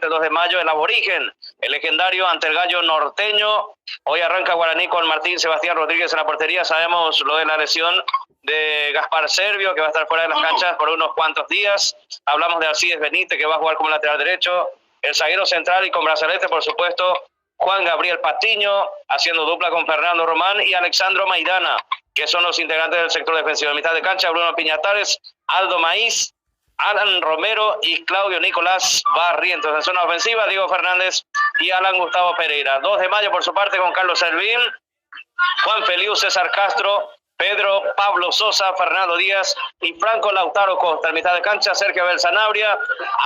el 2 de mayo, el aborigen, el legendario ante el Gallo Norteño. Hoy arranca Guaraní con Martín Sebastián Rodríguez en la portería. Sabemos lo de la lesión de Gaspar Servio, que va a estar fuera de las canchas por unos cuantos días. Hablamos de Alcides Benítez, que va a jugar como lateral derecho. El zaguero central y con brazalete, por supuesto, Juan Gabriel Patiño, haciendo dupla con Fernando Román y Alexandro Maidana, que son los integrantes del sector defensivo. En mitad de cancha, Bruno Piñatares, Aldo Maíz, Alan Romero y Claudio Nicolás Barrientos. En zona ofensiva, Diego Fernández y Alan Gustavo Pereira. 2 de mayo por su parte con Carlos Servín, Juan Feliu, César Castro, Pedro Pablo Sosa, Fernando Díaz y Franco Lautaro Costa. En mitad de cancha, Sergio Abel Sanabria,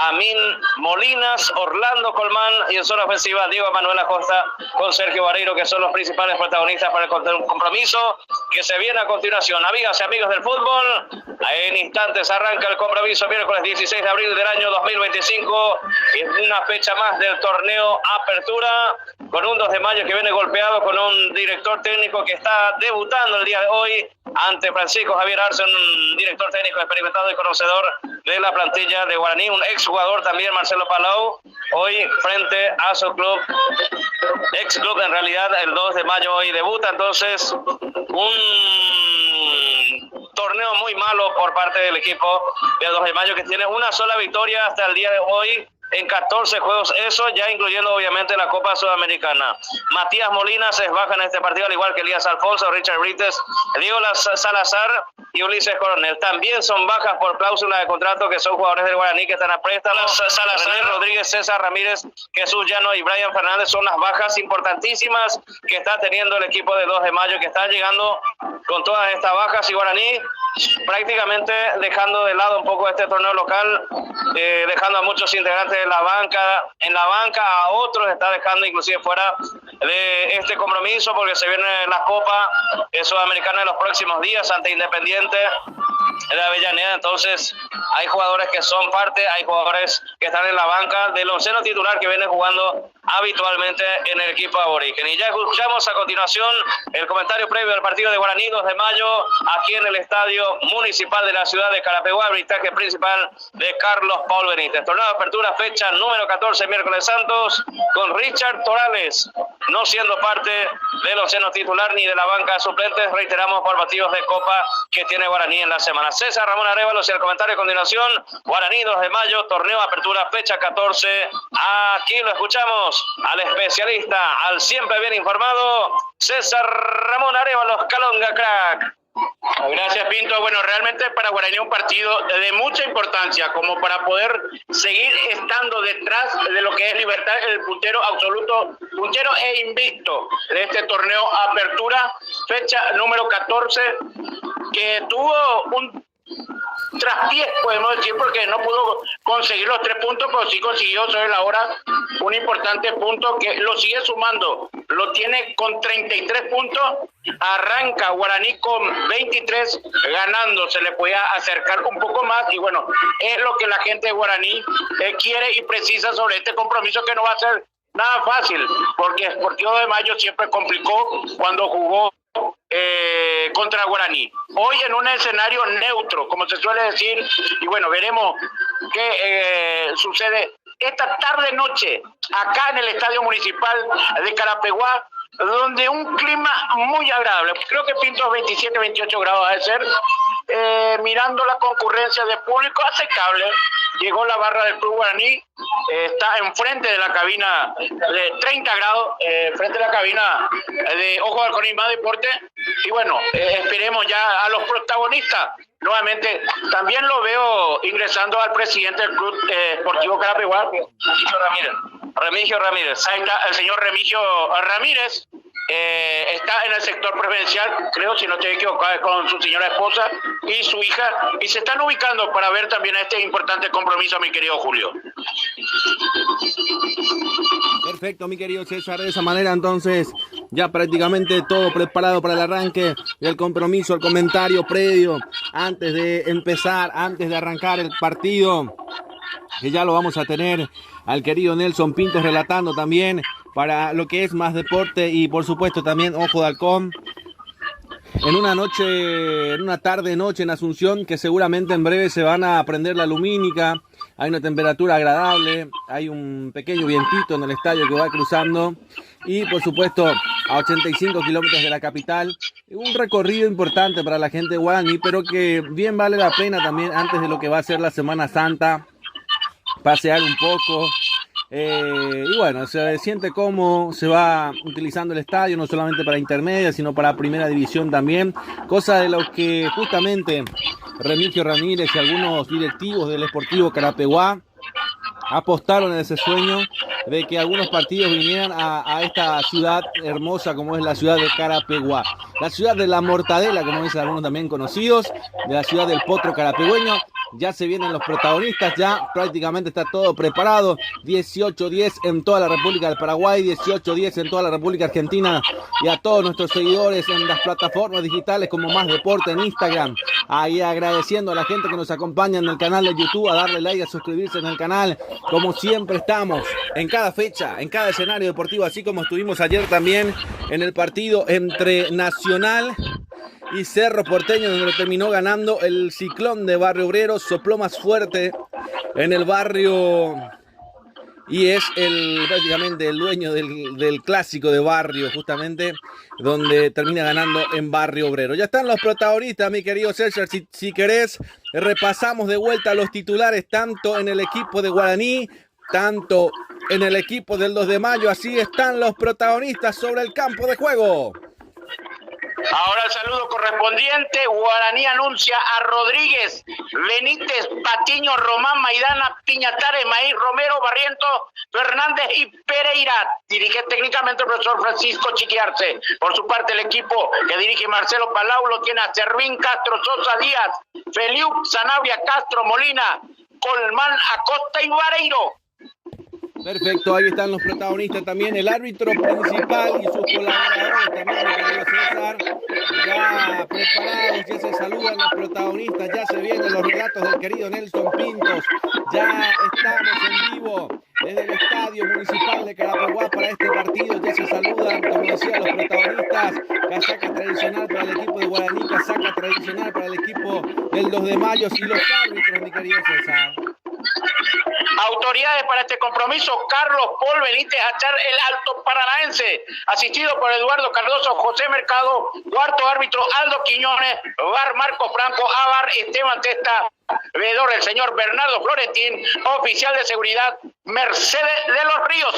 Amin Molinas, Orlando Colmán y en zona ofensiva, Diego Manuel Acosta con Sergio Barreiro, que son los principales protagonistas para el compromiso que se viene a continuación. Amigas y amigos del fútbol, en instantes arranca el compromiso miércoles 16 de abril del año 2025, en una fecha más del torneo Apertura, con un 2 de mayo que viene golpeado con un director técnico que está debutando el día de hoy ante Francisco Javier Arce, un director técnico experimentado y conocedor de la plantilla de Guaraní, un exjugador también, Marcelo Palau, hoy frente a su club, ex club en realidad, el 2 de mayo hoy debuta. Entonces un torneo muy malo por parte del equipo del 2 de mayo, que tiene una sola victoria hasta el día de hoy en 14 juegos, eso ya incluyendo obviamente la Copa Sudamericana. Matías Molina se baja en este partido, al igual que Elías Alfonso, Richard Brites, Diego Salazar y Ulises Coronel. También son bajas por cláusula de contrato, que son jugadores del Guaraní que están a préstamo. Salazar, René Rodríguez, César Ramírez, Jesús Llano y Brian Fernández son las bajas importantísimas que está teniendo el equipo de 2 de mayo, que están llegando con todas estas bajas, y Guaraní prácticamente dejando de lado un poco este torneo local, dejando a muchos integrantes de la banca, en la banca, a otros está dejando inclusive fuera de este compromiso, porque se viene la Copa Sudamericana en los próximos días ante Independiente de Avellaneda. Entonces hay jugadores que son parte, hay jugadores que están en la banca del onceno titular que viene jugando habitualmente en el equipo aborigen. Y ya escuchamos a continuación el comentario previo del partido de Guaraní 2 de mayo aquí en el Estadio Municipal de la ciudad de Carapeguá, arbitraje principal de Carlos Paul Benítez. Torneo de apertura, fecha número 14, miércoles santos, con Richard Torales no siendo parte del onceno titular ni de la banca de suplentes, reiteramos, por partidos de Copa que tiene Guaraní en la semana. César Ramón Arévalos y el comentario a continuación. Guaraní 2 de mayo, torneo de apertura, fecha 14. Aquí lo escuchamos al especialista, al siempre bien informado, César Ramón Arévalos, Calonga Crack. Gracias, Pinto. Bueno, realmente para Guaraní un partido de mucha importancia, como para poder seguir estando detrás de lo que es Libertad, el puntero absoluto, puntero e invicto de este torneo Apertura, fecha número 14, que tuvo un traspiés, podemos decir, porque no pudo conseguir los 3 puntos, pero sí consiguió sobre la hora un importante punto que lo sigue sumando, lo tiene con 33 puntos, arranca Guaraní con 23 ganando, se le puede acercar un poco más, y bueno, es lo que la gente de Guaraní quiere y precisa sobre este compromiso, que no va a ser nada fácil, porque Sportivo de Mayo siempre complicó cuando jugó contra Guaraní. Hoy en un escenario neutro, como se suele decir, y bueno, veremos qué sucede esta tarde-noche acá en el Estadio Municipal de Carapeguá, donde un clima muy agradable, creo que Pinto 27, 28 grados va a ser, mirando la concurrencia de público aceptable. Llegó la barra del Club Guaraní, está enfrente de la cabina de 30 grados, frente a la cabina de Ojo de Halcón y Más Deporte, y bueno, esperemos ya a los protagonistas. Nuevamente, también lo veo ingresando al presidente del Club Sportivo Carapeguá, Remigio Ramírez. Ahí está el señor Remigio Ramírez. Está en el sector preferencial, creo, si no estoy equivocado, con su señora esposa y su hija, y se están ubicando para ver también este importante compromiso, mi querido Julio. Perfecto, mi querido César, de esa manera entonces ya prácticamente todo preparado para el arranque del compromiso, el comentario previo antes de empezar, antes de arrancar el partido, que ya lo vamos a tener al querido Nelson Pintos relatando también para lo que es Más Deporte, y por supuesto también Ojo de Halcón, en una noche, en una tarde-noche en Asunción, que seguramente en breve se van a prender la lumínica hay una temperatura agradable, hay un pequeño vientito en el estadio que va cruzando y por supuesto a 85 kilómetros de la capital, un recorrido importante para la gente de Guaraní, pero que bien vale la pena también antes de lo que va a ser la Semana Santa, pasear un poco. Y bueno, se siente cómo se va utilizando el estadio, no solamente para intermedia, sino para primera división también, cosa de lo que justamente Remigio Ramírez y algunos directivos del Sportivo Carapeguá apostaron en ese sueño de que algunos partidos vinieran a esta ciudad hermosa como es la ciudad de Carapeguá, la ciudad de la mortadela, como dicen algunos también conocidos, de la ciudad del potro carapegüeño. Ya se vienen los protagonistas, ya prácticamente está todo preparado. 18-10 en toda la República del Paraguay, 18-10 en toda la República Argentina, y a todos nuestros seguidores en las plataformas digitales como Más Deporte en Instagram. Ahí agradeciendo a la gente que nos acompaña en el canal de YouTube, a darle like, a suscribirse en el canal. Como siempre estamos en cada fecha, en cada escenario deportivo, así como estuvimos ayer también en el partido entre Nacional y Cerro Porteño, donde lo terminó ganando el Ciclón de Barrio Obrero. Sopló más fuerte en el barrio y es prácticamente el dueño del clásico de barrio, justamente, donde termina ganando en Barrio Obrero. Ya están los protagonistas, mi querido César. Si querés, repasamos de vuelta los titulares, tanto en el equipo de Guaraní, tanto en el equipo del 2 de Mayo. Así están los protagonistas sobre el campo de juego. Ahora el saludo correspondiente. Guaraní anuncia a Rodríguez, Benítez, Patiño, Román, Maidana, Piñatares, Maíz, Romero, Barriento, Fernández y Pereira. Dirige técnicamente el profesor Francisco Chiquiarce. Por su parte, el equipo que dirige Marcelo Palau lo tiene a Servín, Castro, Sosa, Díaz, Feliu, Zanabria, Castro, Molina, Colmán, Acosta y Vareiro. Perfecto, ahí están los protagonistas también, el árbitro principal y sus colaboradores también, mi querido César, ya preparados, ya se saludan los protagonistas, ya se vienen los relatos del querido Nelson Pintos, ya estamos en vivo desde el Estadio Municipal de Carapeguá para este partido, ya se saludan, como decía, los protagonistas, casaca tradicional para el equipo de Guaraní, casaca tradicional para el equipo del 2 de Mayo y los árbitros, mi querido César. Autoridades para este compromiso: Carlos Paul Benítez Achar, el Alto Paranaense, asistido por Eduardo Cardoso, José Mercado, cuarto árbitro Aldo Quiñones, VAR Marco Franco, AVAR Esteban Testa, veedor el señor Bernardo Florentín, oficial de seguridad Mercedes de los Ríos.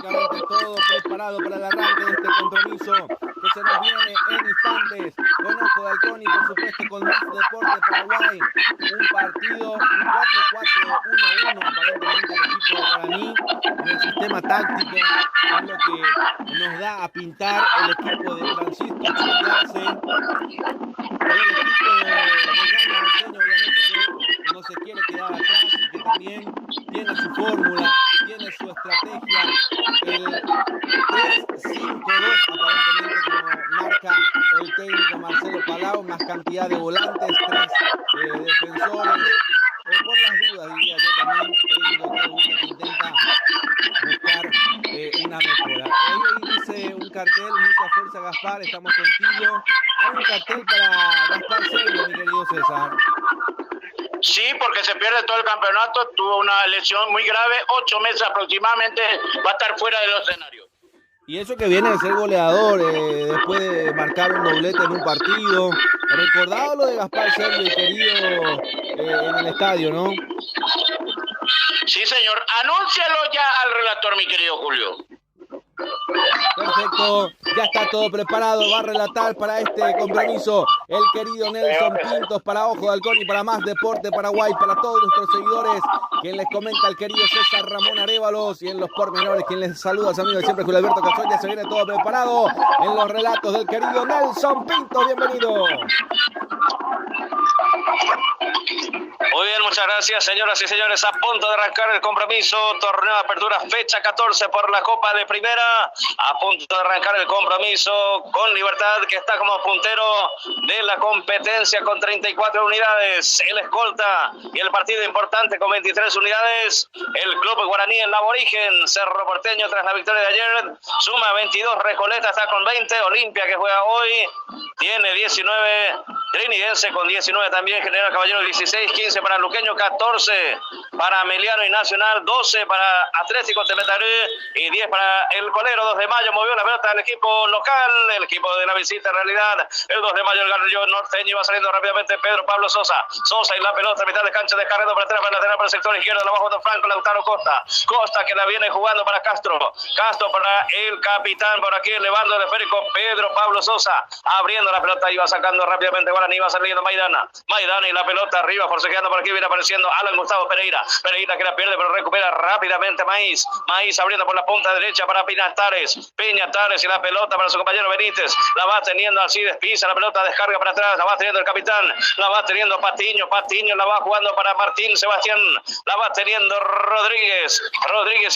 Prácticamente todo preparado para el arranque de este compromiso que se nos viene en instantes, con Ojo de Halcón y por supuesto con Más Deporte Paraguay. Un partido, un 4-4-1-1 aparentemente el equipo de Guaraní en el sistema táctico, es lo que nos da a pintar el equipo de Francisco Chilarse, el equipo de Gana Norteño, obviamente, que no se quiere quedar atrás y que también tiene su fórmula, tiene su estrategia, el 3-5-2 aparentemente, como marca el técnico Marcelo Palau, más cantidad de volantes, 3 defensores, por las dudas diría yo también, técnico que intenta buscar una mejora. Ahí dice un cartel, mucha fuerza Gaspar, estamos contigo. Hay un cartel para Gaspar Sergio, mi querido César. Sí, porque se pierde todo el campeonato, tuvo una lesión muy grave, 8 meses aproximadamente, va a estar fuera del escenario. Y eso que viene de ser goleador, después de marcar un doblete en un partido. Recordado lo de Gaspar Sergio, querido, en el estadio, ¿no? Sí, señor. Anúncialo ya al relator, mi querido Julio. Perfecto, ya está todo preparado, va a relatar para este compromiso el querido Nelson Pintos, para Ojo de Halcón y para Más Deporte Paraguay, para todos nuestros seguidores, quien les comenta el querido César Ramón Arévalos, y en los pormenores quien les saluda a su amigo de siempre Julio Alberto Casoy. Ya se viene todo preparado en los relatos del querido Nelson Pintos. Bienvenido. Muy bien, muchas gracias, señoras y señores. A punto de arrancar el compromiso, torneo de apertura, fecha 14 por la Copa de Primera. A punto de arrancar el compromiso con Libertad, que está como puntero de la competencia con 34 unidades. El escolta y el partido importante con 23 unidades. El club Guaraní en la Aborigen. Cerro Porteño, tras la victoria de ayer, suma 22. Recoleta está con 20. Olimpia, que juega hoy, tiene 19. Trinidense con 19 también, General Caballero 16, 15 para Luqueño, 14 para Emiliano y Nacional, 12 para Atlético Temetarú y 10 para el Colero. 2 de mayo movió la pelota del equipo local, el equipo de la visita en realidad. El 2 de mayo el Gallo Norteño va saliendo rápidamente Pedro Pablo Sosa y la pelota a mitad de cancha descargando para atrás, para lateral, para el sector izquierdo, la va jugando Franco Lautaro Costa que la viene jugando para Castro para el capitán, por aquí elevando el esférico Pedro Pablo Sosa, abriendo la pelota, iba sacando rápidamente Guaraní, va saliendo Maidana y la pelota arriba, forcejeando por aquí, viene apareciendo Alan Gustavo Pereira que la pierde, pero recupera rápidamente Maíz abriendo por la punta derecha para Piñatares y la pelota para su compañero Benítez, la va teniendo Alcides, pisa la pelota, descarga para atrás, la va teniendo el capitán, la va teniendo Patiño la va jugando para Martín Sebastián, la va teniendo Rodríguez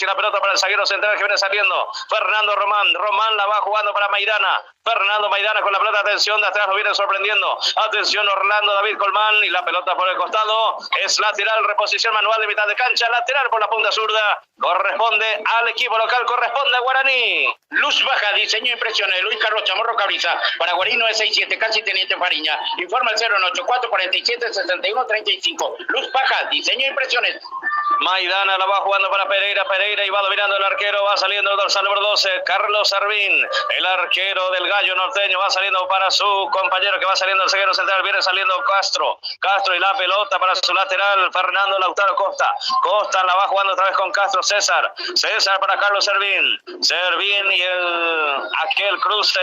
y la pelota para el zaguero central que viene saliendo Fernando Román la va jugando para Maidana, Fernando Maidana con la pelota, atención de atrás, lo viene sorprendiendo, atención Orlando David Colmán y la pelota por el costado, es lateral, reposición manual de mitad de cancha, lateral por la punta zurda, corresponde al equipo local, corresponde a Guaraní. Luz baja, diseño e impresiones, Luis Carlos Chamorro Cabriza, para Guaraní 967, casi Teniente Fariña, informa el 094 47 61 35, Luz baja, diseño e impresiones. Maidana la va jugando para Pereira y va dominando el arquero, va saliendo el dorsal número 12, Carlos Servín, el arquero del Gallo Norteño, va saliendo para su compañero que va saliendo el zaguero central, viene saliendo Castro y la pelota para su lateral, Fernando Lautaro Costa la va jugando otra vez con Castro, César para Carlos Servín y aquel cruce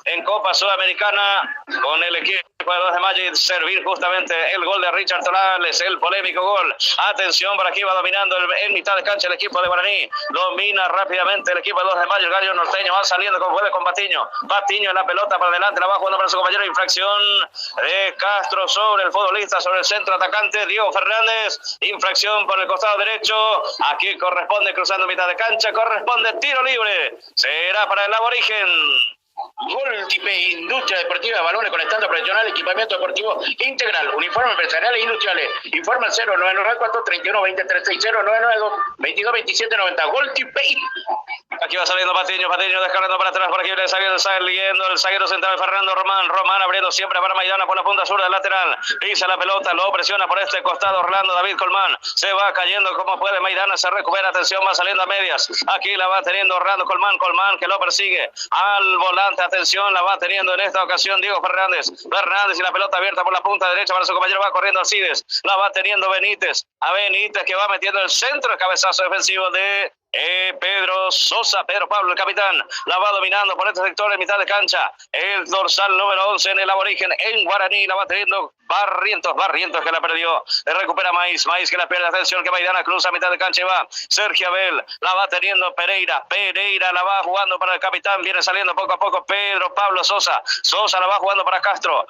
en Copa Sudamericana con el equipo de 2 de mayo y Servín justamente el gol de Richard Torales, el polémico gol, atención por aquí, va dominando en mitad de cancha el equipo de Guaraní, domina rápidamente el equipo de 2 de mayo, el Gallo Norteño va saliendo como puede con Patiño en la pelota para adelante, la va jugando para su compañero, infracción de Castro sobre el futbolista, sobre el centro atacante Diego Fernández, infracción por el costado derecho, aquí corresponde cruzando mitad de cancha, corresponde tiro libre, será para el Aborigen. Goltipe Industria Deportiva de Balones conectando profesional, equipamiento deportivo integral, uniforme empresariales e industriales. Informa el 0994 31 20 36 0992 22 27 90. Goltipe. Aquí va saliendo Patiño descargando para atrás, por aquí viene saliendo el zaguero central Fernando Román abriendo siempre para Maidana por la punta sur del lateral, pisa la pelota, lo presiona por este costado Orlando David Colmán, se va cayendo como puede Maidana, se recupera, atención, va saliendo a medias, aquí la va teniendo Orlando Colmán que lo persigue al volante, atención, la va teniendo en esta ocasión Diego Fernández y la pelota abierta por la punta derecha para su compañero, va corriendo Alcides, la va teniendo Benítez que va metiendo el centro, el cabezazo defensivo de Pedro Pablo, el capitán, la va dominando por este sector en mitad de cancha, el dorsal número 11 en el Aborigen, en Guaraní, la va teniendo Barrientos que la perdió, le recupera Maíz que la pierde, atención que Maidana cruza a mitad de cancha y va Sergio Abel, la va teniendo Pereira la va jugando para el capitán, viene saliendo poco a poco Pedro Pablo Sosa la va jugando para Castro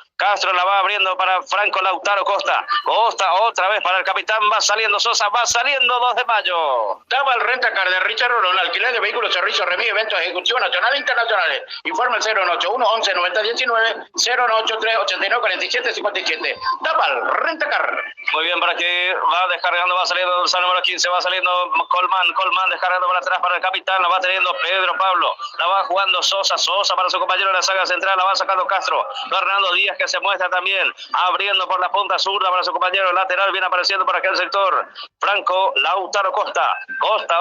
la va abriendo para Franco Lautaro Costa otra vez para el capitán, va saliendo Sosa, va saliendo 2 de mayo. Daba el rentacar de Richard Rolón, alquiler de vehículos, servicios, remis, eventos, ejecución nacional e internacionales. Informa el 0981 11 90 19 0983 89 47 57. Dapal, Rentacar. Muy bien, para aquí va descargando, va saliendo el número 15, va saliendo Colmán descargando para atrás para el capitán, la va teniendo Pedro Pablo, la va jugando Sosa para su compañero de la saga central, la va sacando Castro, Fernando Díaz que se muestra también, abriendo por la punta zurda para su compañero lateral, viene apareciendo por aquel sector, Franco Lautaro Costa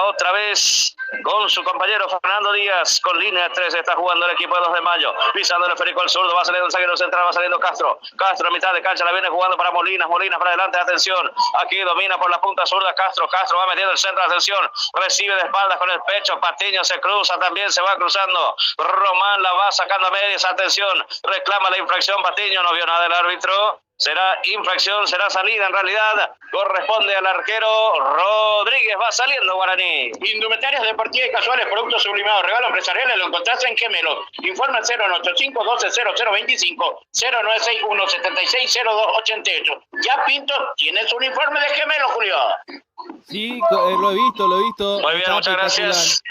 otra vez con su compañero Fernando Díaz, con línea 3 está jugando el equipo de 2 de mayo, pisando el esférico al zurdo, va saliendo el zaguero central, va saliendo Castro a mitad de cancha, la viene jugando para Molinas para adelante, atención, aquí domina por la punta zurda Castro va metiendo el centro, atención, recibe de espaldas con el pecho, Patiño se cruza, también se va cruzando, Román la va sacando a medias, atención, reclama la infracción, Patiño no vio nada del árbitro, será infracción, será salida en realidad, corresponde al arquero Rodríguez, va saliendo Guaraní. Indumentarias deportivas y casuales, productos sublimados, regalo empresariales, lo encontrás en Gemelos. Informa al 0985 12 0025 0961 76 0288. Ya Pinto, ¿tienes un informe de Gemelos, Julio? Sí, lo he visto. Muy bien, muchas gracias.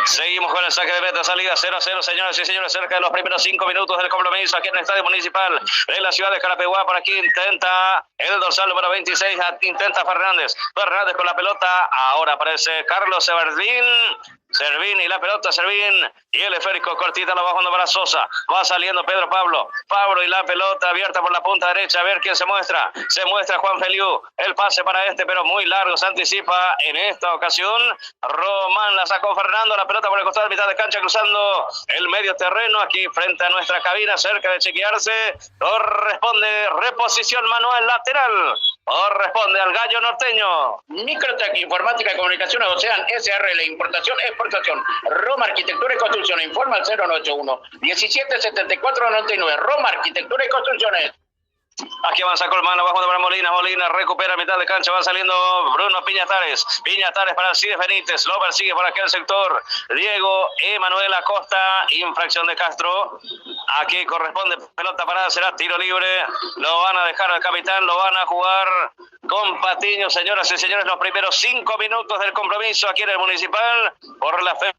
Seguimos con el saque de meta, salida 0-0, señoras y señores, cerca de los primeros 5 minutos del compromiso aquí en el Estadio Municipal de la ciudad de Carapeguá. Por aquí intenta el dorsal número 26, intenta Fernández con la pelota, ahora aparece Carlos Servín y la pelota Servín y el esférico cortita la va jugando para Sosa, va saliendo Pedro Pablo y la pelota abierta por la punta derecha, a ver quién se muestra Juan Feliu, el pase para pero muy largo, se anticipa en esta ocasión, Román la sacó Fernando, la pelota por el costado de mitad de cancha cruzando el medio terreno aquí frente a nuestra cabina, cerca de chequearse, corresponde reposición manual lateral, corresponde al Gallo Norteño. Microtec, Informática y Comunicaciones Ocean SRL, importación, exportación, Roma Arquitectura y Construcción, informa al 091 177499, Roma Arquitectura y Construcciones. Aquí avanza Colmán, abajo de Molina recupera mitad de cancha, va saliendo Bruno Piñatares para Alcides Benítez, lo persigue por aquel sector Diego Emanuel Acosta, infracción de Castro, aquí corresponde pelota parada, será tiro libre, lo van a dejar al capitán, lo van a jugar con Patiño, señoras y señores, los primeros 5 minutos del compromiso aquí en el Municipal, por la fe.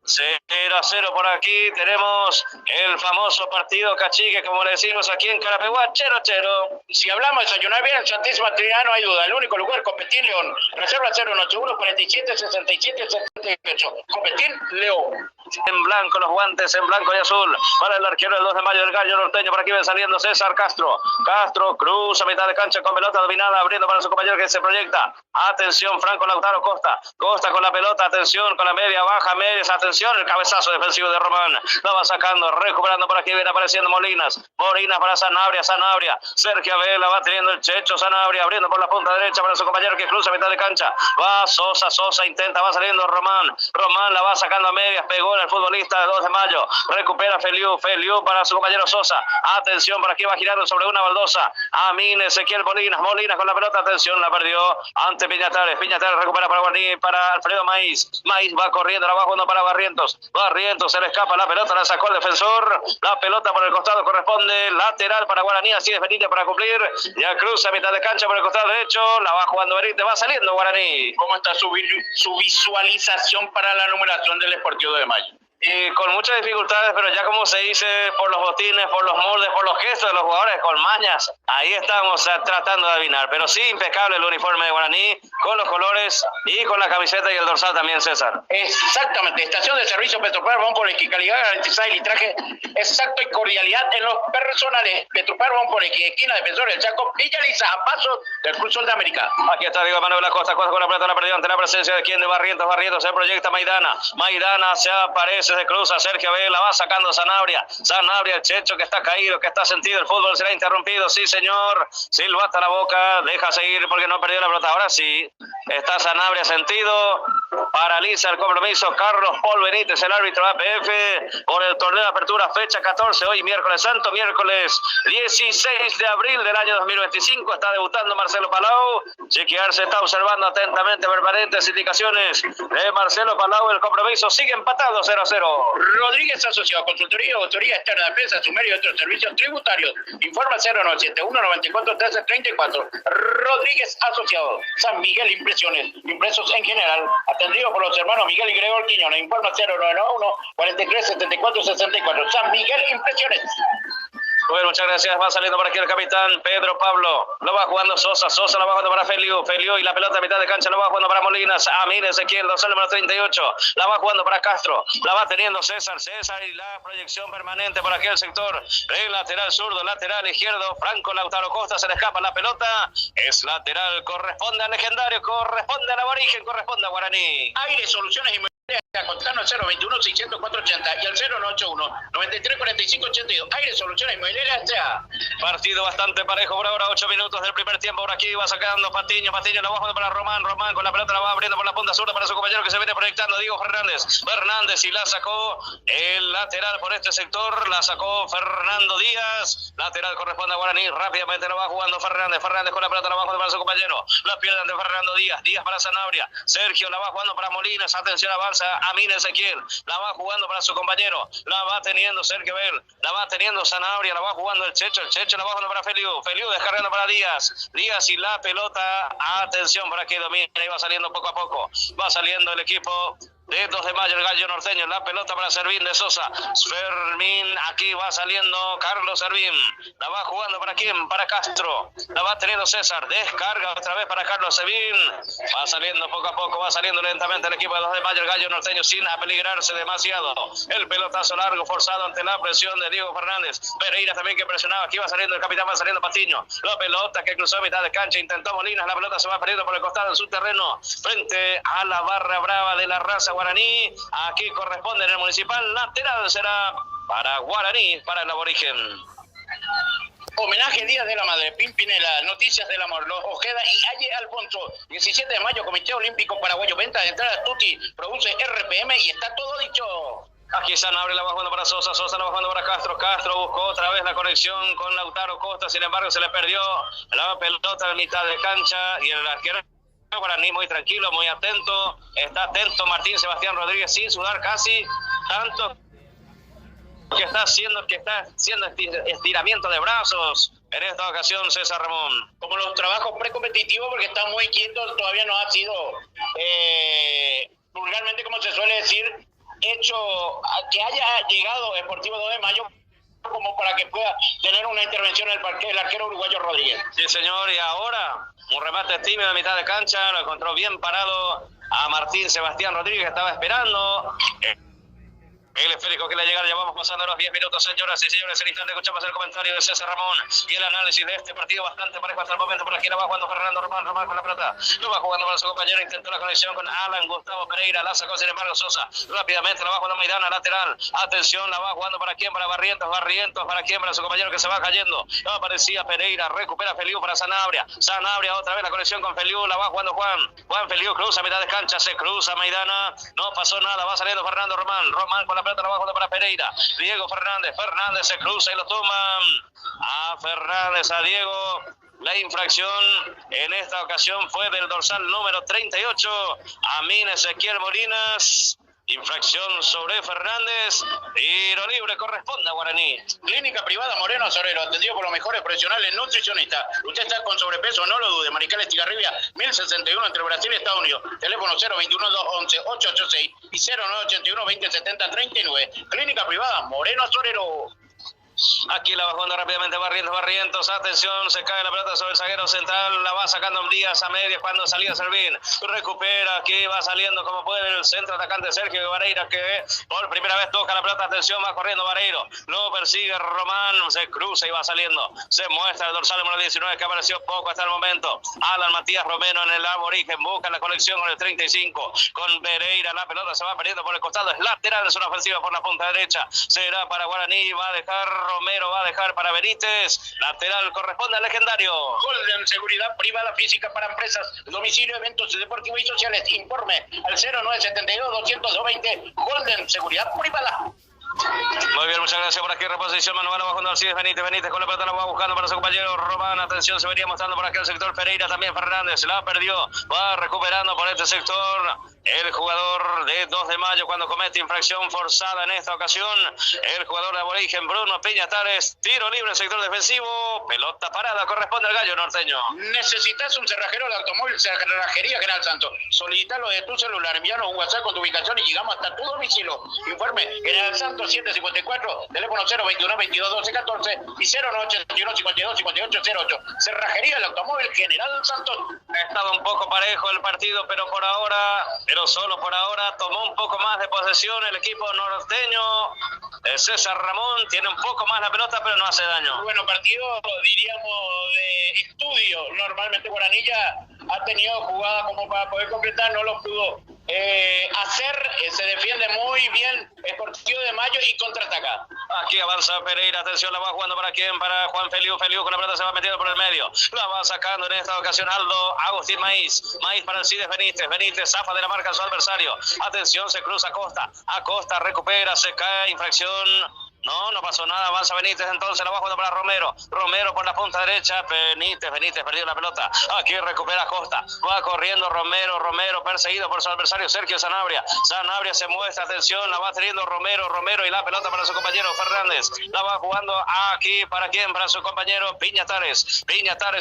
Cero a 0 por aquí, tenemos el famoso partido cachique, como le decimos aquí en Carapeguá, 0-0. Si hablamos de desayunar bien, Santísima Trinidad, no hay duda, el único lugar, Copetín León, reserva 081 47 67 78, Copetín León. En blanco los guantes, en blanco y azul, para el arquero del 2 de mayo del Gallo Norteño, por aquí va saliendo César Castro cruza a mitad de cancha con pelota dominada, abriendo para su compañero que se proyecta, atención Franco Lautaro Costa con la pelota, atención con la media, baja, medias, atención, el cabezazo defensivo de Román, la va sacando, recuperando por aquí, viene apareciendo Molinas para Sanabria, Sergio Abel, la va teniendo el Checho Sanabria, abriendo por la punta derecha para su compañero que cruza a mitad de cancha, va Sosa intenta, va saliendo Román la va sacando a medias, pegó el futbolista de 2 de mayo, recupera Feliu para su compañero Sosa, atención, por aquí va girando sobre una baldosa, Amin Ezequiel Molinas con la pelota, atención, la perdió ante Piñatares recupera para Guarní, para Alfredo Maíz va corriendo, la va jugando para Barrientos, se le escapa la pelota, la sacó el defensor, la pelota por el costado corresponde lateral para Guaraní, así es Benítez para cumplir, ya cruza a mitad de cancha por el costado derecho, la va jugando Benítez, va saliendo Guaraní. ¿Cómo está su visualización para la numeración del Sportivo de Mayo? Y con muchas dificultades, pero ya como se dice, por los botines, por los moldes, por los gestos de los jugadores, con mañas, ahí estamos tratando de adivinar, pero sí impecable el uniforme de Guaraní, con los colores y con la camiseta y el dorsal también, César. Exactamente, estación de servicio Petropar, Bonpolequi, calidad garantizada y litraje exacto y cordialidad en los personales. Petropar, Bonpolequi, esquina Defensor del Chaco, Villa Lisa, a paso del Cruz Sol de América. Aquí está Diego Manuel Acosta con la pelota, la perdió ante la presencia de quien de Barrientos, se proyecta Maidana se aparece, se cruza Sergio Abel, la va sacando Sanabria, el Checho que está caído, que está sentido, el fútbol será interrumpido, sí señor, silba hasta la boca, deja seguir porque no perdió la pelota, ahora sí, está Sanabria sentido, paraliza el compromiso Carlos Paul Benítez, el árbitro APF, por el torneo de apertura, fecha 14, hoy miércoles santo, miércoles 16 de abril del año 2025, está debutando Marcelo Palau, chequearse, está observando atentamente permanentes indicaciones de Marcelo Palau, el compromiso sigue empatado 0-0. Rodríguez Asociado, consultoría, autoría externa de defensa, sumerio y otros servicios tributarios. Informa 0971 94 13 34. Rodríguez Asociado, San Miguel Impresiones, impresos en general, atendido por los hermanos Miguel y Gregor Quiñones. Informa 0991 43 74 64. San Miguel Impresiones. Bueno, muchas gracias. Va saliendo por aquí el capitán Pedro Pablo. Lo va jugando Sosa la va jugando para Feliu y la pelota a mitad de cancha lo va jugando para Molinas. Amin Ezequiel, dorsal número 38. La va jugando para Castro. La va teniendo César y la proyección permanente por aquí el sector. El lateral zurdo, lateral izquierdo. Franco Lautaro Costa, se le escapa la pelota. Es lateral, corresponde al legendario, corresponde al aborigen, corresponde a Guaraní. Aire Soluciones y contando al 021 600 480 y al 081 93 45 82. Aire Soluciones Inmobiliarias sea. Partido bastante parejo por ahora, 8 minutos del primer tiempo. Por aquí va sacando Patiño la va jugando para Román con la pelota la va abriendo por la punta zurda para su compañero que se viene proyectando, Diego Fernández y la sacó el lateral por este sector, la sacó Fernando Díaz, lateral corresponde a Guaraní, rápidamente lo va jugando Fernández con la pelota la va jugando para su compañero, la pierden de Fernando Díaz para Sanabria, Sergio la va jugando para Molinas, atención, avanza Amin Ezequiel, la va jugando para su compañero, la va teniendo Sergio Bell, la va teniendo Sanabria, la va jugando el Checho la va jugando para Feliu descargando para Díaz y la pelota, atención para que domine, y va saliendo poco a poco, va saliendo el equipo de 2 de mayo, el Gallo Norteño, la pelota para Servín de Sosa, Fermín, aquí va saliendo Carlos Servín, la va jugando para quién, para Castro, la va teniendo César, descarga otra vez para Carlos Servín, va saliendo poco a poco, va saliendo lentamente el equipo de 2 de mayo, el Gallo Norteño sin apeligrarse demasiado, el pelotazo largo forzado ante la presión de Diego Fernández, Pereira también que presionaba, aquí va saliendo el capitán, va saliendo Patiño, la pelota que cruzó a mitad de cancha, intentó Molinas, la pelota se va perdiendo por el costado en su terreno, frente a la barra brava de la raza guaraní, aquí corresponde en el municipal, lateral será para Guaraní, para el aborigen. Homenaje Día de la Madre, Pimpinela, Noticias del Amor, Los Ojeda y Aye Alfonso. 17 de mayo, Comité Olímpico Paraguayo, venta de entradas Tuti, produce RPM y está todo dicho. Aquí Sanabria la va jugando para Sosa, Sosa la va jugando para Castro, Castro buscó otra vez la conexión con Lautaro Costa, sin embargo se le perdió la pelota en mitad de cancha y el arquero guaraní muy tranquilo, muy atento, está atento Martín Sebastián Rodríguez sin sudar casi tanto que está haciendo estiramiento de brazos en esta ocasión César Ramón. Como los trabajos precompetitivos porque está muy quieto, todavía no ha sido vulgarmente como se suele decir, hecho que haya llegado Sportivo 2 de mayo como para que pueda tener una intervención el arquero uruguayo Rodríguez. Sí señor, y ahora un remate tímido a mitad de cancha, lo encontró bien parado a Martín Sebastián Rodríguez, que estaba esperando. El esférico que le llega, ya vamos pasando los 10 minutos, señoras y señores. En el instante escuchamos el comentario de César Ramón y el análisis de este partido bastante parejo hasta el momento. Por aquí la va jugando Fernando Román con la pelota. Lo va jugando para su compañero, intentó la conexión con Alan Gustavo Pereira, la sacó sin embargo Sosa. Rápidamente la va jugando Maidana, lateral. Atención, la va jugando para quién, para Barrientos, para quién, para su compañero que se va cayendo. No aparecía Pereira, recupera Feliu para Sanabria. Sanabria otra vez la conexión con Feliu, la va jugando Juan Feliu cruza a mitad de cancha, se cruza Maidana. No pasó nada, va saliendo Fernando Román con la pelota la va jugando para Pereira, Diego Fernández se cruza y lo toman a Fernández, a Diego. La infracción en esta ocasión fue del dorsal número 38, Amin Ezequiel Molinas. Infracción sobre Fernández, tiro libre corresponde a Guaraní. Clínica Privada Moreno Sorero, atendido por los mejores profesionales nutricionistas. Usted está con sobrepeso, no lo dude. Mariscal Estigarribia, 1061 entre Brasil y Estados Unidos. Teléfono 021-211-886 y 0981-2070-39. Clínica Privada Moreno Sorero. Aquí la va jugando rápidamente Barrientos, atención, se cae la pelota sobre el zaguero central, la va sacando Díaz a medias cuando salía Servín, recupera, aquí va saliendo como puede el centro atacante Sergio Vareira, que por primera vez toca la pelota, atención, va corriendo Vareiro, lo persigue Román, se cruza y va saliendo, se muestra el dorsal número 19 que apareció poco hasta el momento, Alan Matías Romero en el aborigen, busca la conexión con el 35, con Pereira, la pelota se va perdiendo por el costado, es lateral, es una ofensiva por la punta derecha, será para Guaraní, va a dejar Romero, va a dejar para Benítez, lateral corresponde al legendario. Golden Seguridad Privada Física para Empresas, domicilio, eventos deportivos y sociales, informe al 0972-202-20, Golden Seguridad Privada. Muy bien, muchas gracias por aquí, reposición manual, bajando Alcides Benítez con la pelota la va buscando para su compañero Román, atención, se venía mostrando por aquí el sector Pereira, también Fernández, la perdió, va recuperando por este sector el jugador de 2 de mayo cuando comete infracción forzada en esta ocasión, el jugador de aborigen Bruno Piñatares, tiro libre en sector defensivo, pelota parada, corresponde al Gallo Norteño. ¿Necesitas un cerrajero de automóvil? Cerrajería General Santos, solicítalo de tu celular, envíanos un WhatsApp con tu ubicación y llegamos hasta tu domicilio. Informe General Santos 754, teléfono 021-22-12-14 y 0981-52-5808. Cerrajería del automóvil General Santos. Ha estado un poco parejo el partido, pero solo por ahora, tomó un poco más de posesión el equipo norteño. César Ramón tiene un poco más la pelota, pero no hace daño. Bueno, partido, diríamos, de estudio. Normalmente Guaraní ya ha tenido jugada como para poder completar, no lo pudo hacer, se defiende muy bien Sportivo de Mayo y contraataca. Aquí avanza Pereira, atención, la va jugando para quién, para Juan Feliu con la pelota se va metiendo por el medio, la va sacando en esta ocasión Agustín Maíz para Alcides Benítez, zafa de la marca a su adversario, atención, se cruza Acosta recupera, se cae, infracción. No pasó nada, avanza Benítez, entonces la va jugando para Romero por la punta derecha, Benítez perdió la pelota, aquí recupera Acosta, va corriendo Romero perseguido por su adversario Sergio Sanabria se muestra, atención, la va teniendo Romero y la pelota para su compañero Fernández, la va jugando aquí, ¿para quién? Para su compañero Piñatares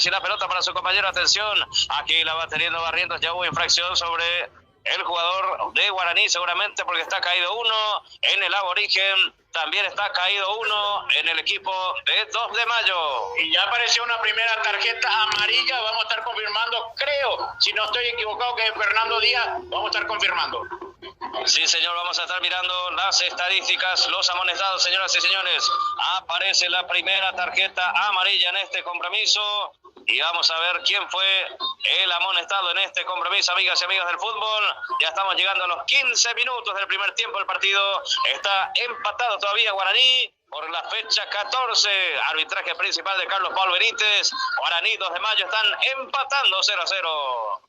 y la pelota para su compañero, atención, aquí la va teniendo Barrientos, ya hubo infracción sobre el jugador de Guaraní, seguramente porque está caído uno en el Aborigen. También está caído uno en el equipo de 2 de Mayo. Y ya apareció una primera tarjeta amarilla. Vamos a estar confirmando, creo, si no estoy equivocado, que es Fernando Díaz. Vamos a estar confirmando. Sí, señor, vamos a estar mirando las estadísticas, los amonestados, señoras y señores. Aparece la primera tarjeta amarilla en este compromiso. Y vamos a ver quién fue el amonestado en este compromiso, amigas y amigos del fútbol. Ya estamos llegando a los 15 minutos del primer tiempo del partido. Está empatado todavía Guaraní por la fecha 14. Arbitraje principal de Carlos Paul Benítez. Guaraní, 2 de Mayo están empatando 0-0.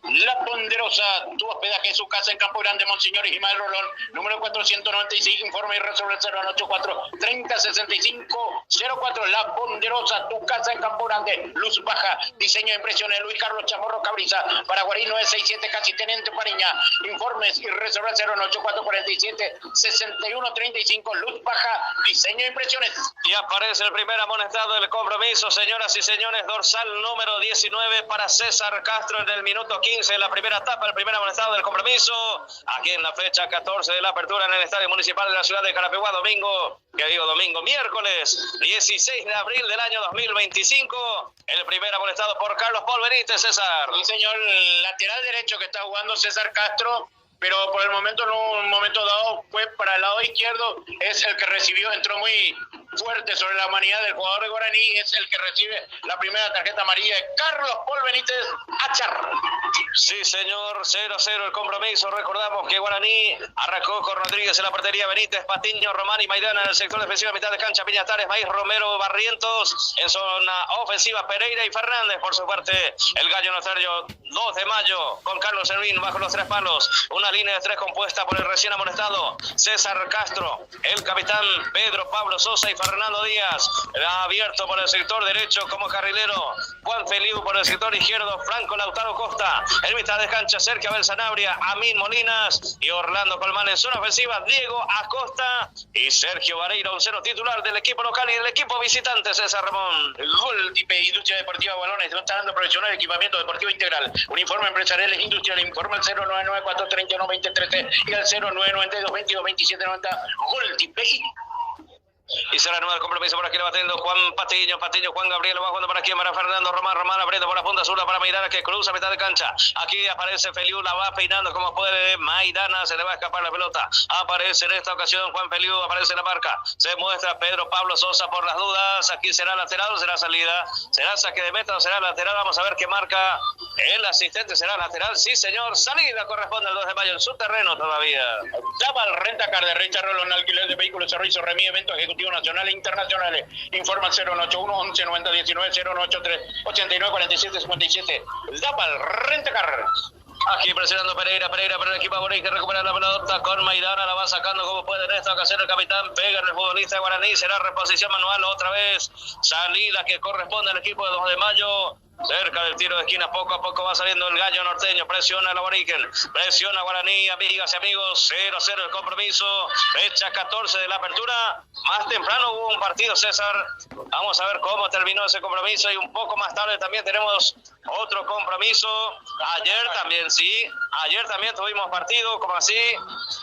La Ponderosa, tu hospedaje en su casa en Campo Grande, Monseñor Ismael Rolón, número 495, informe y resuelve 084-3065-04. La Ponderosa, tu casa en Campo Grande, luz baja, diseño e impresiones, Luis Carlos Chamorro Cabriza, Paraguarí 967, casi Teniente Pariña, informes y reserva 084-47-6135, luz baja, diseño e impresiones. Y aparece el primer amonestado del compromiso, señoras y señores, dorsal número 19 para César Castro en el minuto 15 en la primera etapa, el primer amonestado del compromiso, aquí en la fecha 14 de la apertura en el Estadio Municipal de la ciudad de Carapeguá, miércoles 16 de abril del año 2025, el primer amonestado por Carlos Paul Benítez, César. Sí, señor, lateral derecho que está jugando César Castro, pero por el momento, en un momento dado, fue para el lado izquierdo, es el que recibió, entró muy fuerte sobre la humanidad del jugador de Guaraní, es el que recibe la primera tarjeta amarilla de Carlos Paul Benítez Achar. Sí, señor, 0-0 el compromiso. Recordamos que Guaraní arrancó con Rodríguez en la portería, Benítez, Patiño, Román y Maidana en el sector defensivo, mitad de cancha, Piñatares, Maíz, Romero, Barrientos, en zona ofensiva, Pereira y Fernández. Por su parte, el Gallo Notario, 2 de Mayo, con Carlos Servín bajo los 3 palos, una línea de 3 compuesta por el recién amonestado César Castro, el capitán Pedro Pablo Sosa y Fernando Díaz. Abierto por el sector derecho como carrilero Juan Feliu, por el sector izquierdo Franco Lautaro Costa, en mitad de cancha Sergio Abel Sanabria, Amin Molinas y Orlando Colmán en zona ofensiva, Diego Acosta y Sergio Vareiro, un 0 titular del equipo local y del equipo visitante, César Ramón. El gol Tipe Industria Deportiva Balones, dando profesional equipamiento deportivo integral, uniforme empresarial industrial, informa al 099-431-2013 y al 0992-22-2790, gol Tipe. Y se reanuda el compromiso. Por aquí le va teniendo Juan Patiño, Juan Gabriel va jugando para aquí, para Fernando Román abriendo por la punta zurda para Maidana, que cruza a mitad de cancha. Aquí aparece Feliu, la va peinando como puede Maidana, se le va a escapar la pelota. Aparece en esta ocasión Juan Feliu, aparece la marca, se muestra Pedro Pablo Sosa por las dudas. Aquí será lateral o será salida, será saque de meta o será lateral. Vamos a ver qué marca el asistente. Será lateral, sí señor, salida corresponde al 2 de Mayo en su terreno todavía. Llama al Rentacar de Richard Rolón, alquiler de vehículos, servicio, Remi, eventos ejecutivos nacionales e internacionales. Informa al 081 11 90 19 083 89 47 57. Llama al Rentacar. Aquí presionando Pereira para el equipo Borí, que recupera la pelota con Maidana, la va sacando como puede en esta ocasión el capitán, pega en el futbolista de Guaraní, será reposición manual otra vez, salida que corresponde al equipo de 2 de Mayo, cerca del tiro de esquina, poco a poco va saliendo el Gallo Norteño, presiona el Aborigen, presiona Guaraní, amigas y amigos, 0-0 el compromiso, fecha 14 de la apertura. Más temprano hubo un partido, César, vamos a ver cómo terminó ese compromiso, y un poco más tarde también tenemos otro compromiso. Ayer también tuvimos partido, como así,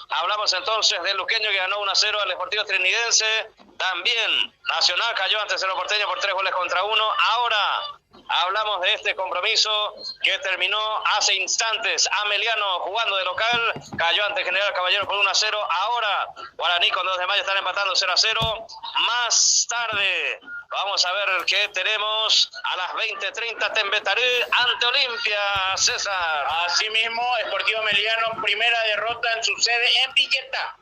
hablamos entonces del Luqueño que ganó 1-0 al Deportivo Trinidense, también Nacional cayó ante Cerro Porteño por 3-1. Ahora hablamos de este compromiso que terminó hace instantes. Ameliano jugando de local, cayó ante General Caballero por 1-0. Ahora Guaraní con 2 de Mayo están empatando 0-0. Más tarde vamos a ver qué tenemos a las 20:30 Tembetarú ante Olimpia, César. Asimismo, Sportivo Ameliano, primera derrota en su sede en Villeta.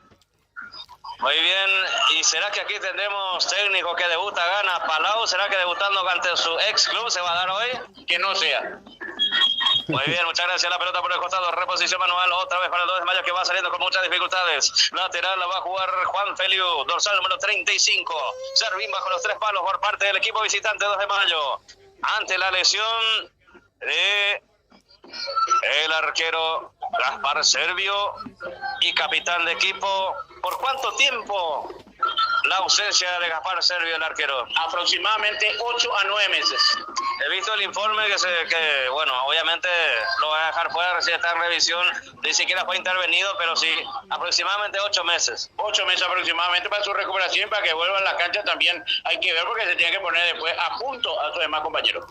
Muy bien, ¿y será que aquí tendremos técnico que debuta, gana Palau? ¿Será que debutando ante su ex club se va a dar hoy? Que no sea. Muy bien, muchas gracias. La pelota por el costado, reposición manual otra vez para el 2 de Mayo, que va saliendo con muchas dificultades. Lateral la va a jugar Juan Feliu, dorsal número 35. Servín bajo los 3 palos por parte del equipo visitante 2 de Mayo. Ante la lesión de el arquero Gaspar Servio y capitán de equipo. ¿Por cuánto tiempo la ausencia de Gaspar Servio, el arquero? Aproximadamente 8 a 9 meses. He visto el informe que bueno, obviamente lo van a dejar fuera, recién está en revisión, ni siquiera fue intervenido, pero sí, aproximadamente 8 meses. 8 meses aproximadamente para su recuperación, para que vuelva a la cancha también hay que ver, porque se tiene que poner después a punto a sus demás compañeros.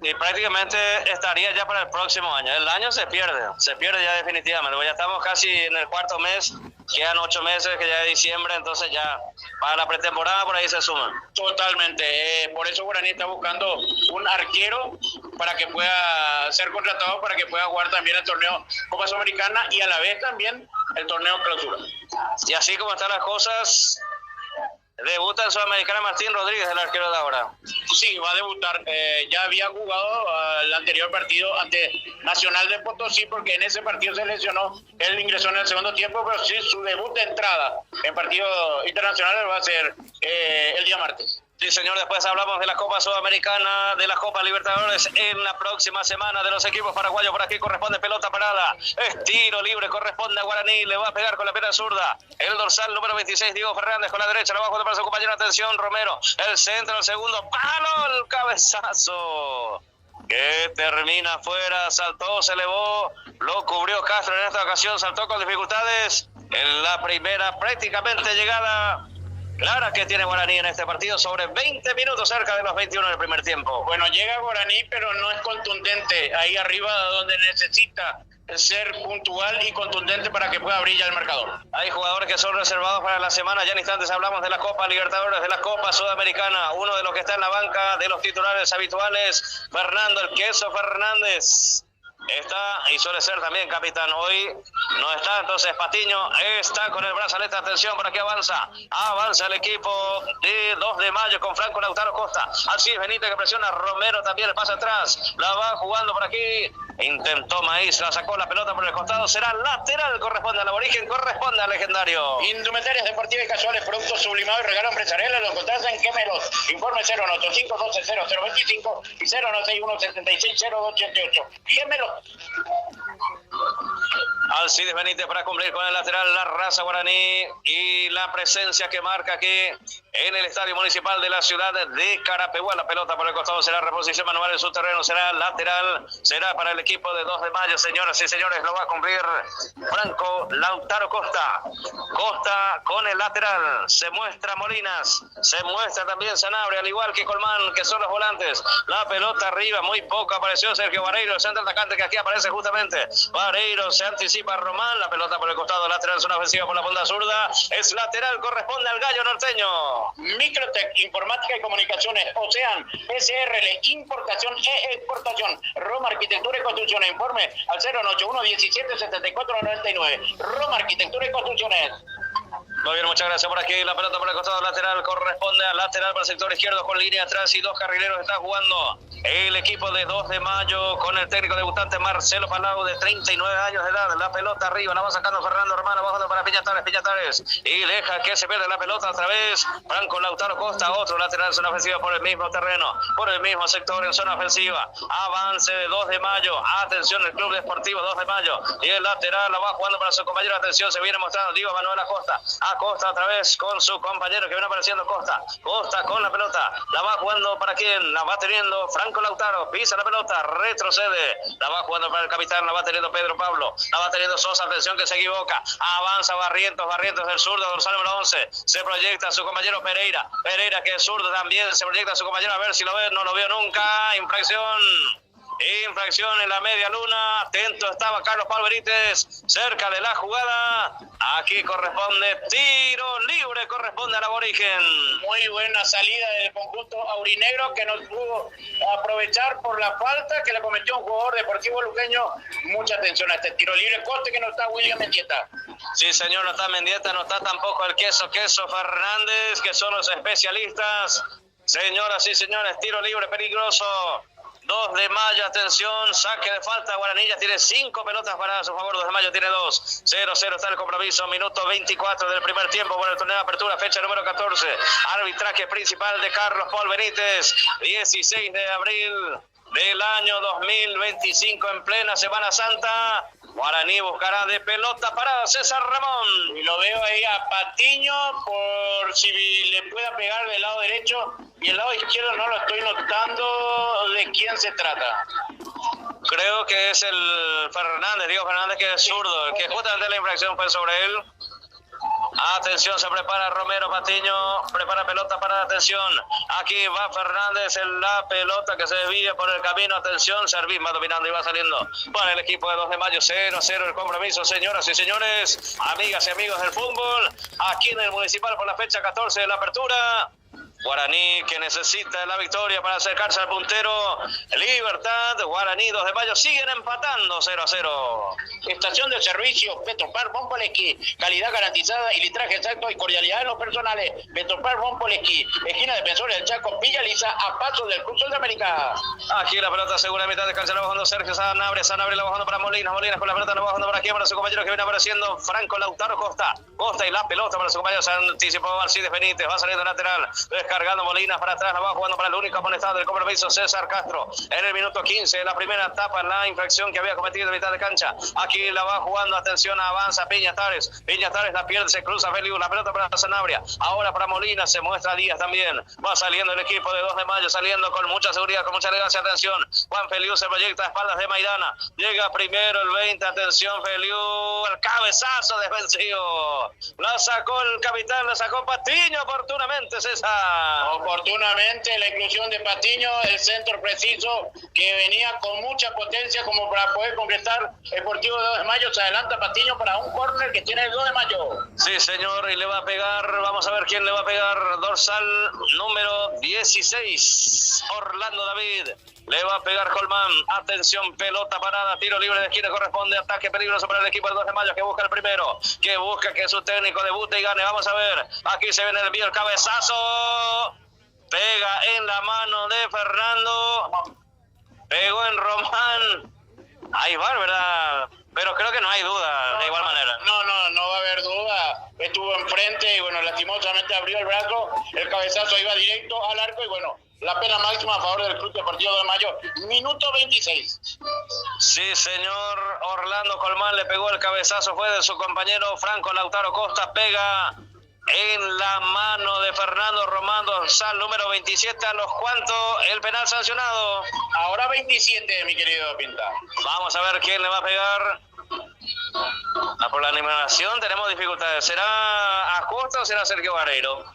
Y prácticamente estaría ya para el próximo año. El año se pierde ya definitivamente, ya estamos casi en el cuarto mes, quedan 8 meses, que ya es diciembre, entonces ya para la pretemporada por ahí se suman. Totalmente, por eso Guaraní está buscando un arquero para que pueda ser contratado, para que pueda jugar también el torneo Copa Sudamericana y a la vez también el torneo Clausura. Y así como están las cosas, debuta en Sudamericana Martín Rodríguez, el arquero de ahora. Sí, va a debutar. Ya había jugado el anterior partido ante Nacional de Potosí, porque en ese partido se lesionó. Él ingresó en el segundo tiempo, pero sí, su debut de entrada en partido internacional va a ser el día martes. Sí, señor, después hablamos de la Copa Sudamericana, de la Copa Libertadores en la próxima semana, de los equipos paraguayos. Por aquí corresponde pelota parada, es tiro libre, corresponde a Guaraní, le va a pegar con la pierna zurda el dorsal número 26, Diego Fernández, con la derecha, la va a jugar para su compañero, atención, Romero, el centro, el segundo, palo, el cabezazo, que termina afuera, saltó, se elevó, lo cubrió Castro en esta ocasión, saltó con dificultades en la primera prácticamente llegada clara que tiene Guaraní en este partido, sobre 20 minutos, cerca de los 21 del primer tiempo. Bueno, llega Guaraní, pero no es contundente ahí arriba, donde necesita ser puntual y contundente para que pueda abrir ya el marcador. Hay jugadores que son reservados para la semana. Ya en instantes hablamos de la Copa Libertadores, de la Copa Sudamericana. Uno de los que está en la banca de los titulares habituales, Fernando el Queso Fernández. Está y suele ser también capitán. Hoy no está, entonces Patiño está con el brazalete. Atención, por aquí avanza el equipo de 2 de mayo con Franco Lautaro Costa. Así es Benítez, que presiona, Romero también, el pase atrás, la va jugando por aquí, intentó Maíz, la sacó la pelota por el costado, será lateral, corresponde al aborigen, corresponde al legendario. Indumentarias deportivas y casuales, productos sublimados y regalo empresarial, lo encontrás en Gemelos. Informe 095-12-0025 y 0961-760288. Gemelos. Alcides Benítez para cumplir con el lateral, la raza guaraní, y la presencia que marca aquí en el Estadio Municipal de la ciudad de Carapeguá. La pelota por el costado será reposición manual en su terreno, será lateral, será para el equipo de 2 de mayo, señoras y señores, lo va a cumplir Franco Lautaro Costa. Costa con el lateral, se muestra Molinas, se muestra también Sanabria, al igual que Colmán, que son los volantes. La pelota arriba, muy poco apareció Sergio Vareiro, el centro atacante que aquí aparece justamente. Vareiro, se anticipa a Román, la pelota por el costado lateral, zona ofensiva por la punta zurda, es lateral, corresponde al gallo norteño. Microtec, informática y comunicaciones, Ocean, SRL, importación e exportación, Roma Arquitectura y Construcciones, informe al 081 17 74 99, Roma Arquitectura y Construcciones. Muy bien, muchas gracias por aquí. La pelota por el costado lateral corresponde al lateral para el sector izquierdo con línea atrás y 2 carrileros. Está jugando el equipo de 2 de mayo con el técnico debutante Marcelo Palau, de 39 años de edad. La pelota arriba, la va sacando Fernando Román, bajando para Piñatares, y deja que se pierda la pelota otra vez. Franco Lautaro Costa, otro lateral en zona ofensiva por el mismo terreno, por el mismo sector en zona ofensiva. Avance de 2 de mayo. Atención, el Club Deportivo 2 de mayo. Y el lateral la va jugando para su compañero. Atención, se viene mostrando Diego Manuel Acosta. Acosta otra vez con su compañero que viene apareciendo Costa. Costa con la pelota. La va jugando para quien. La va teniendo Franco Lautaro. Pisa la pelota. Retrocede. La va jugando para el capitán. La va teniendo Pedro Pablo. La va teniendo Sosa. Atención que se equivoca. Avanza Barrientos del zurdo. Dorsal número 11. Se proyecta su compañero Pereira. Pereira que es zurdo también. Se proyecta su compañero. A ver si lo ve. No lo veo nunca. Infracción en la media luna. Atento estaba Carlos Palverites cerca de la jugada. Aquí corresponde tiro libre, corresponde al aborigen. Muy buena salida del conjunto aurinegro, que no pudo aprovechar por la falta que le cometió un jugador deportivo luqueño. Mucha atención a este tiro libre. Coste que no está William Mendieta. Sí, señor, no está Mendieta, no está tampoco el Queso Fernández, que son los especialistas. Señoras y señores, tiro libre peligroso. 2 de mayo, atención, saque de falta. Guaraní ya tiene 5 pelotas para su favor. 2 de mayo tiene 2. 0-0 está el compromiso. Minuto 24 del primer tiempo por el torneo de apertura, fecha número 14. Arbitraje principal de Carlos Paul Benítez. 16 de abril del año 2025 en plena Semana Santa. Guaraní buscará de pelota parada César Ramón. Y lo veo ahí a Patiño por si le pueda pegar del lado derecho. Y el lado izquierdo no lo estoy notando de quién se trata. Creo que es el Fernández, Diego Fernández, que es zurdo, que justamente la infracción fue sobre él. Atención, se prepara Romero Patiño, prepara pelota para la atención. Aquí va Fernández en la pelota que se desvía por el camino. Atención, Servín va dominando y va saliendo para el equipo de 2 de mayo. 0-0 el compromiso, señoras y señores, amigas y amigos del fútbol, aquí en el Municipal por la fecha 14 de la apertura. Guaraní que necesita la victoria para acercarse al puntero. Libertad, Guaraní, 2 de mayo siguen empatando 0-0. Estación de servicio Petropar Bonpoleski, calidad garantizada y litraje exacto y cordialidad en los personales. Petropar Bonpoleski, esquina Defensores del Chaco, Villa Lisa, a pasos del Cruz de América. Aquí la pelota segura a mitad de cancha, la bajando Sergio Sanabria la bajando para Molina con la pelota, la bajando por aquí para su compañero que viene apareciendo, Franco Lautaro Costa y la pelota para su compañero, se anticipó Alcides Benítez, va saliendo lateral, descargando Molina para atrás, la va jugando para el único amonestado del compromiso, César Castro, en el minuto 15, la primera etapa, la infracción que había cometido en mitad de cancha. Aquí la va jugando, atención, avanza Piñatares la pierde, se cruza Feliu, la pelota para Sanabria, ahora para Molina, se muestra Díaz también, va saliendo el equipo de 2 de mayo, saliendo con mucha seguridad, con mucha elegancia, atención, Juan Feliu se proyecta a espaldas de Maidana, llega primero el 20, atención Feliu, el cabezazo defensivo, la sacó el capitán, la sacó Patiño oportunamente, César. Oportunamente la inclusión de Patiño, el centro preciso que venía con mucha potencia como para poder concretar el partido de 2 de mayo. Se adelanta Patiño para un córner que tiene el 2 de mayo. Sí, señor, y le va a pegar, vamos a ver quién le va a pegar, dorsal número 16, Orlando David. Le va a pegar Colmán. Atención, pelota parada, tiro libre de esquina, corresponde, ataque peligroso para el equipo del 2 de mayo que busca el primero, que busca que su técnico debute y gane. Vamos a ver, aquí se viene el cabezazo, pega en la mano de Fernando, pegó en Román, ahí va, ¿verdad? Pero creo que no hay duda, de igual manera. No va a haber duda. Estuvo enfrente y bueno, lastimosamente abrió el brazo, el cabezazo iba directo al arco y bueno, la pena máxima a favor del Club Deportivo 2 de mayo, minuto 26. Sí, señor, Orlando Colmán le pegó el cabezazo, fue de su compañero Franco Lautaro Costa, pega en la mano de Fernando Román, dorsal número 27, a los cuantos el penal sancionado. Ahora 27, mi querido Pinta. Vamos a ver quién le va a pegar. Por la animación tenemos dificultades. ¿Será Acosta o será Sergio Barreiro?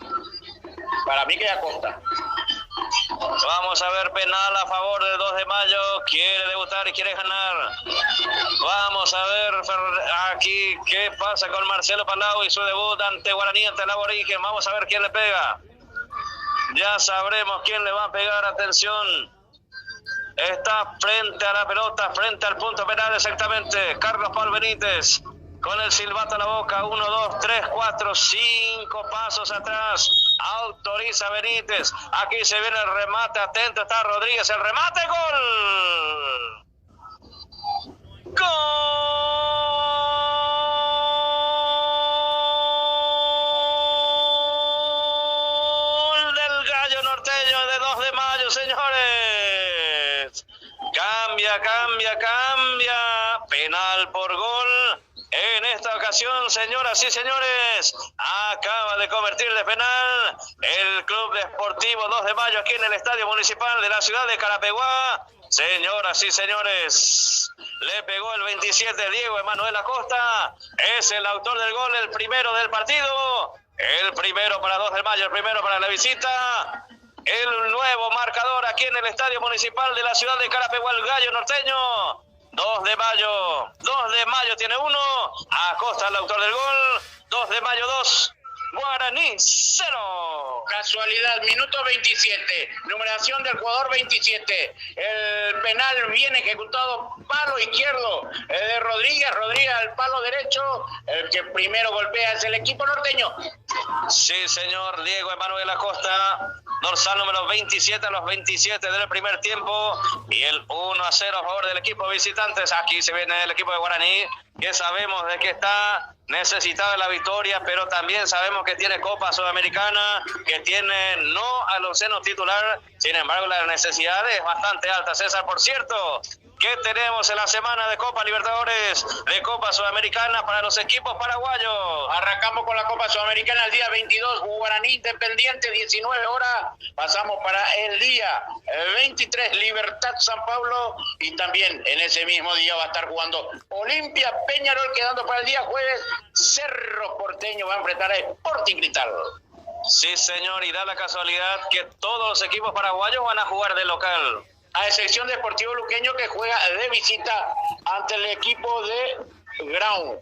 Para mí que Acosta. Vamos a ver, penal a favor de 2 de mayo, quiere debutar y quiere ganar. Vamos a ver aquí qué pasa con Marcelo Palau y su debut ante Guaraní, ante el aborigen. Vamos a ver quién le pega. Ya sabremos quién le va a pegar, atención. Está frente a la pelota, frente al punto penal exactamente, Carlos Paul Benítez. Con el silbato a la boca, 1, 2, 3, 4, 5 pasos atrás, autoriza Benítez, aquí se viene el remate, atento está Rodríguez, el remate, ¡gol! ¡Gol del Gallo Norteño de 2 de mayo, señores! Cambia, penal por gol. En esta ocasión, señoras y señores, acaba de convertir de penal el Club Deportivo 2 de mayo aquí en el Estadio Municipal de la ciudad de Carapeguá. Señoras y señores, le pegó el 27 Diego Emanuel Acosta, es el autor del gol, el primero del partido, el primero para 2 de mayo, el primero para la visita. El nuevo marcador aquí en el Estadio Municipal de la ciudad de Carapeguá, el Gallo Norteño. 2 de mayo tiene 1, Acosta el autor del gol, 2 de mayo 2, Guaraní 0. Casualidad, minuto 27, numeración del jugador 27, el penal viene ejecutado, palo izquierdo de Rodríguez al palo derecho, el que primero golpea es el equipo norteño. Sí, señor, Diego Emanuel Acosta, dorsal número 27 a los 27 del primer tiempo y el 1-0 a favor del equipo visitantes. Aquí se viene el equipo de Guaraní, que sabemos de que está necesitado de la victoria, pero también sabemos que tiene Copa Sudamericana, que tiene no al onceno titular, sin embargo la necesidad es bastante alta. César, por cierto, ¿qué tenemos en la semana de Copa Libertadores, de Copa Sudamericana para los equipos paraguayos? Arrancamos con la Copa Sudamericana el día 22, Guaraní Independiente, 19 horas. Pasamos para el día 23, Libertad San Pablo. Y también en ese mismo día va a estar jugando Olimpia Peñarol, quedando para el día jueves. Cerro Porteño va a enfrentar a Sporting Cristal. Sí, señor, y da la casualidad que todos los equipos paraguayos van a jugar de local. A excepción de Deportivo Luqueño, que juega de visita ante el equipo de Brown.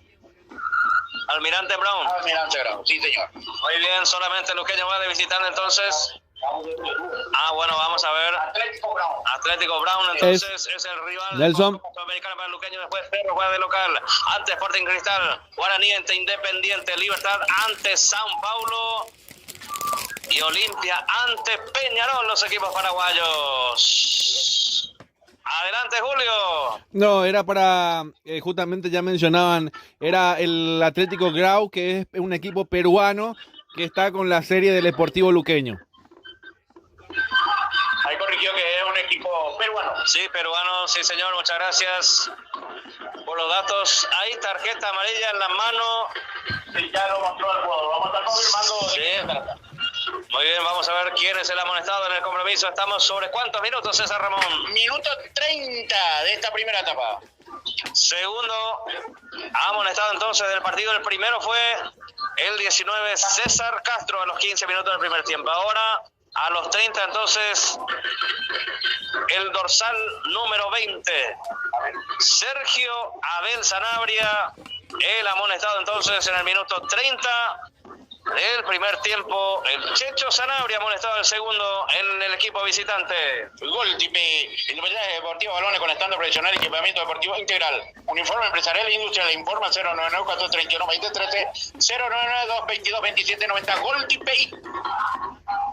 Almirante Brown. Almirante Brown, sí, señor. Muy bien, solamente Luqueño va de visitante entonces. Bueno, vamos a ver. Atlético Brown, entonces es el rival Nelson. Americano para Luqueño. Después Cerro juega de local ante Sporting Cristal. Guaraní ante Independiente. Libertad ante San Paulo. Y Olimpia ante Peñarol, los equipos paraguayos. Adelante, Julio. No, era para, justamente ya mencionaban, era el Atlético Grau, que es un equipo peruano que está con la serie del Deportivo Luqueño. Ahí corrigió que es un equipo peruano. Sí, peruano, sí, señor, muchas gracias por los datos. Ahí tarjeta amarilla en la mano. Sí, ya lo mostró el jugador. Vamos a estar confirmando. Sí. Muy bien, vamos a ver quién es el amonestado en el compromiso. Estamos sobre ¿cuántos minutos, César Ramón? Minuto 30 de esta primera etapa. Segundo amonestado entonces del partido. El primero fue el 19, César Castro, a los 15 minutos del primer tiempo. Ahora, a los 30, entonces, el dorsal número 20, Sergio Abel Sanabria, el amonestado entonces en el minuto 30 del primer tiempo. El Checho Sanabria amonestado el segundo en el equipo visitante. Gol Independiente Deportivo Balones con estándar profesional y equipamiento deportivo integral. Uniforme empresarial e industrial. Informa 099-431-2013, 099-222-2790. Gol Tipe.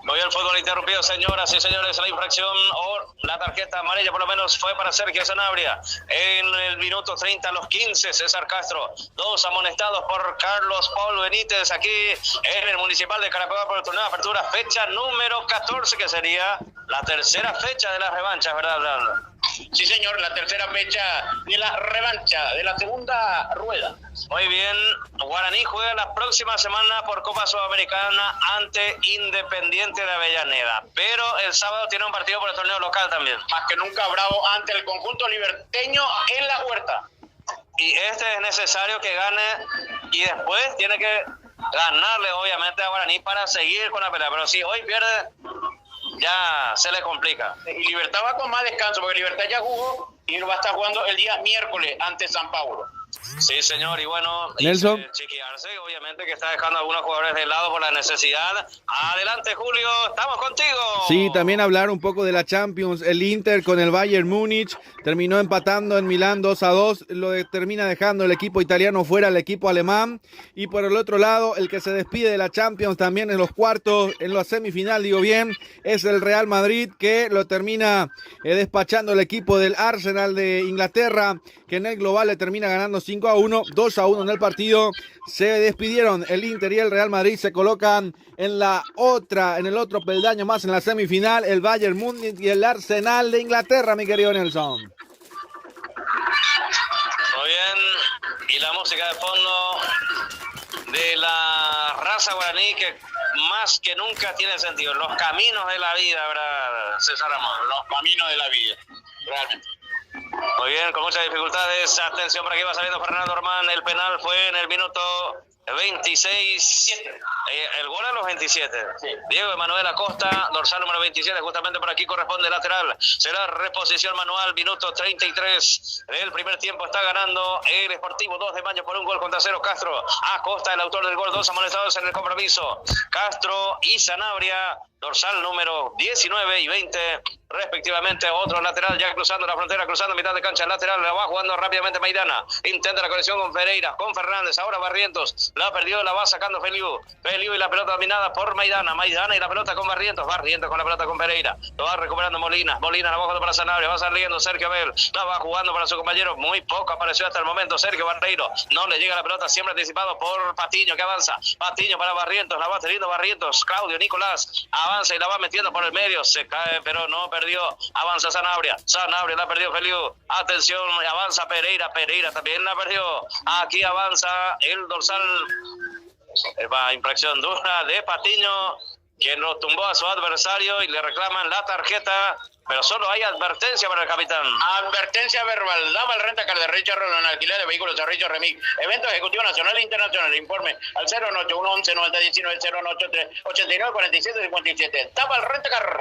Muy bien, fútbol interrumpido, señoras y señores. La infracción o la tarjeta amarilla por lo menos fue para Sergio Sanabria. En el minuto 30 a los 15, César Castro. Dos amonestados por Carlos Paul Benítez aquí en el Municipal de Caracoa por el torneo de apertura. Fecha número 14, que sería la tercera fecha de las revanchas, ¿verdad, Brando? Sí, señor, la tercera fecha de la revancha, de la segunda rueda. Muy bien, Guaraní juega la próxima semana por Copa Sudamericana ante Independiente de Avellaneda, pero el sábado tiene un partido por el torneo local también. Más que nunca bravo ante el conjunto liberteño en la Huerta. Y este es necesario que gane y después tiene que ganarle obviamente a Guaraní para seguir con la pelea, pero si hoy pierde ya se le complica. Y Libertad va con más descanso porque Libertad ya jugó y va a estar jugando el día miércoles ante San Paulo. Sí, señor, y bueno, Nelson. Chiquiarse, obviamente que está dejando a algunos jugadores de lado por la necesidad. Adelante, Julio, estamos contigo. Sí, también hablar un poco de la Champions. El Inter con el Bayern Múnich terminó empatando en Milán 2-2, lo termina dejando el equipo italiano fuera el equipo alemán. Y por el otro lado, el que se despide de la Champions también en los cuartos, en la semifinal, digo bien, es el Real Madrid, que lo termina despachando el equipo del Arsenal de Inglaterra, que en el global le termina ganando 5-1, 2-1 en el partido. Se despidieron el Inter y el Real Madrid, se colocan en el otro peldaño más en la semifinal, el Bayern Múnich y el Arsenal de Inglaterra, mi querido Nelson. Muy bien, y la música de fondo de la raza guaraní que más que nunca tiene sentido. Los caminos de la vida, ¿verdad, César Ramón? Los caminos de la vida, realmente. Muy bien, con muchas dificultades. Atención, por aquí va saliendo Fernando Ormán. El penal fue en el minuto 26. El gol a los 27. Sí. Diego Emanuel Acosta, dorsal número 27. Justamente por aquí corresponde lateral. Será reposición manual. Minuto 33 del primer tiempo. Está ganando el Sportivo 2 de Mayo por un gol contra 0. Castro. Acosta, el autor del gol. Dos amonestados en el compromiso. Castro y Sanabria. Dorsal número 19 y 20 respectivamente. Otro lateral ya cruzando la frontera, cruzando mitad de cancha lateral, la va jugando rápidamente Maidana, intenta la conexión con Pereira, con Fernández, ahora Barrientos, la perdió, la va sacando Feliu y la pelota dominada por Maidana y la pelota con Barrientos con la pelota con Pereira, lo va recuperando Molina la va jugando para Sanabria, va saliendo Sergio Abel, la va jugando para su compañero, muy poco apareció hasta el momento Sergio Barreiro, no le llega la pelota, siempre anticipado por Patiño, que avanza, Patiño para Barrientos, la va teniendo Barrientos, Claudio Nicolás, avanza y la va metiendo por el medio, se cae pero no perdió, avanza Sanabria la perdió Feliu, atención, avanza Pereira también la perdió, aquí avanza el dorsal, infracción dura de Patiño, quien lo tumbó a su adversario y le reclaman la tarjeta, pero solo hay advertencia para el capitán. Advertencia verbal. Daba el rentacar de Richard Rolón, alquiler de vehículos de Richard Remix. Evento ejecutivo nacional e internacional. Informe al 081119019 083 894757. Daba el rentacar.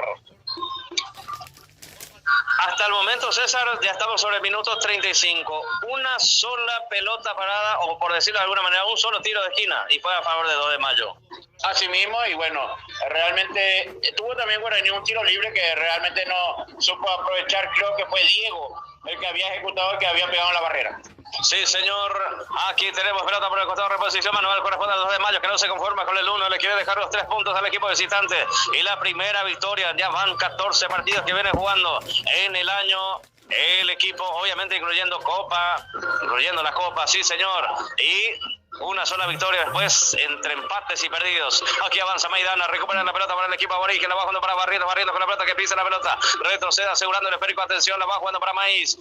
Hasta el momento, César, ya estamos sobre el minuto 35. Una sola pelota parada, o por decirlo de alguna manera, un solo tiro de esquina, y fue a favor de 2 de Mayo. Así mismo, y bueno, realmente tuvo también Guaraní un tiro libre que realmente no supo aprovechar. Creo que fue Diego el que había ejecutado, el que había pegado en la barrera. Sí, señor. Aquí tenemos pelota por el costado, reposición manual, corresponde al 2 de Mayo, que no se conforma con el 1, le quiere dejar los 3 puntos al equipo visitante. Y la primera victoria, ya van 14 partidos que viene jugando en el año. El equipo, obviamente incluyendo la Copa, sí, señor. Y una sola victoria después entre empates y perdidos. Aquí avanza Maidana, recupera la pelota para el equipo Aborí, que la va jugando para Barrientos con la pelota, que pisa la pelota, retrocede asegurando el esférico, atención, la va jugando para Maíz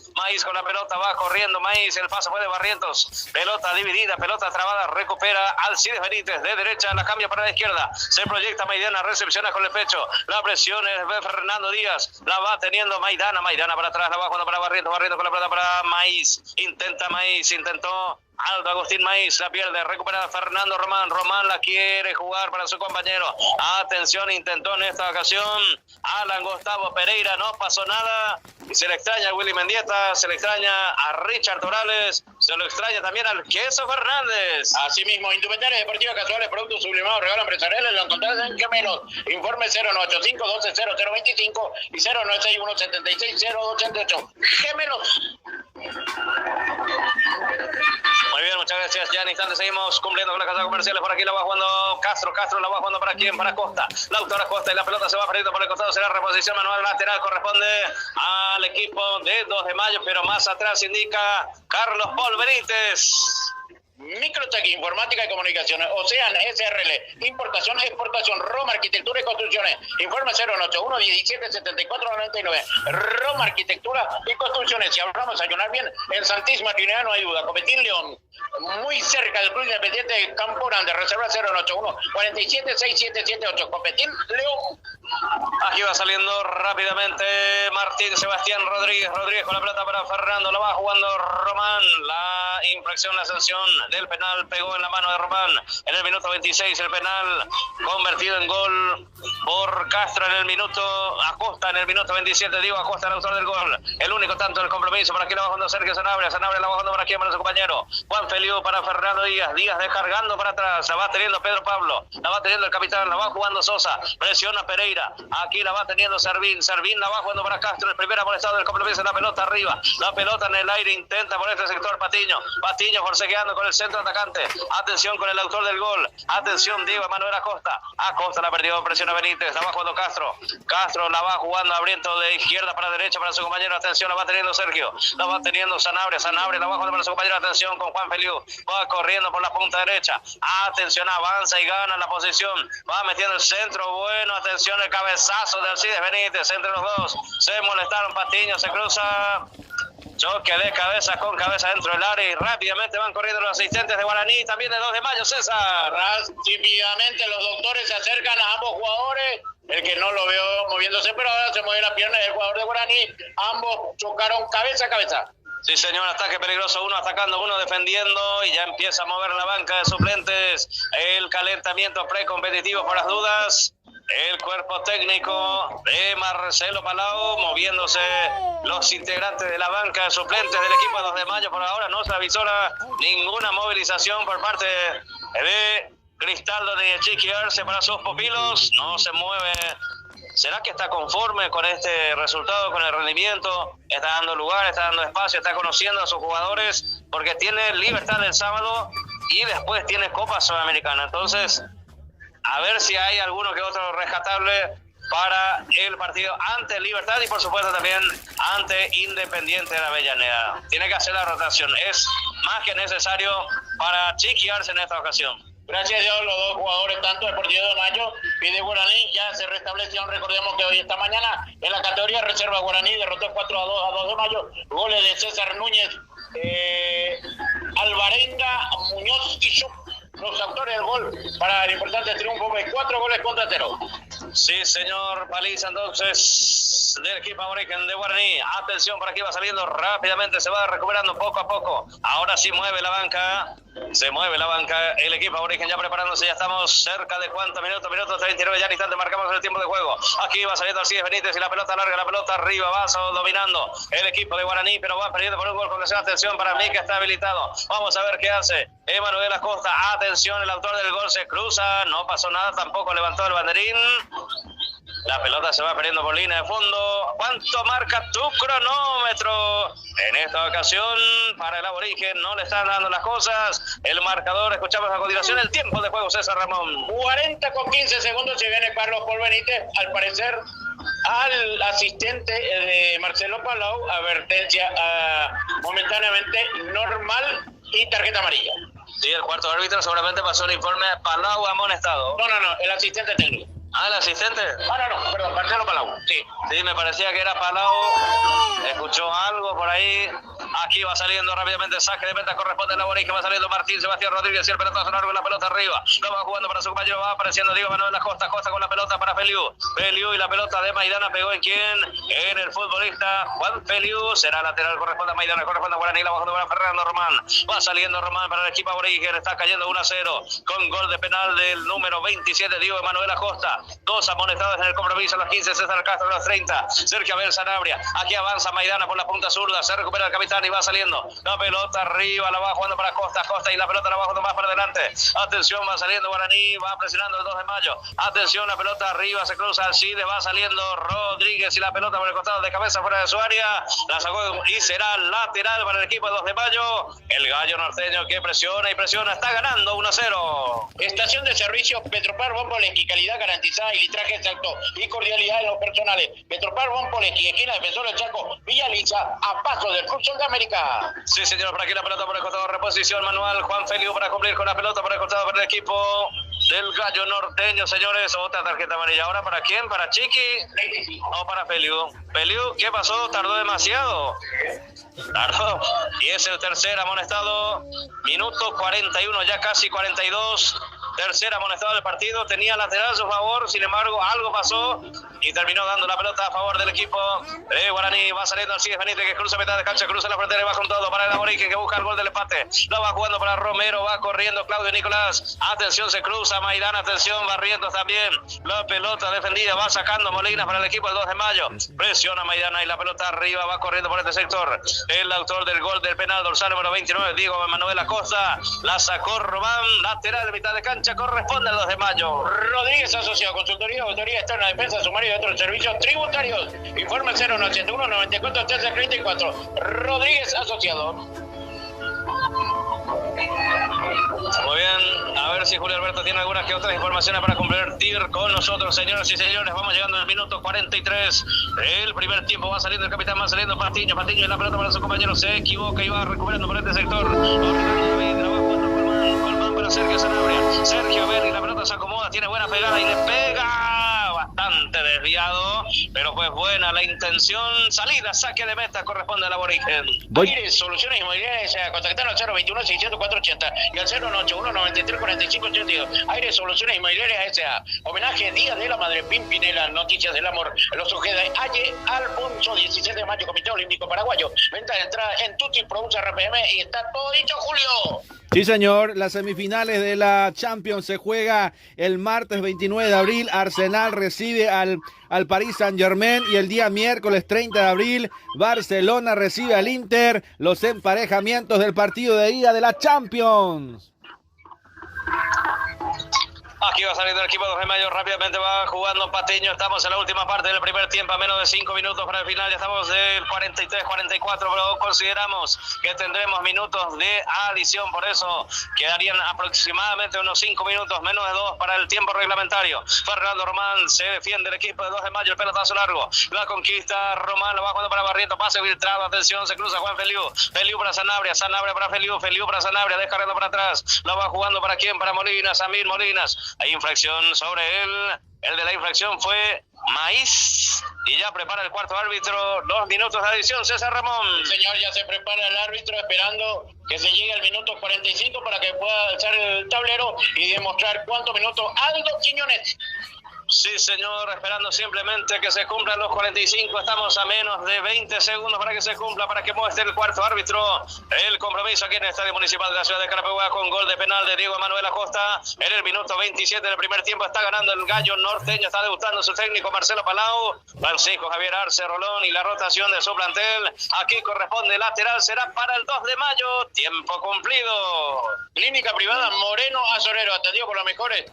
con la pelota, va corriendo Maíz, el paso fue de Barrientos, pelota dividida, pelota trabada, recupera Alcides Benítez, de derecha la cambia para la izquierda, se proyecta Maidana, recepciona con el pecho, la presión es de Fernando Díaz, la va teniendo Maidana para atrás, la va jugando para Barrientos con la pelota para Maíz, intentó Aldo Agustín Maíz, la pierde, recupera Fernando Román la quiere jugar para su compañero, atención, intentó en esta ocasión Alan Gustavo Pereira, no pasó nada, y se le extraña a Willy Mendieta, se le extraña a Richard Torales, se lo extraña también al Queso Fernández. Asimismo, indumentaria deportiva casuales, productos sublimados, regalo empresariales, lo encontrás en Gemelos. Informe 095-120025 y 0961-760288. Gemelos. Muy bien, muchas gracias. Ya en instantes seguimos cumpliendo con las casas comerciales. Por aquí la va jugando Castro la va jugando para quién, para Costa. Lautaro Costa, y la pelota se va perdiendo por el costado. Será reposición manual lateral, corresponde al equipo de 2 de Mayo, pero más atrás indica Carlos Paul Benítez. Microtech, informática y comunicaciones, Ocean SRL, importación, exportación, Roma Arquitectura y Construcciones, informe 081 17 74 99, Roma Arquitectura y Construcciones. Si hablamos a ayunar bien, en Santísima Trinidad no hay duda. Copetín León, muy cerca del Club Independiente de Campo Grande, reserva 081 47 6778, Copetín León. Aquí va saliendo rápidamente Martín Sebastián Rodríguez con la pelota para Fernando, la va jugando Román, la infracción, la sanción del penal pegó en la mano de Román en el minuto 26, el penal convertido en gol por Castro en el minuto, Acosta en el minuto 27, Diego Acosta, el autor del gol, el único tanto del compromiso. Por aquí la va jugando Sergio Sanabria la va jugando por aquí para su compañero Juan Feliu, para Fernando Díaz descargando para atrás, la va teniendo Pedro Pablo, la va teniendo el capitán, la va jugando Sosa, presiona Pereira, aquí la va teniendo Servín la va jugando para Castro, el primer amonestado del compromiso, la pelota arriba, la pelota en el aire, intenta por este sector Patiño forcejeando con el centro atacante, atención con el autor del gol, atención Diego Manuel Acosta la perdió, presiona Benítez, la va jugando Castro la va jugando abriendo de izquierda para derecha para su compañero, atención, la va teniendo Sergio, la va teniendo Sanabria la va jugando para su compañero, atención con Juan Feliu, va corriendo por la punta derecha, atención, avanza y gana la posición, va metiendo el centro, bueno, atención, el cabezazo de Alcides Benítez, entre los dos, se molestaron, Patiño se cruza, choque de cabeza con cabeza dentro del área y rápidamente van corriendo los asistentes de Guaraní, también de 2 de Mayo, César. Rápidamente los doctores se acercan a ambos jugadores, el que no lo veo moviéndose, pero ahora se mueve la pierna del jugador de Guaraní, ambos chocaron cabeza a cabeza. Sí, señor, ataque peligroso, uno atacando, uno defendiendo, y ya empieza a mover la banca de suplentes, el calentamiento precompetitivo por las dudas, el cuerpo técnico de Marcelo Palau, moviéndose los integrantes de la banca de suplentes del equipo de 2 de Mayo. Por ahora no se avisora ninguna movilización por parte de Cristaldo ni de Chiqui Arce para sus pupilos, no se mueve ¿Será que está conforme con este resultado, con el rendimiento? Está dando lugar, está dando espacio, está conociendo a sus jugadores, porque tiene Libertad el sábado y después tiene Copa Sudamericana. Entonces, a ver si hay alguno que otro rescatable para el partido ante Libertad y por supuesto también ante Independiente de la Avellaneda. Tiene que hacer la rotación, es más que necesario para chiquearse en esta ocasión. Gracias a Dios, los dos jugadores, tanto Deportivo de Mayo y de Guaraní, ya se restablecieron. Recordemos que hoy, esta mañana, en la categoría reserva, Guaraní derrotó 4-2 a 2 de Mayo. Goles de César Núñez, Alvarenga, Muñoz y Schupp, los autores del gol para el importante triunfo de 4 goles contra 0. Sí, señor, paliza entonces del equipo aborigen de Guaraní. Atención, por aquí va saliendo rápidamente, se va recuperando poco a poco. Ahora sí mueve la banca, se mueve la banca el equipo aborigen ya preparándose. Ya estamos cerca de ¿cuántos minutos? Minutos 39 ya al instante, marcamos el tiempo de juego. Aquí va saliendo Alcides Benítez y la pelota larga, la pelota arriba, va dominando el equipo de Guaraní, pero va perdiendo por un gol con esa atención para mí que está habilitado. Vamos a ver qué hace Emanuel Acosta. Atención, el autor del gol se cruza, no pasó nada, tampoco levantó el banderín. La pelota se va perdiendo por línea de fondo. ¿Cuánto marca tu cronómetro? En esta ocasión, para el aborigen, no le están dando las cosas. El marcador, escuchamos a continuación el tiempo de juego, César Ramón. 40 con 15 segundos, y viene Carlos Paul Benítez, al parecer, al asistente de Marcelo Palau, advertencia momentáneamente normal y tarjeta amarilla. Sí, el cuarto árbitro seguramente pasó el informe de Palau amonestado. No, el asistente técnico. ¿Ah, el asistente? No, perdón, Marcelo Palau, sí. Sí, me parecía que era Palau. Escuchó algo por ahí. Aquí va saliendo rápidamente saque de meta, corresponde al aborigen, va saliendo Martín Sebastián Rodríguez y el pelotazo largo, la pelota arriba. Lo va jugando para su compañero, va apareciendo Diego Manuel Acosta con la pelota para Feliu y la pelota de Maidana pegó en quién, en el futbolista Juan Feliu. Será lateral, corresponde a Maidana, corresponde a Guaraní, la bajando para Fernando Román. Va saliendo Román para el equipo aborigen, está cayendo 1-0 con gol de penal del número 27, Diego Manuel Acosta. 2 amonestados en el compromiso, a los 15, César Castro, a los 30, Sergio Abel Sanabria. Aquí avanza Maidana por la punta zurda, se recupera el capitán y va saliendo. La pelota arriba, la va jugando para Costa y la pelota la va jugando más para adelante. Atención, va saliendo Guaraní, va presionando el 2 de mayo. Atención, la pelota arriba, se cruza Alcide, va saliendo Rodríguez y la pelota por el costado de cabeza fuera de su área. La sacó y será lateral para el equipo de 2 de mayo. El gallo norteño que presiona, está ganando 1-0. Estación de servicio Petropar Bompolenqui, calidad garantizada y litraje exacto y cordialidad en los personales. Petropar Bompolenqui, esquina Defensor del Chaco, Villa Lisa, a paso del Club Sol de América. Sí, señor, por aquí la pelota por el costado, reposición manual, Juan Feliu para cumplir con la pelota por el costado para el equipo del gallo norteño, señores. Otra tarjeta amarilla. ¿Ahora para quién? ¿Para Chiqui? ¿O para Feliu? Feliu, ¿qué pasó? ¿Tardó demasiado? Tardó. Y es el tercer amonestado. Minuto 41, ya casi 42. Tercer amonestado del partido, tenía lateral a su favor, sin embargo algo pasó y terminó dando la pelota a favor del equipo de Guaraní. Va saliendo Alcides Benítez que cruza mitad de cancha, cruza la frontera y va con todo para el aborigen que busca el gol del empate. Lo va jugando para Romero, va corriendo Claudio Nicolás. Atención, se cruza Maidana, atención, Barrientos también. La pelota defendida, va sacando Molina para el equipo del 2 de mayo. Presiona Maidana y la pelota arriba, va corriendo por este sector. El autor del gol del penal, dorsal número 29, Diego Manuel Acosta. La sacó Román, lateral de mitad de cancha, corresponde al 2 de mayo. Rodríguez Asociado, consultoría, autoría externa, defensa, sumario y otros servicios tributarios. Informe 081 94 13 34. Rodríguez Asociado. Muy bien, a ver si Julio Alberto tiene algunas que otras informaciones para compartir con nosotros, señoras y señores. Vamos llegando al minuto 43. El primer tiempo va saliendo el capitán, va saliendo Patiño y la pelota para su compañero, se equivoca y va recuperando por este sector. Colmán para Sergio Sanabria. Sergio Abel y la pelota se acomoda, tiene buena pegada y le pega. Bastante desviado, pero pues buena la intención. Salida, saque de meta, corresponde al aborigen. Aire Soluciones Inmobiliarias, contactar al 021-600-480 y al 081-93-45-82. Aire Soluciones Inmobiliarias S.A. Homenaje Día de la Madre Pimpinela, Noticias del Amor. Los Ojeda, Aye Alfonso, 16 de mayo, Comité Olímpico Paraguayo. Venta de entrada en Tutti Produce RPM y está todo dicho, Julio. Sí, señor, las semifinales de la Champions se juega el martes 29 de abril. Arsenal recibe al Paris Saint-Germain y el día miércoles 30 de abril Barcelona recibe al Inter. Los emparejamientos del partido de ida de la Champions. Aquí va saliendo el equipo 2 de mayo, rápidamente va jugando Patiño. Estamos en la última parte del primer tiempo, a menos de 5 minutos para el final. Ya estamos del 43-44, pero consideramos que tendremos minutos de adición. Por eso quedarían aproximadamente unos 5 minutos, menos de 2 para el tiempo reglamentario. Fernando Román se defiende el equipo de 2 de mayo, el pelotazo largo. La conquista Román, lo va jugando para Barrientos, pase filtrado, atención, se cruza Juan Feliu. Feliu para Sanabria, Sanabria para Feliu, Feliu para Sanabria, descargando para atrás. Lo va jugando para quién, para Molinas, Samir Molinas. Hay infracción sobre él. El de la infracción fue Maíz. Y ya prepara el cuarto árbitro. 2 minutos de adición, César Ramón. Sí, señor, ya se prepara el árbitro esperando que se llegue al minuto 45 para que pueda alzar el tablero y demostrar cuántos minutos Aldo Quiñones. Sí, señor, esperando simplemente que se cumplan los 45. Estamos a menos de 20 segundos para que se cumpla, para que muestre el cuarto árbitro el compromiso aquí en el Estadio Municipal de la Ciudad de Carapehuá, con gol de penal de Diego Emanuel Acosta en el minuto 27 del primer tiempo. Está ganando el Gallo Norteño, está debutando su técnico Marcelo Palau, Francisco Javier Arce Rolón, y la rotación de su plantel aquí corresponde lateral, será para el 2 de mayo, tiempo cumplido. Clínica privada Moreno Azorero, atendido por los mejores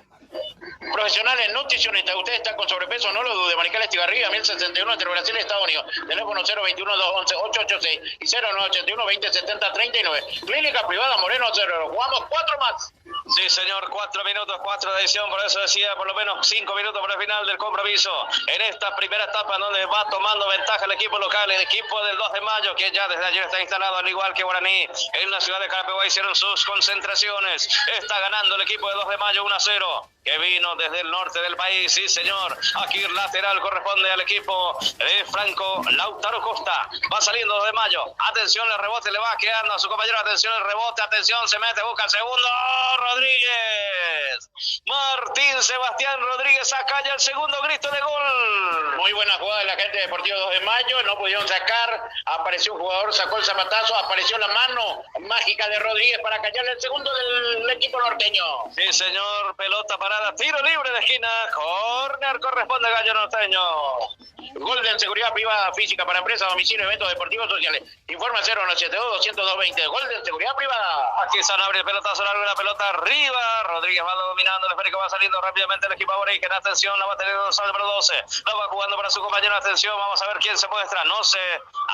profesionales nutricionistas. Usted está con sobrepeso, no lo dude. Mariscal Estigarribia, 1061 entre Brasil y Estados Unidos. Teléfono 021-211-886 y 0981-2070-39. Clínica privada Moreno Azorero. Jugamos 4 más. Sí, señor, 4 minutos, 4 de edición, por eso decía, por lo menos 5 minutos para el final del compromiso. En esta primera etapa donde va tomando ventaja el equipo local, el equipo del 2 de mayo, que ya desde ayer está instalado, al igual que Guaraní, en la ciudad de Carapehuá hicieron sus concentraciones. Está ganando el equipo de 2 de mayo 1-0. Que vino desde el norte del país, sí señor. Aquí el lateral corresponde al equipo de Franco Lautaro Costa. Va saliendo 2 de mayo. Atención, el rebote le va quedando a su compañero. Atención, el rebote, atención, se mete, busca el segundo. Rodríguez. Martín Sebastián Rodríguez saca ya el segundo grito de gol. Muy buena jugada de la gente de Deportivo 2 de mayo. No pudieron sacar. Apareció un jugador, sacó el zapatazo. Apareció la mano mágica de Rodríguez para callarle el segundo del equipo norteño. Sí señor, pelota para tiro libre de esquina, córner, corresponde al Gallo Norteño. Gol de seguridad privada física para empresas, domicilio, eventos deportivos sociales. Informa 0972-202-20. Gol de seguridad privada. Aquí Sanabria, el pelotazo largo, la pelota arriba. Rodríguez va dominando, el esférico va saliendo rápidamente el equipo aborigen. Atención, la va teniendo dorsal número 12. La va jugando para su compañero. Atención, vamos a ver quién se muestra. No se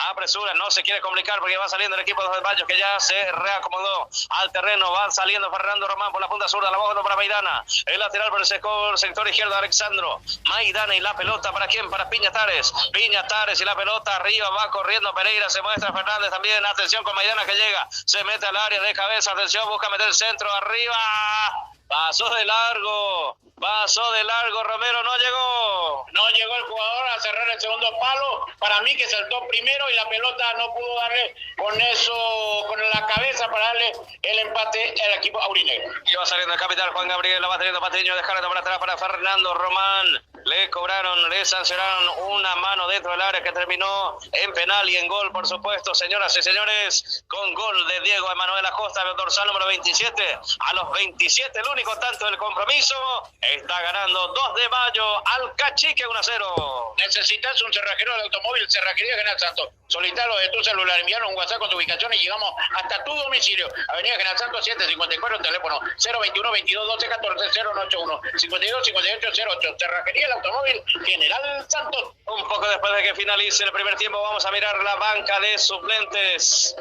apresura, no se quiere complicar porque va saliendo el equipo de 2 de mayo, que ya se reacomodó al terreno. Va saliendo Fernando Román por la punta zurda, la va jugando para Maidana. El lateral por el sector izquierdo, Alexandro Maidana, y la pelota para quién, para Piñatares y la pelota arriba, va corriendo Pereira, se muestra Fernández también. Atención con Maidana que llega, se mete al área de cabeza, atención, busca meter el centro arriba, pasó de largo, Romero no llegó el jugador a cerrar el segundo palo. Para mí que saltó primero y la pelota no pudo darle con la cabeza para darle el empate al equipo aurinegro. Y va saliendo el capitán Juan Gabriel, la va teniendo Patiño, dejando para atrás para Fernando Román. Le sancionaron una mano dentro del área que terminó en penal y en gol, por supuesto, señoras y señores, con gol de Diego Emanuel Acosta, el dorsal número 27, a los 27, el único tanto del compromiso. Está ganando 2 de mayo al Cachique 1-0. Necesitas un cerrajero de automóvil, Cerrajería General Santos. Solicítalo de tu celular, enviaron un WhatsApp con tu ubicación y llegamos hasta tu domicilio. Avenida General Santos 754, teléfono 021-22-12-14-081-52-58-08. Cerrajería el automóvil General Santos. Un poco después de que finalice el primer tiempo, vamos a mirar la banca de suplentes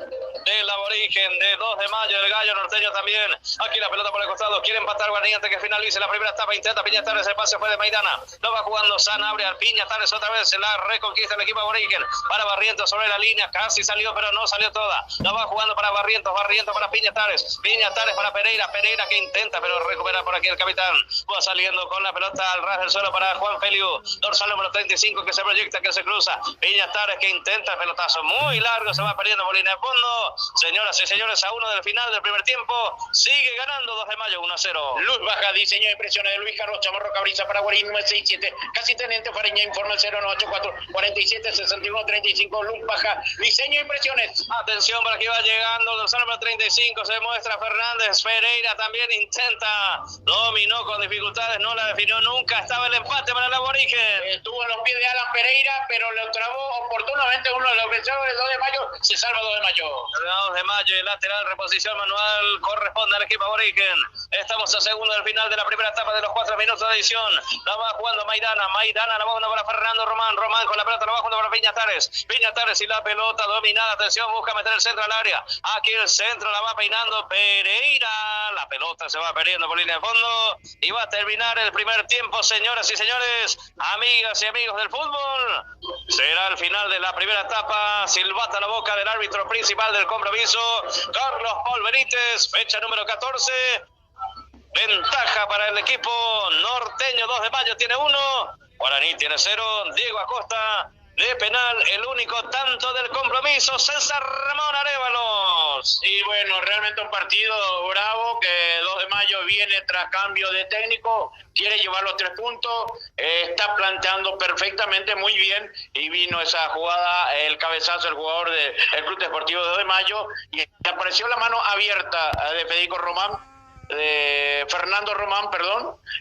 del aborigen de 2 de mayo, el Gallo Norteño también. Aquí la pelota por el costado, quiere empatar Guaraní antes que finalice la primera etapa, intenta Piñatares, el pase fue de Maidana, lo va jugando Sanabria, Piñatares otra vez, la reconquista el equipo aborigen, para Barrientos sobre la línea, casi salió pero no salió toda, la va jugando para Barrientos para Piñatares para Pereira que intenta pero recupera por aquí el capitán, va saliendo con la pelota al ras del suelo para Juan Feliu, dorsal número 35 que se proyecta, que se cruza, Piñatares que intenta el pelotazo muy largo, se va perdiendo Molina de fondo. Señoras y señores, a 1 del final del primer tiempo, sigue ganando 2 de mayo 1-0. Luz baja, diseño de impresiones de Luis Carlos Chamorro Cabriza para Guarín 967. Casi teniente Fareña, informa el 0984 47 61 35. Luz baja, diseño de impresiones. Atención, por aquí va llegando el dorsal número 35, se muestra Fernández. Pereira también intenta, dominó con dificultades, no la definió nunca. Estaba el empate para el aborigen. Estuvo en los pies de Alan Pereira, pero lo trabó oportunamente uno de los vencedores del 2 de mayo. Se salva 2 de mayo. 2 de mayo y lateral, reposición manual, corresponde al equipo aborigen. Estamos a segundo del final de la primera etapa de los 4 minutos de adición. La va jugando Maidana la va jugando para Fernando Román con la pelota la va jugando para Piñatares y la pelota dominada, atención, busca meter el centro al área. Aquí el centro la va peinando Pereira, la pelota se va perdiendo por línea de fondo y va a terminar el primer tiempo, señoras y señores, amigas y amigos del fútbol. Será el final de la primera etapa, silbata la boca del árbitro principal del compromiso, Carlos Paul Benítez, fecha número 14. Ventaja para el equipo norteño, 2 de mayo tiene 1, Guaraní tiene 0, Diego Acosta de penal, el único tanto del compromiso, César Ramón Arévalos. Y bueno, realmente un partido bravo, que 2 de mayo viene tras cambio de técnico, quiere llevar los 3 puntos, está planteando perfectamente muy bien, y vino esa jugada, el cabezazo del jugador del Club Deportivo 2 de mayo, y apareció la mano abierta de Fernando Román,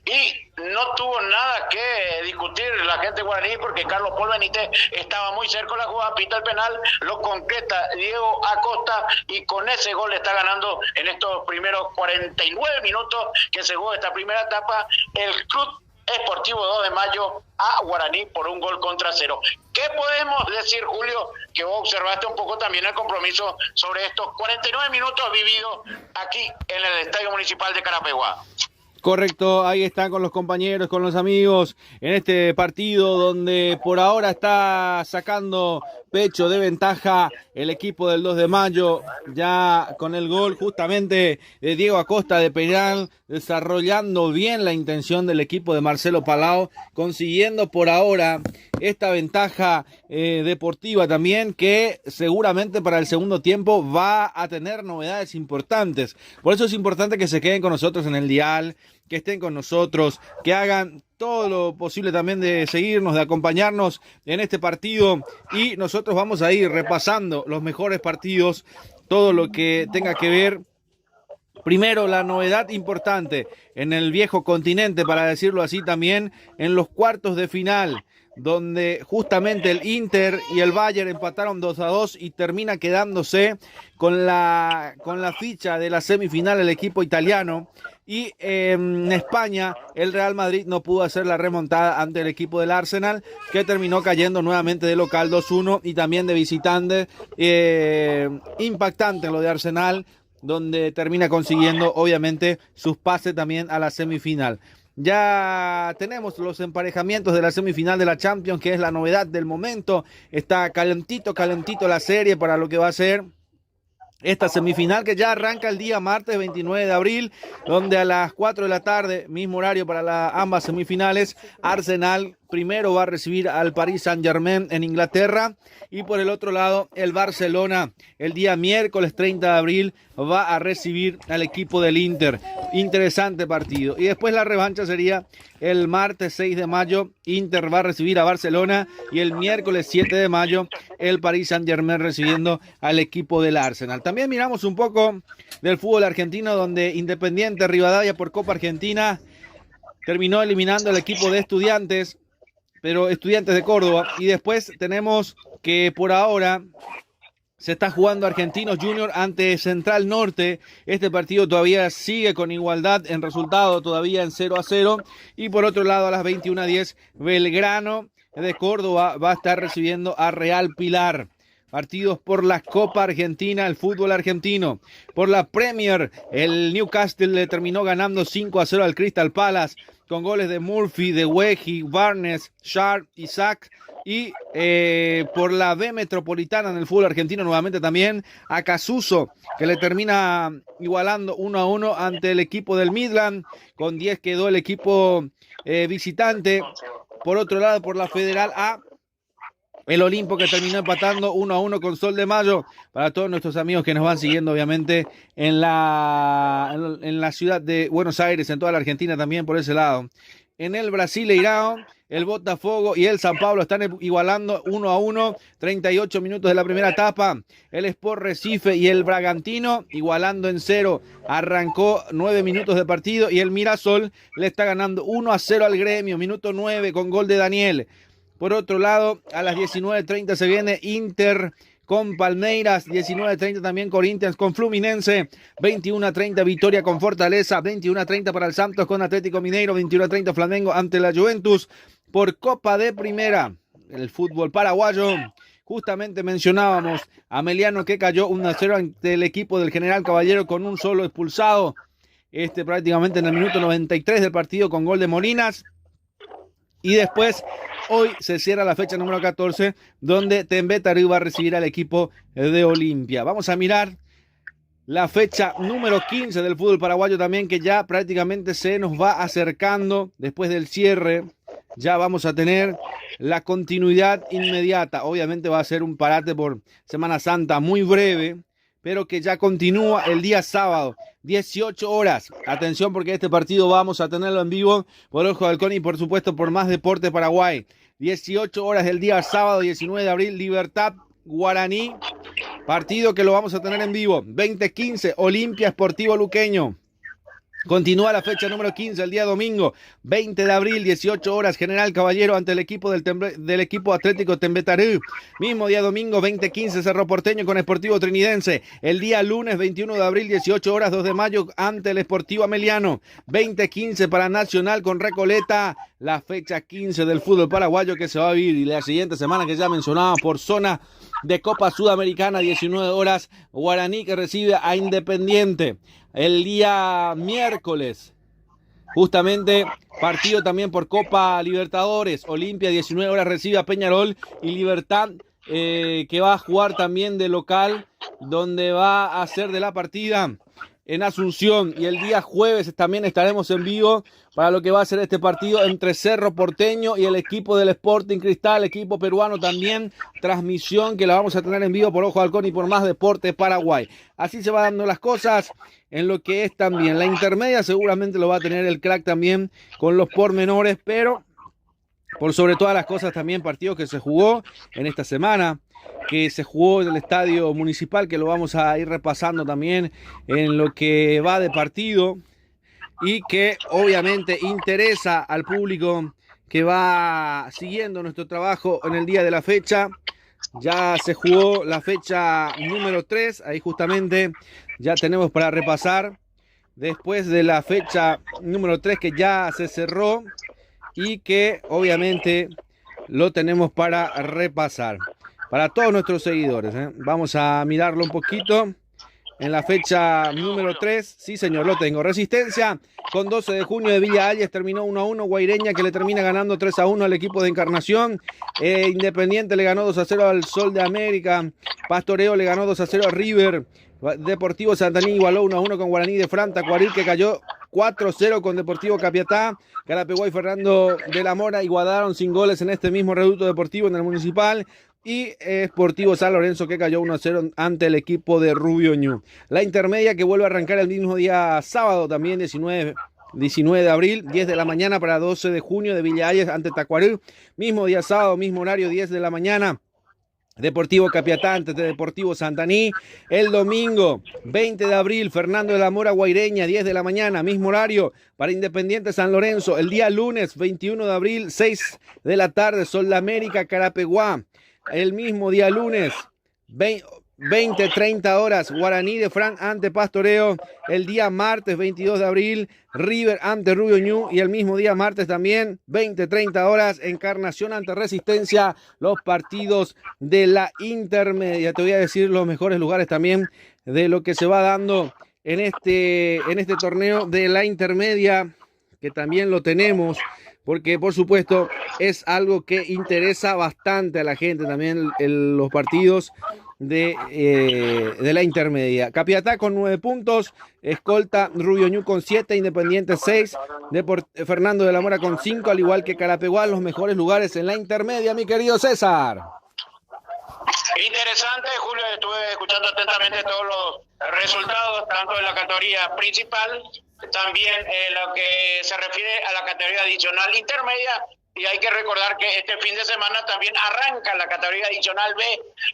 y no tuvo nada que discutir la gente guaraní, porque Carlos Paul Benítez estaba muy cerca de la jugada, pita el penal, lo concreta Diego Acosta, y con ese gol está ganando en estos primeros 49 minutos que se jugó esta primera etapa el Club Esportivo 2 de mayo a Guaraní por 1-0. ¿Qué podemos decir, Julio, que vos observaste un poco también el compromiso sobre estos 49 minutos vividos aquí en el Estadio Municipal de Carapeguá? Correcto, ahí están con los compañeros, con los amigos, en este partido donde por ahora está sacando pecho de ventaja el equipo del 2 de mayo, ya con el gol justamente de Diego Acosta de penal, desarrollando bien la intención del equipo de Marcelo Palau, consiguiendo por ahora esta ventaja deportiva también, que seguramente para el segundo tiempo va a tener novedades importantes. Por eso es importante que se queden con nosotros en el dial, que estén con nosotros, que hagan todo lo posible también de seguirnos, de acompañarnos en este partido, y nosotros vamos a ir repasando los mejores partidos, todo lo que tenga que ver. Primero, la novedad importante en el viejo continente, para decirlo así también, en los cuartos de final, donde justamente el Inter y el Bayern empataron 2-2 y termina quedándose con la ficha de la semifinal el equipo italiano. Y en España el Real Madrid no pudo hacer la remontada ante el equipo del Arsenal, que terminó cayendo nuevamente de local 2-1 y también de visitante. Impactante lo de Arsenal, donde termina consiguiendo obviamente sus pases también a la semifinal. Ya tenemos los emparejamientos de la semifinal de la Champions, que es la novedad del momento. Está calentito la serie para lo que va a ser esta semifinal, que ya arranca el día martes 29 de abril, donde a las 4 de la tarde, mismo horario para ambas semifinales, Arsenal primero va a recibir al Paris Saint-Germain en Inglaterra, y por el otro lado el Barcelona el día miércoles 30 de abril va a recibir al equipo del Inter. Interesante partido. Y después la revancha sería el martes 6 de mayo, Inter va a recibir a Barcelona, y el miércoles 7 de mayo el Paris Saint-Germain recibiendo al equipo del Arsenal. También miramos un poco del fútbol argentino, donde Independiente Rivadavia por Copa Argentina terminó eliminando al equipo de Estudiantes, pero Estudiantes de Córdoba. Y después tenemos que por ahora se está jugando Argentinos Junior ante Central Norte. Este partido todavía sigue con igualdad en resultado, todavía en 0-0. Y por otro lado, a las 21:10, Belgrano de Córdoba va a estar recibiendo a Real Pilar. Partidos por la Copa Argentina, el fútbol argentino. Por la Premier, el Newcastle le terminó ganando 5-0 al Crystal Palace, con goles de Murphy, de Weji, Barnes, Sharp, Isaac. Y por la B Metropolitana en el fútbol argentino, nuevamente también a Casuso, que le termina igualando 1-1 ante el equipo del Midland. Con 10 quedó el equipo visitante. Por otro lado, por la Federal A, el Olimpo, que terminó empatando 1-1 con Sol de Mayo. Para todos nuestros amigos que nos van siguiendo, obviamente, en la ciudad de Buenos Aires, en toda la Argentina también por ese lado. En el Brasileirao, el Botafogo y el San Pablo están igualando 1-1, 38 minutos de la primera etapa. El Sport Recife y el Bragantino igualando en 0. Arrancó 9 minutos de partido, y el Mirasol le está ganando 1-0 al Gremio, minuto 9 con gol de Daniel. Por otro lado, a las 19:30 se viene Inter con Palmeiras, 19-30 también Corinthians con Fluminense, 21-30 Vitória con Fortaleza, 21-30 para el Santos con Atlético Mineiro, 21-30 Flamengo ante la Juventus. Por Copa de Primera, el fútbol paraguayo, justamente mencionábamos a Meliano que cayó 1-0 ante el equipo del General Caballero con un solo expulsado, prácticamente en el minuto 93 del partido con gol de Molinas. Y después, hoy se cierra la fecha número 14, donde Tembetaru va a recibir al equipo de Olimpia. Vamos a mirar la fecha número 15 del fútbol paraguayo también, que ya prácticamente se nos va acercando. Después del cierre, ya vamos a tener la continuidad inmediata. Obviamente va a ser un parate por Semana Santa muy breve, pero que ya continúa el día sábado, 18 horas. Atención, porque este partido vamos a tenerlo en vivo por Ojo de Halcón y por supuesto por Más Deporte Paraguay. 18 horas del día sábado, 19 de abril, Libertad Guaraní. Partido que lo vamos a tener en vivo. 20:15, Olimpia Sportivo Luqueño. Continúa la fecha número 15, el día domingo, 20 de abril, 18 horas, General Caballero ante el equipo del equipo Atlético Tembetaru. Mismo día domingo, 20:15, Cerro Porteño con Sportivo Trinidense. El día lunes, 21 de abril, 18 horas, 2 de mayo, ante el Sportivo Ameliano. 20:15 para Nacional con Recoleta. La fecha 15 del fútbol paraguayo que se va a vivir. Y la siguiente semana que ya mencionaba por zona de Copa Sudamericana, 19 horas, Guaraní que recibe a Independiente. El día miércoles, justamente partido también por Copa Libertadores. Olimpia, 19 horas, recibe a Peñarol. Y Libertad, que va a jugar también de local, donde va a ser de la partida en Asunción. Y el día jueves también estaremos en vivo para lo que va a ser este partido entre Cerro Porteño y el equipo del Sporting Cristal, equipo peruano también. Transmisión que la vamos a tener en vivo por Ojo de Halcón y por Más Deporte Paraguay. Así se van dando las cosas en lo que es también la intermedia. Seguramente lo va a tener el crack también con los pormenores, pero por sobre todas las cosas también partidos que se jugó en esta semana, que se jugó en el Estadio Municipal, que lo vamos a ir repasando también en lo que va de partido y que obviamente interesa al público que va siguiendo nuestro trabajo en el día de la fecha. Ya se jugó la fecha número 3, ahí justamente ya tenemos para repasar, después de la fecha número 3 que ya se cerró y que obviamente lo tenemos para repasar para todos nuestros seguidores. Vamos a mirarlo un poquito. En la fecha número 3, sí señor, lo tengo. Resistencia con 12 de junio de Villa Ayes terminó 1-1. Guaireña que le termina ganando 3-1 al equipo de Encarnación. Independiente le ganó 2-0 al Sol de América. Pastoreo le ganó 2-0 a River. Deportivo Santaní igualó 1-1 con Guaraní de Fran. Tacuarí que cayó 4-0 con Deportivo Capiatá. Carapeguá y Fernando de la Mora igualaron sin goles en este mismo reducto deportivo en el Municipal. Y Sportivo San Lorenzo que cayó 1-0 ante el equipo de Rubio Ñu. La intermedia que vuelve a arrancar el mismo día sábado, también 19 de abril, 10 de la mañana para 12 de junio de Villa Ayes ante Tacuarú. Mismo día sábado, mismo horario, 10 de la mañana. Deportivo Capiatá ante Deportivo Santaní. El domingo 20 de abril, Fernando de la Mora Guaireña, 10 de la mañana, mismo horario para Independiente San Lorenzo. El día lunes 21 de abril, 6 de la tarde, Sol de América Carapeguá. El mismo día lunes 20-30 horas, Guaraní de Fran ante Pastoreo. El día martes 22 de abril, River ante Rubio Ñu. Y el mismo día martes también 20-30 horas, Encarnación ante Resistencia. Los partidos de la intermedia. Te voy a decir los mejores lugares también de lo que se va dando en este torneo de la intermedia, que también lo tenemos, porque por supuesto es algo que interesa bastante a la gente también, los partidos de la intermedia. Capiatá con 9 puntos, escolta Rubio Ñu con 7, Independiente 6, Fernando de la Mora con 5, al igual que Carapeguá, los mejores lugares en la intermedia, mi querido César. Interesante, Julio, estuve escuchando atentamente todos los resultados, tanto de la categoría principal, también lo que se refiere a la categoría adicional intermedia, y hay que recordar que este fin de semana también arranca la categoría adicional B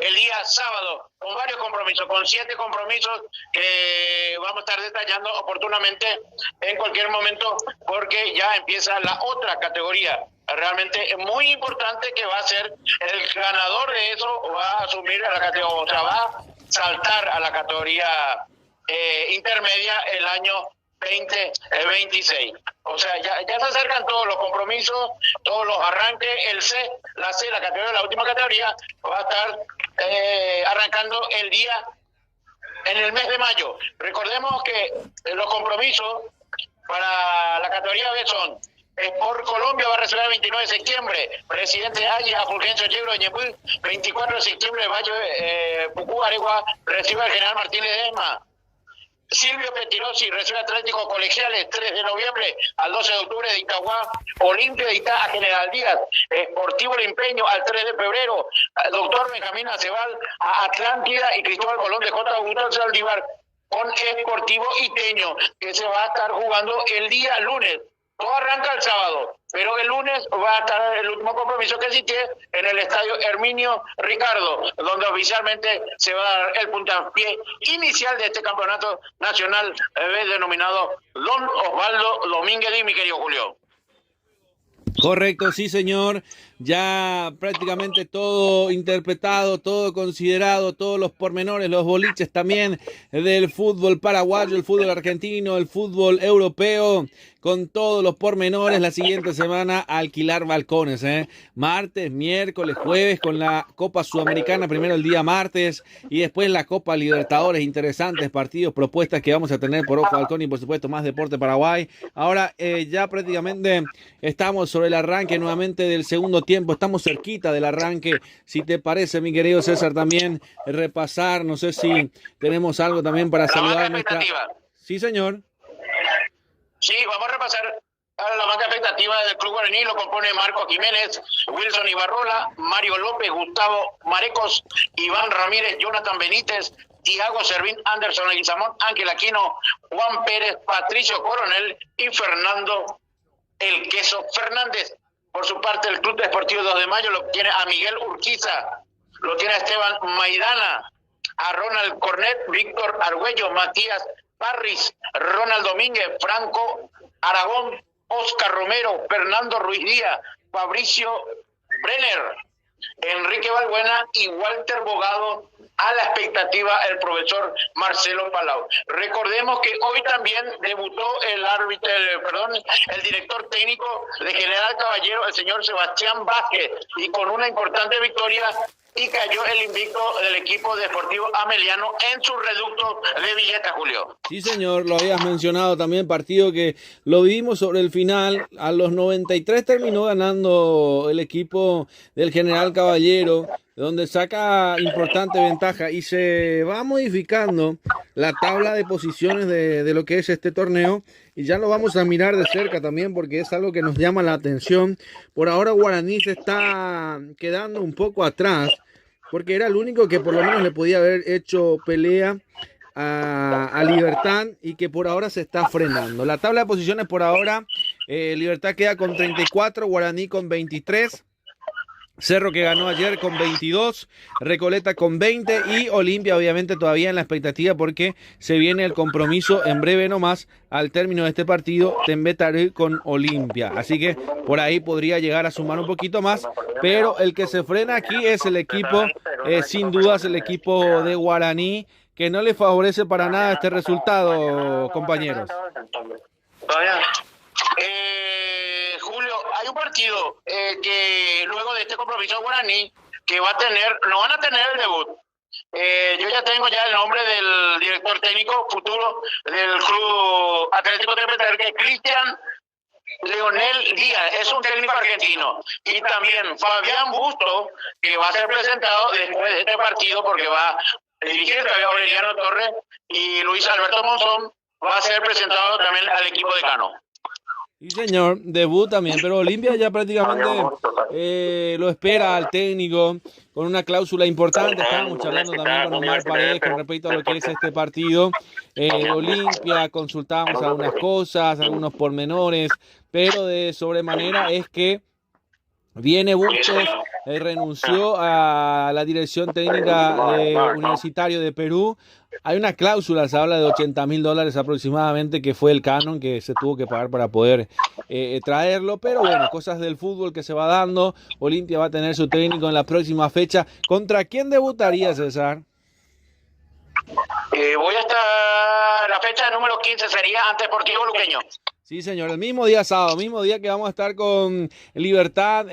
el día sábado, con varios compromisos, con 7 compromisos que vamos a estar detallando oportunamente en cualquier momento, porque ya empieza la otra categoría. realmente muy importante, que va a ser el ganador de eso, va a asumir a la categoría, o sea, va a saltar a la categoría intermedia el año 2026. O sea, ya se acercan todos los compromisos, todos los arranques. El C, la categoría, la última categoría, va a estar arrancando en el mes de mayo. Recordemos que los compromisos para la categoría B son: Sport Colombia va a recibir el 29 de septiembre, Presidente Ayes a Fulgencio Yegro de Ñemby, 24 de septiembre, Valle Pucú Aregua recibe al General Martínez Ledesma. Silvio Petirosi recibe Atlético Colegiales, 3 de noviembre al 12 de octubre de Itagua. Olimpia de Itá a General Díaz. Sportivo El Empeño al 3 de febrero. Doctor Benjamín Acebal a Atlántida y Cristóbal Colón de J. Augusto Saldívar con Sportivo Iteño, que se va a estar jugando el día lunes. Todo arranca el sábado, pero el lunes va a estar el último compromiso que existe en el estadio Herminio Ricardo, donde oficialmente se va a dar el puntapié inicial de este campeonato nacional denominado Don Osvaldo Domínguez, mi querido Julio. Correcto, sí señor, ya prácticamente todo interpretado, todo considerado, todos los pormenores, los boliches también del fútbol paraguayo, el fútbol argentino, el fútbol europeo, con todos los pormenores. La siguiente semana alquilar balcones, martes, miércoles, jueves con la Copa Sudamericana, primero el día martes y después la Copa Libertadores. Interesantes partidos, propuestas que vamos a tener por Ojo Balcón y por supuesto más Deporte Paraguay. Ahora ya prácticamente estamos sobre el arranque nuevamente del segundo tiempo, estamos cerquita del arranque. Si te parece, mi querido César, también repasar, no sé si tenemos algo también para saludar a nuestra... Sí, señor. Sí, vamos a repasar la banca expectativa del Club Guaraní. Lo compone Marco Jiménez, Wilson Ibarrola, Mario López, Gustavo Marecos, Iván Ramírez, Jonathan Benítez, Tiago Servín, Anderson Leguizamón, Ángel Aquino, Juan Pérez, Patricio Coronel y Fernando El Queso Fernández. Por su parte, el Club Deportivo 2 de Mayo lo tiene a Miguel Urquiza, lo tiene a Esteban Maidana, a Ronald Cornet, Víctor Argüello, Matías Parris, Ronald Domínguez, Franco Aragón, Oscar Romero, Fernando Ruiz Díaz, Fabricio Brenner, Enrique Balbuena y Walter Bogado. A la expectativa el profesor Marcelo Palau. Recordemos que hoy también debutó el director técnico de General Caballero, el señor Sebastián Vázquez, y con una importante victoria y cayó el invicto del equipo deportivo ameliano en su reducto de Villeta, Julio. Sí, señor, lo habías mencionado también, partido que lo vimos sobre el final. A los 93 terminó ganando el equipo del General Caballero, donde saca importante ventaja y se va modificando la tabla de posiciones de lo que es este torneo, y ya lo vamos a mirar de cerca también porque es algo que nos llama la atención. Por ahora Guaraní se está quedando un poco atrás porque era el único que por lo menos le podía haber hecho pelea a Libertad y que por ahora se está frenando. La tabla de posiciones por ahora, Libertad queda con 34, Guaraní con 23, Cerro, que ganó ayer, con 22, Recoleta con 20 y Olimpia obviamente todavía en la expectativa porque se viene el compromiso en breve nomás al término de este partido, Tembetaré con Olimpia, así que por ahí podría llegar a sumar un poquito más, pero el que se frena aquí es el equipo, sin dudas el equipo de Guaraní, que no le favorece para nada este resultado, compañeros. Julio, hay un partido que luego de este compromiso Guaraní que va a tener, no van a tener el debut. Yo ya tengo el nombre del director técnico futuro del Club Atlético de Peter, que es Cristian Leonel Díaz, es un técnico argentino. Y también Fabián Busto, que va a ser presentado después de este partido porque va a dirigir todavía Aureliano Torres, y Luis Alberto Monzón va a ser presentado también al equipo de Cano. Sí, señor, debut también, pero Olimpia ya prácticamente lo espera al técnico con una cláusula importante. Estábamos hablando también con Omar Paredes con respecto a lo que es este partido. Olimpia, consultamos algunas cosas, algunos pormenores, pero de sobremanera es que viene Bustos, renunció a la dirección técnica de Universitario de Perú. Hay una cláusula, se habla de $80.000 aproximadamente, que fue el canon que se tuvo que pagar para poder traerlo, pero bueno, cosas del fútbol que se va dando. Olimpia va a tener su técnico en la próxima fecha. ¿Contra quién debutaría, César? Voy a estar, la fecha número 15 sería ante Deportivo Luqueño. Sí, señor, el mismo día sábado, mismo día que vamos a estar con Libertad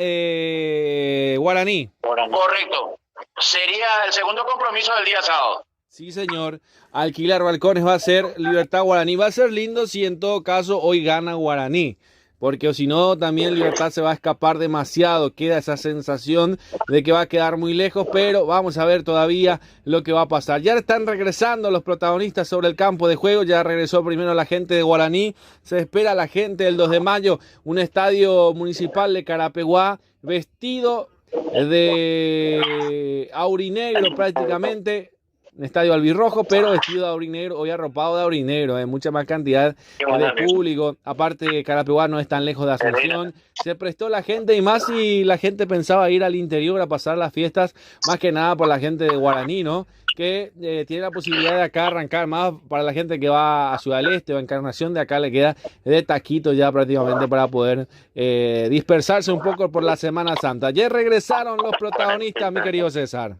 Guaraní. Correcto. Sería el segundo compromiso del día sábado. Sí, señor. Alquilar balcones va a ser Libertad Guaraní. Va a ser lindo si en todo caso hoy gana Guaraní. Porque o si no, también Libertad se va a escapar demasiado. Queda esa sensación de que va a quedar muy lejos, pero vamos a ver todavía lo que va a pasar. Ya están regresando los protagonistas sobre el campo de juego. Ya regresó primero la gente de Guaraní. Se espera la gente del 2 de mayo. Un estadio municipal de Carapeguá vestido de aurinegro prácticamente. Un estadio albirrojo, pero vestido de aurinegro, hoy arropado de aurinegro, mucha más cantidad de público. Aparte, Carapeguá no es tan lejos de Asunción. Se prestó la gente, y más si la gente pensaba ir al interior a pasar las fiestas, más que nada por la gente de Guaraní, ¿no? Que tiene la posibilidad de acá arrancar, más para la gente que va a Ciudad del Este o a Encarnación, de acá le queda de taquito ya prácticamente para poder dispersarse un poco por la Semana Santa. Ya regresaron los protagonistas, mi querido César.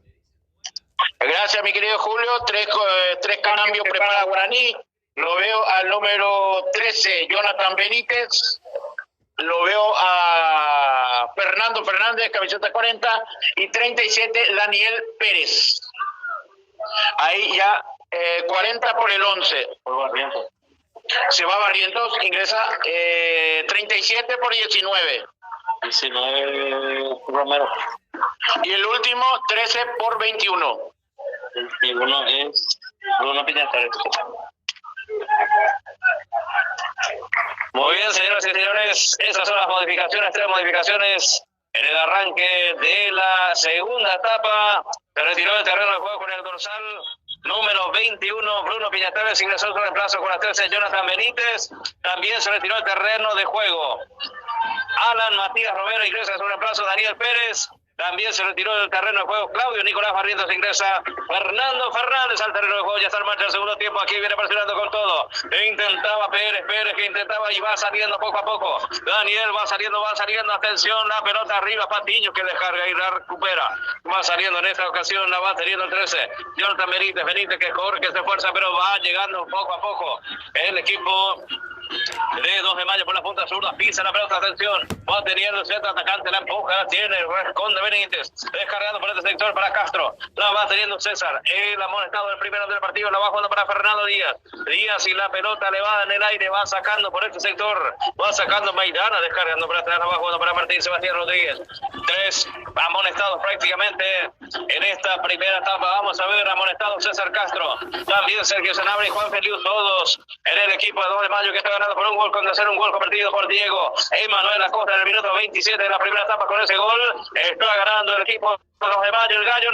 Gracias, mi querido Julio. Tres cambios prepara Guaraní. Lo veo al número 13, Jonathan Benítez. Lo veo a Fernando Fernández, camiseta 40. Y 37, Daniel Pérez. Ahí ya 40 por el 11. Se va Barrientos, ingresa 37 por 19. 19 Romero. Y el último, 13 por 21. 21 es Bruno Piñatares. Muy bien, señoras y señores, esas son las modificaciones, 3 modificaciones en el arranque de la segunda etapa. Se retiró del terreno de juego con el dorsal número 21, Bruno Piñatares, ingresó su reemplazo con la 13, Jonathan Benítez. También se retiró del terreno de juego Alan Matías Romero, ingresa su reemplazo Daniel Pérez. También se retiró del terreno de juego Claudio Nicolás Barrientos, ingresa Fernando Fernández al terreno de juego. Ya está en marcha el segundo tiempo. Aquí viene presionando con todo. Intentaba Pérez que intentaba y va saliendo poco a poco. Daniel va saliendo. Atención, la pelota arriba. Patiño que descarga y la recupera. Va saliendo en esta ocasión. La va teniendo el 13. Jonathan Benítez que corre, que se esfuerza, pero va llegando poco a poco. El equipo de 2 de mayo por la punta zurda, pisa la pelota, atención, va teniendo el centro atacante, la empuja, tiene, responde Benítez, descargando por este sector para Castro, la va teniendo César, el amonestado del primero del partido, la va jugando para Fernando Díaz y la pelota le va en el aire, va sacando por este sector, va sacando Maidana, descargando por atrás, la va jugando para Martín Sebastián Rodríguez. 3 amonestados prácticamente en esta primera etapa. Vamos a ver, amonestado César Castro, también Sergio Sanabria y Juan Feliu, todos en el equipo de 2 de mayo que está ganando por un gol, con hacer un gol convertido por Diego Emanuel Acosta en el minuto 27 de la primera etapa. Con ese gol está ganando el equipo de 2 de mayo, el Gallo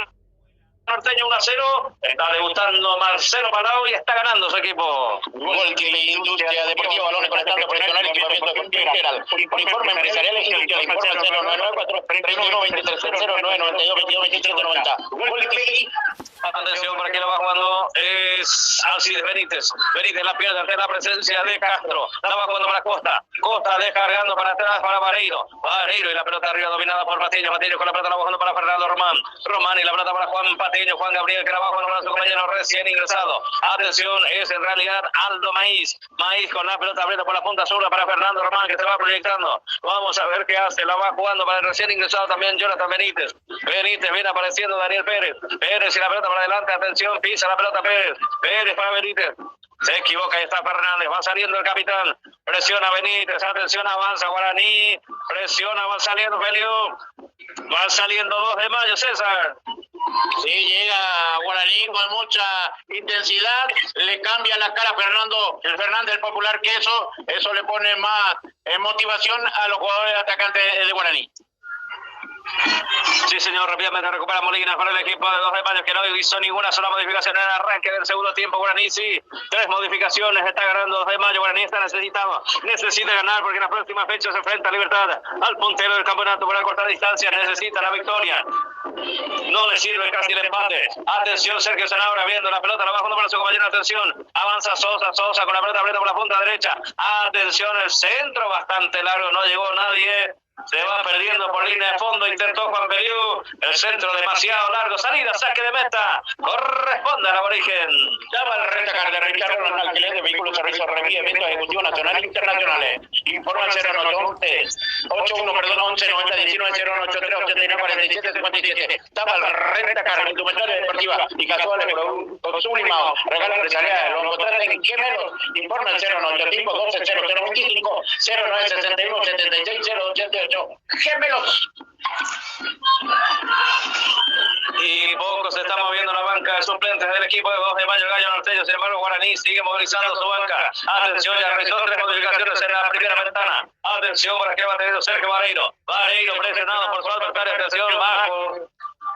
Norteño 1-0, está debutando Marcelo Palau y está ganando su equipo. Volky Industria Deportiva Balones con estando profesional y equipamiento deportivo integral. Por informe empresarial y industrial, informe al 099-31-23-09-92-22-23-90. Volky. Atención, por aquí la va jugando es Alcides Benítez. Benítez la pierde ante la presencia de Castro. La va jugando para Costa. Costa descargando para atrás para Vareiro. Vareiro y la pelota arriba dominada por Patiño. Patiño con la pelota la va jugando para Fernando Román. Román y la pelota para Juan Patiño. Juan Gabriel que la va jugando para su compañero recién ingresado. Atención, es en realidad Aldo Maíz. Maíz con la pelota abriendo por la punta sur para Fernando Román que se va proyectando. Vamos a ver qué hace. La va jugando para el recién ingresado también Jonathan Benítez. Benítez viene apareciendo Daniel Pérez. Pérez y la pelota para adelante, atención, pisa la pelota Pérez para Benítez, se equivoca y está Fernández, va saliendo el capitán, presiona Benítez, atención, avanza Guaraní, presiona, va saliendo Feliu, va saliendo 2 de mayo, César. Sí, llega Guaraní con mucha intensidad, le cambia la cara a Fernando Fernández, el popular, que eso le pone más motivación a los jugadores atacantes de Guaraní. Sí, señor, rápidamente recupera Molina para el equipo de 2 de Mayo, que no hizo ninguna sola modificación en el arranque del segundo tiempo. Guaraní sí, 3 modificaciones, está ganando 2 de Mayo. Guaraní necesita ganar porque en la próxima fecha se enfrenta a Libertad, al puntero del campeonato por la corta distancia, necesita la victoria. No le sirve casi el empate. Atención, Sergio Zanabria viendo la pelota, la va jugando para su compañero. Atención, avanza Sosa con la pelota abriendo por la punta derecha. Atención, el centro bastante largo, no llegó nadie. Se va perdiendo por línea de fondo, intentó Juan Peliú, el centro demasiado largo, salida, saque de meta, corresponde al aborigen. Llama al rentacar de Ricardo en alquiler de vehículos, servicios, revía, eventos ejecutivos nacionales e internacionales. Informa al 11 90 19 083 89 47 57. Llama al rentacar, indumentaria deportiva y casuales, productos sublimados, regalos empresariales, lo encontrarán en Gemelos. Informa al 095 12 0025 09 61 76 088. Gemelos. Y poco se está moviendo la banca de suplentes del equipo de 2 de Mayo, Gallo Norteño. Sin embargo, Guaraní sigue movilizando su banca. Atención, ya realizó 3 modificaciones en la primera ventana. Atención para que va teniendo Sergio Vareiro. Vareiro presionado por su adversario. Atención, bajo.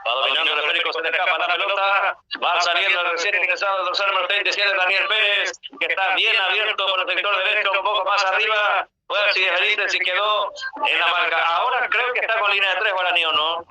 Va dominando el esférico, se le escapa la pelota. Va saliendo el recién ingresado el dorsal número 37, Daniel Pérez, que está bien abierto por el sector derecho, un poco más arriba. Bueno, si Benítez, si quedó en la marca. Ahora creo que está con línea de 3 Guaraní, ¿o no?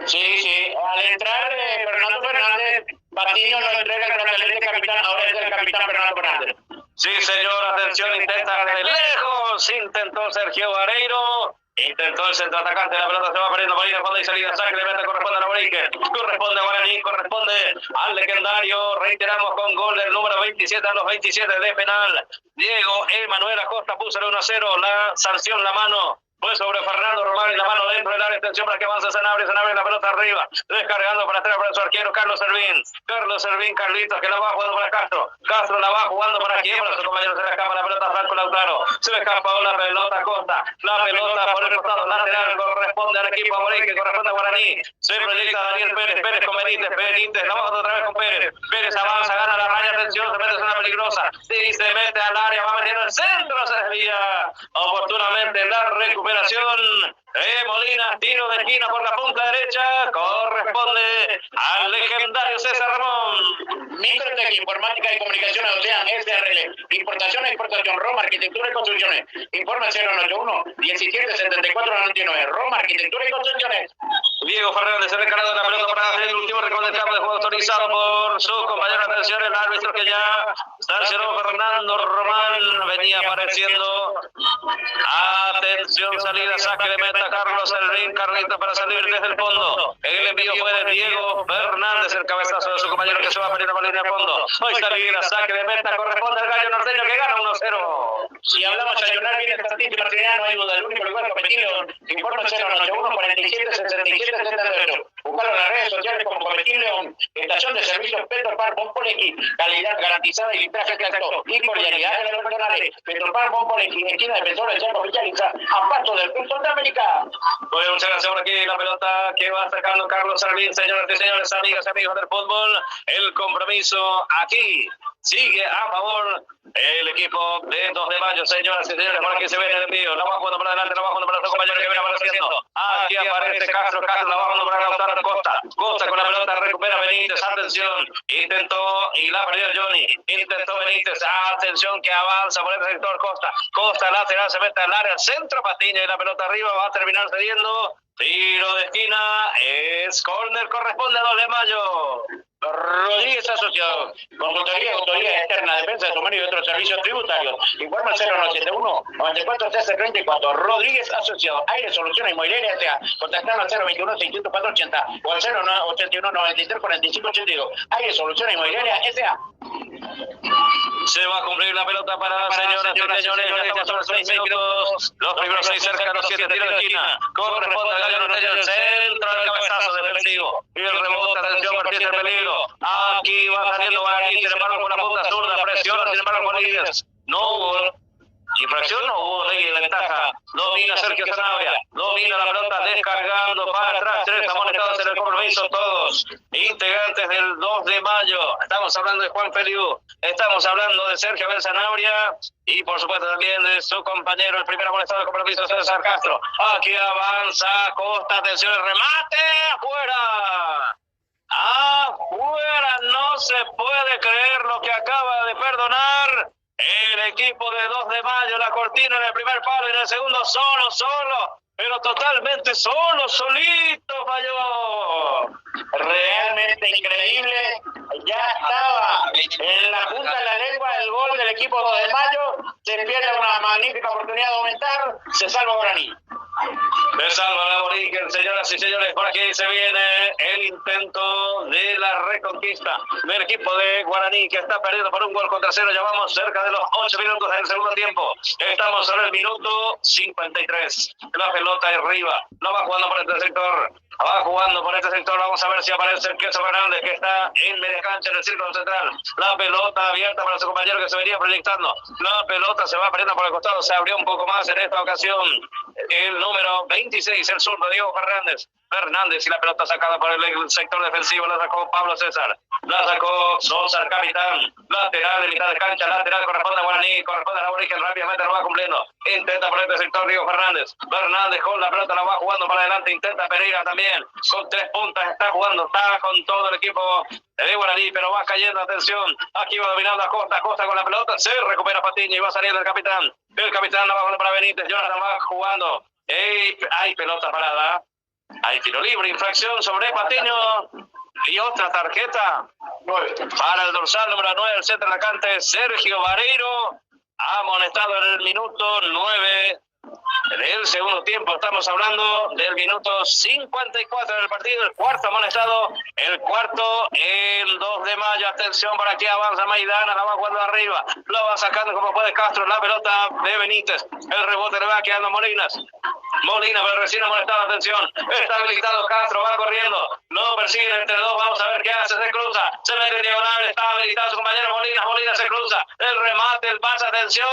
Sí. Al entrar Fernando Fernández, Patiño lo entrega el brazalete capitán, ahora es el capitán Fernando Fernández. Sí, señor, atención, intenta de lejos, intentó Sergio Vareiro. Intentó el centro atacante, la pelota se va perdiendo por ahí de fondo y salida, saque de meta, corresponde a la Borique, corresponde a Guaraní, corresponde al legendario, reiteramos con gol del número 27 a los 27 de penal. Diego Emanuel Acosta puso el 1-0, la sanción, la mano. Fue sobre Fernando Román y la mano dentro del área, extensión para que avance Sanabria la pelota arriba, descargando para atrás para su arquero Carlos Servín, Carlitos que la va jugando para Castro la va jugando para quién, para su compañero, se le escapa la pelota a Franco Lautaro, se le escapa la pelota a Costa, la pelota por el costado lateral, corresponde al equipo Amorín, que corresponde a Guaraní, se proyecta Daniel Pérez con Benítez, la baja otra vez con Pérez avanza, gana la raya, atención, se mete en una peligrosa, sí, se mete al área, va metiendo el centro, se desvía oportunamente la recuperación. Molina, tiro de esquina por la punta derecha, corresponde al legendario César Ramón. Microtec, informática y comunicaciones, Ocean, SRL, importación e exportación, Roma, arquitectura y construcciones. Informa 081 17 74 99, Roma, arquitectura y construcciones. Diego Fernández, el encargado de la pelota para hacer el último reconteo de juego autorizado por su compañero. Atención, el árbitro que ya sancionó Fernando Román, venía apareciendo. Atención, salida, saque de meta, Carlos Servín, Carlitos para salir desde el fondo. El envío fue de Diego Fernández, el cabezazo de su compañero que se va perdiendo por línea de fondo. Hoy salida, saque de meta, corresponde al Gallo Norteño que gana 1-0. Si hablamos a ayunar bien estadística marginal, no hay duda, el único lugar competido, informa 081 47 67 78. Buscarlo en las redes sociales como Competible, estación de servicios Petropar Bompolequi, calidad garantizada y litraje exacto, y cordialidad en los personales. Petropar Bompolequi, esquina de Petro del Chaco Villaliza, a paso del Club Sudamérica. Bueno, muchas gracias por aquí, la pelota que va sacando Carlos Servín, señores y señores, amigas y amigos del fútbol, el compromiso aquí sigue a favor el equipo de 2 de Mayo, señoras y señores, por aquí se ve el envío, la va jugando para adelante, la va jugando para su compañero que viene apareciendo, aquí aparece Castro, la va jugando para Lautaro Costa con la pelota recupera Benítez, atención, intentó y la perdió Johnny, intentó Benítez, atención que avanza por el sector Costa lateral, se mete al área, al centro, Patiño y la pelota arriba, va a terminar cediendo, tiro de esquina, es córner, corresponde a 2 de Mayo. Rodríguez Asociados, consultoría, autoría externa, defensa de sumario y otros servicios tributarios. Informa 091 94 13 34. Rodríguez Asociados, Aire Soluciones Inmobiliarias S.A. Contactar al 021 604 80 o al 081 93 45 82. Aire Soluciones Inmobiliarias S.A. Se va a cumplir la pelota para señoras y señores. Ya estamos a los 6 minutos. Los primeros 6 cerca, los 7 tiros de esquina. Corresponde al Gallo Norteño, el centro del cabezazo defensivo. Y el rebote, atención, partido de peligro. Aquí va saliendo Guaraní, sin embargo, con la punta zurda, presiona, sin embargo, Molines. No hubo Infracción no hubo de la ventaja. Domina Sergio Sanabria. Domina la pelota descargando para atrás. 3 amonestados en el compromiso todos. Integrantes del 2 de mayo. Estamos hablando de Juan Feliu. Estamos hablando de Sergio Abel Sanabria. Y por supuesto también de su compañero, el primer amonestado del compromiso, César Castro. Aquí avanza Costa. Atención, el remate. ¡Afuera! ¡Afuera! No se puede creer lo que acaba de perdonar el equipo de 2 de mayo. La cortina en el primer palo y en el segundo solo, pero totalmente solito falló. Realmente increíble. Ya estaba en la punta de la lengua el gol del equipo 2 de mayo. Se pierde una magnífica oportunidad de aumentar. Se salva Guaraní. Se salva la Boriken, señoras y señores. Por aquí se viene el intento de la reconquista del equipo de Guaraní, que está perdiendo por 1-0. Ya vamos cerca de los 8 minutos del segundo tiempo. Estamos sobre el minuto 53. La pelota arriba. No va jugando por este sector. Va jugando por este sector. Vamos a ver si aparece el Queso Fernández, que está en media cancha en el círculo central. La pelota abierta para su compañero que se venía proyectando. La pelota se va perdiendo por el costado. Se abrió un poco más en esta ocasión. El número 26, el zurdo Diego Fernández, y la pelota sacada por el sector defensivo. La sacó Pablo César. La sacó Sosa, el capitán. Lateral de mitad de cancha. Lateral corresponde a Guaraní. Corresponde a la Boriken. Rápidamente lo va cumpliendo. Intenta por este sector Diego Fernández. Fernández con la pelota la va jugando para adelante. Intenta Pereira también. Con 3 puntas está jugando. Está con todo el equipo de Guaraní, pero va cayendo. Atención. Aquí va dominando a Costa. Costa con la pelota. Se recupera Patiño y va saliendo el capitán. El capitán la va jugando para Benítez. Jonathan va jugando. Hay pelota parada. Hay tiro libre. Infracción sobre Patiño. Y otra tarjeta para el dorsal número 9, el centro atacante Sergio Vareiro. Amonestado en el minuto 9 del segundo tiempo. Estamos hablando del minuto 54 del partido. El cuarto amonestado. El cuarto, el 2 de mayo. Atención, por aquí avanza Maidana. La va jugando arriba. Lo va sacando como puede Castro. La pelota de Benítez. El rebote le va quedando a Molinas. Molina, pero recién amonestado. Atención. Está habilitado Castro. Va corriendo. Lo persiguen entre dos. Vamos a ver qué hace. Se cruza. Se mete en diagonal. Está habilitado su compañero Molina. Molina se cruza. El remate. El pase. Atención.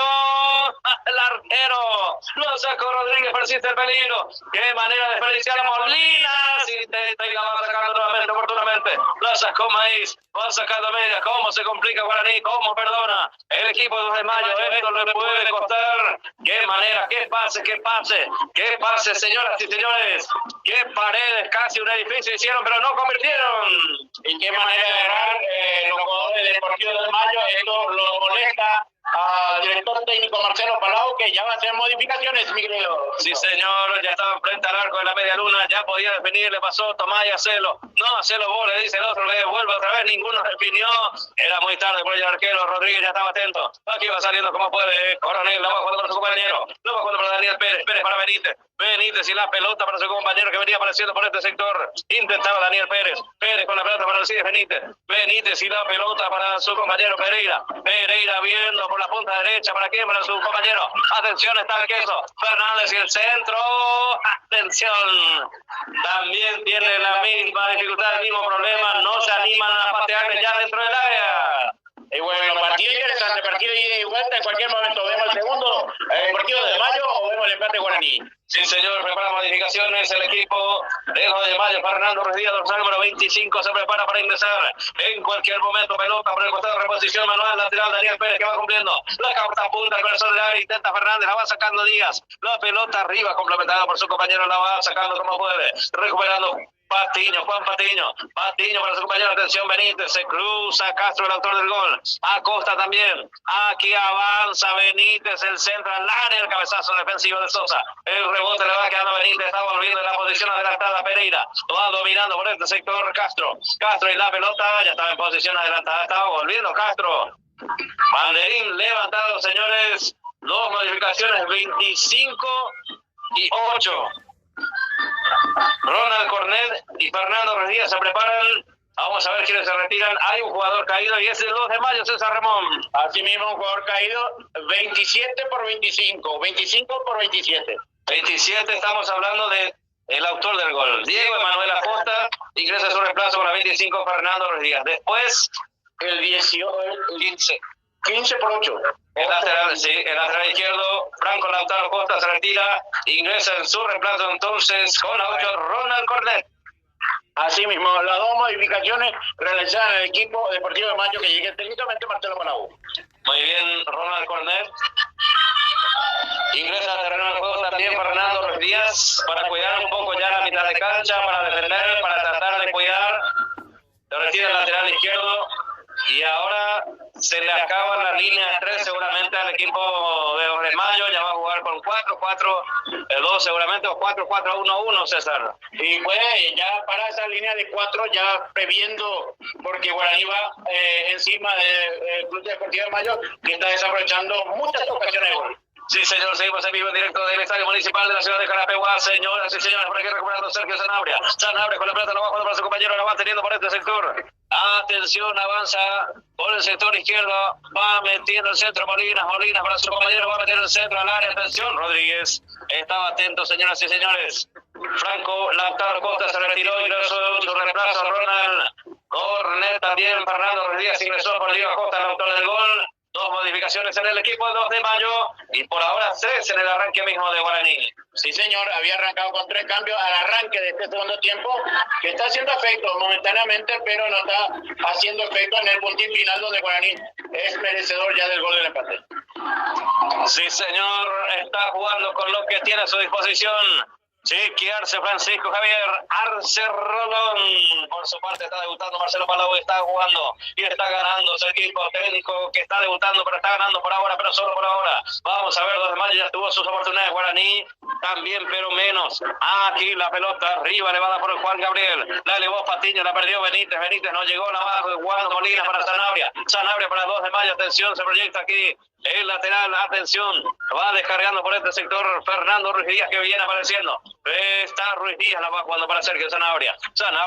El arquero. Lo sacó Rodríguez. Persiste el peligro. Qué manera de desperdiciar a Molina. Y la va sacando nuevamente, oportunamente. La sacó Maíz. Va sacando media. ¿Cómo se complica Guaraní? ¿Cómo perdona el equipo de 2 de mayo? Esto le puede costar. Qué manera. Qué pase. Qué pase. Qué pase, señoras y señores. Qué paredes. Casi un edificio hicieron, pero no convirtieron. Y qué manera de ganar los jugadores del Deportivo 2 de mayo. Esto lo molesta al director técnico Marcelo Palau, que ya va a hacer modificaciones, mi querido. Sí, señor, ya estaba frente al arco de la media luna, ya podía definir, le pasó, tomá y hacelo. No, hacelo vos, le dice el otro, le devuelve otra vez, ninguno definió. Era muy tarde por el arquero, Rodríguez ya estaba atento. Aquí va saliendo como puede, Coronel, la va jugando para su compañero, la va jugando para Daniel Pérez, Pérez para Benítez. Benítez y la pelota para su compañero que venía apareciendo por este sector. Intentaba Daniel Pérez. Pérez con la pelota para Alcides Benítez. Benítez y la pelota para su compañero Pereira. Pereira viendo por la punta derecha. ¿Para quién? Para su compañero. Atención, está el Queso. Fernández y el centro. Atención. También tiene la misma dificultad, el mismo problema. No se animan a patearle ya dentro del área. Y bueno, partido interesante, partido de ida y vuelta. En cualquier momento vemos el segundo, el partido de mayo, o vemos el empate Guaraní. Sí, señor, prepara modificaciones el equipo de 2 de mayo. Fernando Ruiz Díaz, dorsal número 25, se prepara para ingresar. En cualquier momento, pelota por el costado de reposición manual, lateral Daniel Pérez que va cumpliendo. La capta punta, el corazón del área, intenta Fernández, la va sacando Díaz. La pelota arriba, complementada por su compañero, la va sacando como puede. Recuperando Patiño, Juan Patiño para su compañero, atención Benítez, se cruza Castro, el autor del gol, Acosta también, aquí avanza Benítez, el centro al área, el cabezazo defensivo de Sosa, el rebote le va quedando a Benítez, está volviendo en la posición adelantada Pereira, va dominando por este sector Castro y la pelota, ya estaba en posición adelantada, estaba volviendo Castro, banderín levantado, señores, 2 modificaciones, 25 y 8. Ronald Cornet y Fernando Ruiz Díaz se preparan. Vamos a ver quiénes se retiran. Hay un jugador caído y es el 2 de mayo, César Ramón. Así mismo, un jugador caído, 27 por 25, 25 por 27. 27, estamos hablando de el autor del gol, Diego Emanuel Acosta, ingresa a su reemplazo con la 25, Fernando Ruiz Díaz. Después, el 18, el 15. 15 por 8. El lateral, sí, el lateral izquierdo, Franco Lautaro Costa se retira, ingresa en su reemplazo entonces con la 8, Ronald Cornet. Asimismo, las dos modificaciones realizadas en el equipo Deportivo de Mayo que llegue técnicamente Marcelo Palau. Muy bien, Ronald Cornet. Ingresa al terreno del juego también Fernando Ruiz Díaz para cuidar un poco ya la mitad de cancha, para defender, para tratar de cuidar. Se retira el lateral izquierdo y ahora se le acaba la línea de 3 seguramente al equipo de Jorge Mayo. Ya va a jugar con 4-4-2 seguramente o 4-4-1-1, César. Y puede ya para esa línea de 4 ya previendo, porque Guaraní va encima del Club Deportivo de Mayo que está desaprovechando muchas ocasiones de gol. Sí, señor, seguimos en vivo en directo del Estadio Municipal de la ciudad de Carapeguá. Señoras y señores, por aquí recuperando Sergio Sanabria. Sanabria con la pelota, la va jugando para su compañero, la va teniendo por este sector. Atención, avanza por el sector izquierdo, va metiendo el centro Molinas para su compañero, va a meter el centro al área. Atención, Rodríguez, estaba atento, señoras y señores. Franco Lautaro Costa se retiró, ingresó su reemplazo Ronald Cornet, también Fernando Ruiz Díaz ingresó por Diego Costa, el autor del gol. 2 modificaciones en el equipo, 2 de Mayo y por ahora 3 en el arranque mismo de Guaraní. Sí, señor, había arrancado con 3 cambios al arranque de este segundo tiempo, que está haciendo efecto momentáneamente, pero no está haciendo efecto en el puntín final donde Guaraní es merecedor ya del gol del empate. Sí, señor, está jugando con lo que tiene a su disposición. Chiqui Arce, Francisco Javier Arce Rolón. Por su parte está debutando Marcelo Palau, está jugando y está ganando su equipo técnico que está debutando, pero está ganando por ahora, pero solo por ahora. Vamos a ver, 2 de Mayo ya tuvo sus oportunidades, Guaraní también, pero menos. Aquí la pelota arriba, elevada por Juan Gabriel. La elevó Patiño, la perdió Benítez no llegó, la baja jugando Molina para Sanabria para 2 de Mayo, atención, se proyecta aquí. El lateral, atención, va descargando por este sector Fernando Ruiz Díaz que viene apareciendo. Está Ruiz Díaz, la va jugando para Sergio Sanabria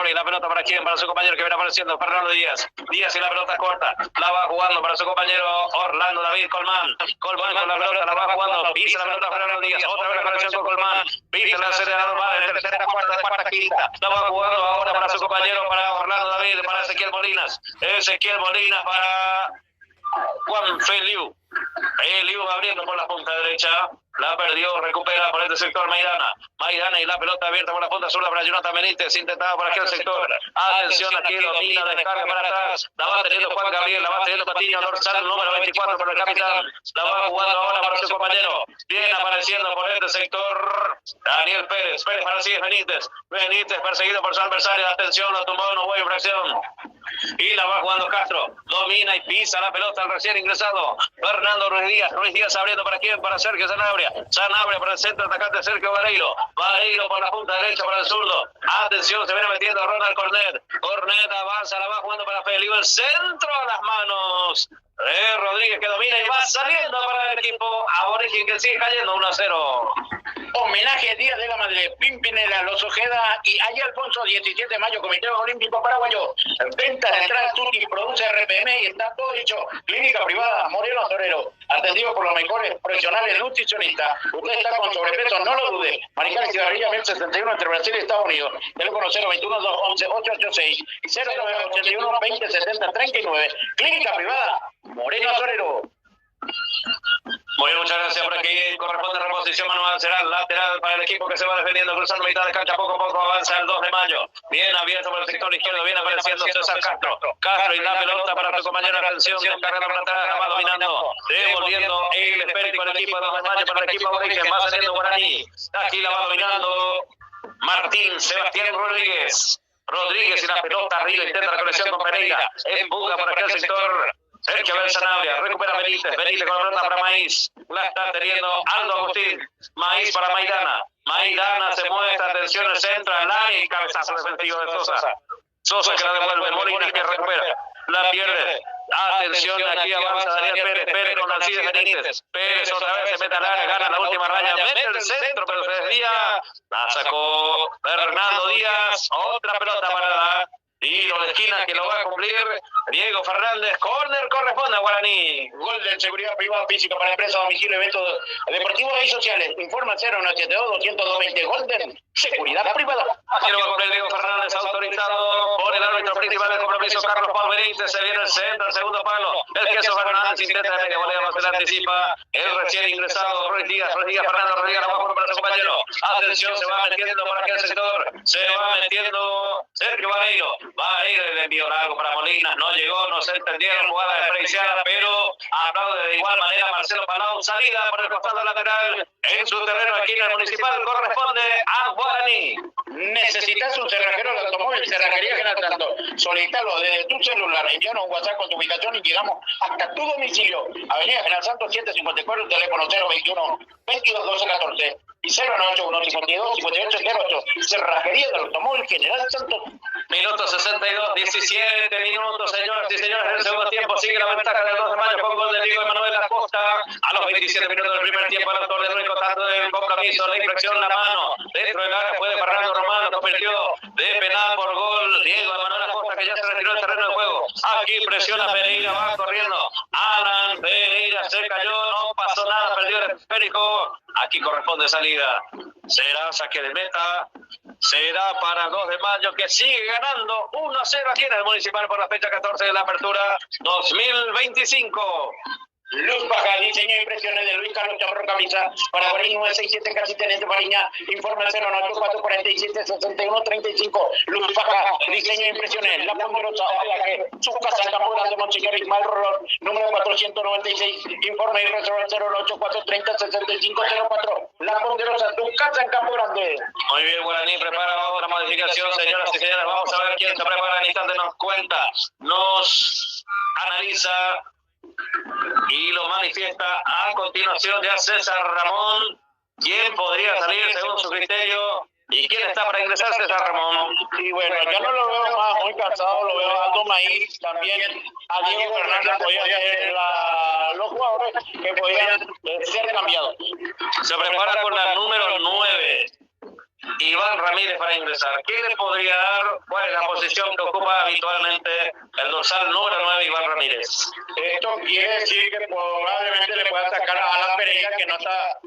y la pelota para quién, para su compañero que viene apareciendo, Fernando Díaz y la pelota corta, la va jugando para su compañero Orlando David Colmán con la pelota, la va jugando, pisa la pelota Fernando Díaz, otra vez la conexión con Colmán, pisa el acelerador, va en tercera, cuarta, quinta, la va jugando ahora para su compañero, para Orlando David, para Ezequiel Molinas para Juan Feliu. Eliu abriendo por la punta derecha, la perdió, recupera por este sector Maidana y la pelota abierta por la punta sur para Jonathan Benítez, intentaba por aquel sector. Atención, aquí domina, descarga para atrás, la va teniendo Juan Gabriel, la va teniendo Patiño, dorsal número 24 por el capitán, la va jugando ahora para su compañero, viene apareciendo por este sector Daniel Pérez para sí Benítez perseguido por su adversario, atención, lo tumbó, no hubo infracción. Y la va jugando Castro, domina y pisa la pelota al recién ingresado Fernando Ruiz Díaz abriendo para quién, para Sergio Sanabria para el centro atacante Sergio Vareiro por la punta derecha para el zurdo, atención, se viene metiendo Ronald Cornet avanza, la va jugando para Feliu, el centro a las manos Rodríguez que domina y va saliendo para el equipo aborigen que sigue cayendo 1-0. Homenaje al Día de la Madre, Pimpinela, Los Ojeda y Ayala Alfonso, 17 de mayo, Comité Olímpico Paraguayo. Venta de entradas Tutti, produce RPM y está todo dicho. Clínica privada, Moreno Torero, atendido por los mejores profesionales nutricionistas. Usted está con sobrepeso, no lo dude. Maricales Cigarrilla 1061 entre Brasil y Estados Unidos. Teléfono 021-211-886 y 0981-2070-39. Clínica privada, Moreno Torero. Muy bien, muchas gracias. Por aquí corresponde reposición manual, será lateral para el equipo que se va defendiendo, cruzando mitad de cancha, poco a poco avanza el 2 de Mayo. Bien abierto por el sector izquierdo, viene apareciendo César Castro y la pelota para su compañero, atención, descarga la atrás, la va dominando, devolviendo el esférico al equipo de 2 de Mayo para el equipo aborigen, va saliendo Guaraní. Aquí la va dominando Martín Sebastián Rodríguez y la pelota arriba, intenta la conexión con Pereira, empuja por aquel sector. Sergio Sanabria, recupera Benítez con la pelota para Maíz, la está teniendo Aldo Agustín, Maíz para Maidana se muestra, atención el centro, al área y cabezazo defensivo de Sosa que la devuelve, Molina que recupera, la pierde, atención, aquí avanza Daniel Pérez con Alcides Benítez, Pérez otra vez se mete al área, gana la última raya, mete el centro pero se desvía, la sacó Fernando Díaz, otra pelota parada. Tiro de esquina que lo va a cumplir Diego Fernández. Corner corresponde a Guaraní. Gol de seguridad privada física para empresa, domicilio, eventos deportivos y sociales. Informa 0972-202-20. Golden Seguridad Privada. Aquí lo va a cumplir Diego Fernández, autorizado por el árbitro principal del compromiso, Carlos Paul Benítez. Se viene el centro, el segundo palo. El queso Fernández intenta de media volea, no se le anticipa. El recién ingresado Ruiz Díaz. Fernando Rodríguez, la va para su compañero. Atención, se va metiendo por aquel sector. Se va metiendo Sergio Vareiro. Va a ir el envío largo para Molinas. No llegó, no se entendieron, jugada despreciada, pero aplaude de igual manera Marcelo Palau. Salida por el costado lateral en su terreno aquí en el municipal. Corresponde a Guaraní. Necesitas un cerrajero de automóvil, Cerrajería General Santo. Solicítalo desde tu celular. Envíanos un WhatsApp con tu ubicación y llegamos hasta tu domicilio. Avenida General Santos 754, teléfono 021 22 12 14 y 091 52 58 08. Cerrajería del Automóvil General Santos. Minuto 62, 17 minutos, señoras y señores. En el segundo tiempo sigue la ventaja del 2 de mayo con gol de Diego Emanuel Acosta. A los 27 minutos del primer tiempo, el autor del único tanto del compromiso, la inflexión, la mano. Dentro del área fue de Fernando Romano, convirtió de penal por gol Diego Emanuel Acosta, que ya se retiró del terreno de juego. Aquí presiona Pereira, va corriendo. Alan Pereira se cayó, no pasó nada, perdió el esférico. Aquí corresponde salida. Será saque de meta. Será para 2 de mayo, que sigue ganando 1-0 aquí en el municipal por la fecha 14 de la apertura 2025. Luz Baja, diseño e impresiones de Luis Carlos Chamorro Camisa para Guaraní 967, casi Teniente Mariña. Informe 094476135. Luz Baja, diseño e impresiones. La Ponderosa, ojalá que su casa en Campo Grande, Monseñor Ismael Rolón, número 496. Informe y reserva 084306504. La Ponderosa, tu casa en Campo Grande. Muy bien, Guaraní prepara otra modificación, señoras y señores. Vamos a ver quién se prepara en instante, nos cuenta, nos analiza y lo manifiesta a continuación ya César Ramón. ¿Quién podría salir según su criterio? ¿Y quién está para ingresar, César Ramón? Y bueno, yo no lo veo más muy cansado, lo veo a Aldo Maíz, también a Diego Fernández, podía ser los jugadores que podían ser cambiados. Se prepara con la número 9. Iván Ramírez para ingresar. ¿Qué le podría dar? ¿Cuál es la posición que ocupa habitualmente el dorsal número 9, Iván Ramírez? Esto quiere decir que probablemente le pueda sacar a Alan Pereira, que no está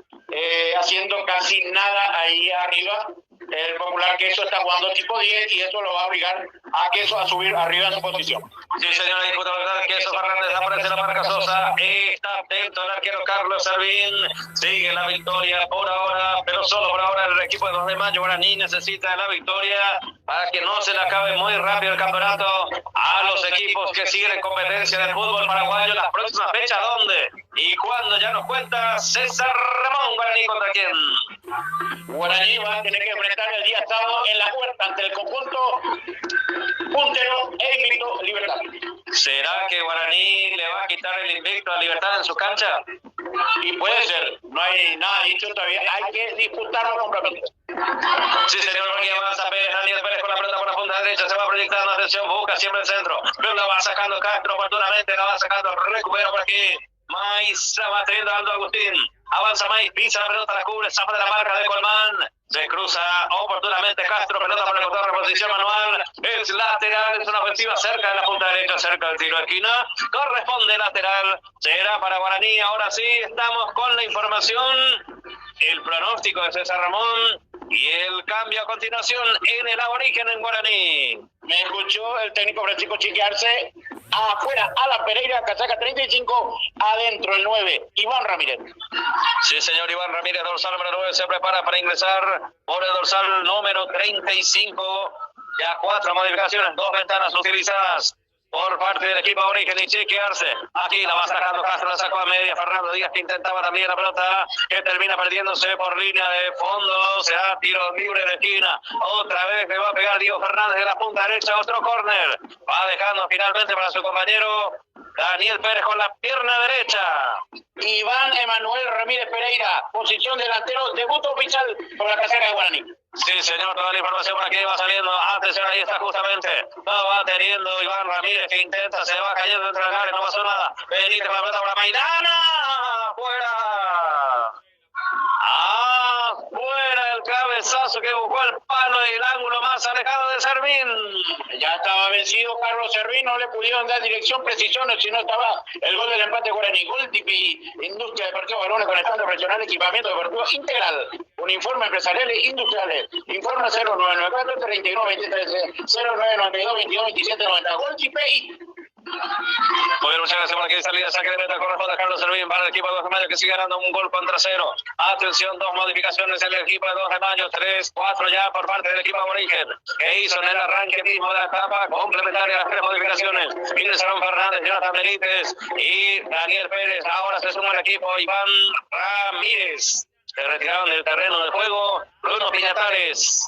haciendo casi nada ahí arriba. El Popular Queso está jugando tipo 10 y eso lo va a obligar a Queso a subir arriba en su posición. Sí, señora diputada, Queso Fernández aparece la marca Sosa. Está atento el arquero Carlos Servín. Sigue la victoria por ahora, pero solo por ahora el equipo de 2 de mayo. Guaraní necesita la victoria para que no se le acabe muy rápido el campeonato a los equipos que siguen en competencia del fútbol paraguayo. La próxima fecha, ¿dónde y cuándo? Ya nos cuenta César Ramón. Guaraní contra quién. Guaraní va a tener que enfrentar el día sábado en la huerta ante el conjunto puntero e invicto Libertad. ¿Será que Guaraní le va a quitar el invicto a Libertad en su cancha? Y puede ser, no hay nada dicho todavía, hay que disputarlo completamente. Sí, señor, aquí avanza Pérez, Daniel Pérez con la pelota por la punta derecha, se va proyectando, atención, busca siempre el centro, pero la va sacando Castro oportunamente, la va sacando, recupera por aquí, Maiz, la va teniendo Aldo Agustín. Avanza Maiz, pisa la pelota, la cubre, zapa de la marca de Colmán. Se cruza oportunamente Castro, pelota por el costado, reposición manual. Es lateral, es una ofensiva cerca de la punta derecha, cerca del tiro de esquina. Corresponde lateral, será para Guaraní. Ahora sí, estamos con la información, el pronóstico de César Ramón y el cambio a continuación en el aborigen en Guaraní. Me escuchó el técnico Francisco Chiquiarse. Afuera, Alan Pereira, casaca 35. Adentro, el 9, Iván Ramírez. Sí, señor, Iván Ramírez, dorsal número 9, se prepara para ingresar por el dorsal número 35. Ya 4 modificaciones, 2 ventanas utilizadas por parte del equipo aborigen y Chequearse. Aquí la va sacando Castro, la sacó a media. Fernando Díaz, que intentaba también la pelota, que termina perdiéndose por línea de fondo. Se da tiro libre de esquina. Otra vez le va a pegar Diego Fernández de la punta derecha. Otro córner. Va dejando finalmente para su compañero Daniel Pérez con la pierna derecha. Iván Emanuel Ramírez Pereira, posición delantero, debut oficial por la casera de Guaraní. Sí, señor, toda la información por aquí va saliendo. Atención, ahí está justamente. Lo va teniendo Iván Ramírez, que intenta, se va cayendo dentro del área, no pasó nada. Benítez con la pelota para Maidana. ¡Fuera! ¡Fuera el cabezazo que buscó el palo y el ángulo más más alejado de Servín. Ya estaba vencido Carlos Servín, no le pudieron dar dirección, precisión, si no estaba el gol del empate Guaraní. Gol Tipi, Industria Deportiva Balones con estado profesional, equipamiento deportivo integral. Un informe empresarial e industriales. Informe 0994 39 23 0992 22 27 90. Gol Tipi. Muy bien, muchas gracias por aquí. Salida, saque de meta, corresponde a Carlos Servín para el equipo de 2 de mayo que sigue ganando un gol contra 0. Atención, 2 modificaciones en el equipo de 2 de mayo, 3, 4 ya por parte del equipo aborigen, que hizo en el arranque mismo de la etapa complementaria las 3 modificaciones. Wilson Fernández, Jonathan Benítez y Daniel Pérez. Ahora se suma el equipo Iván Ramírez. Se retiraron del terreno de juego Bruno Piñatares,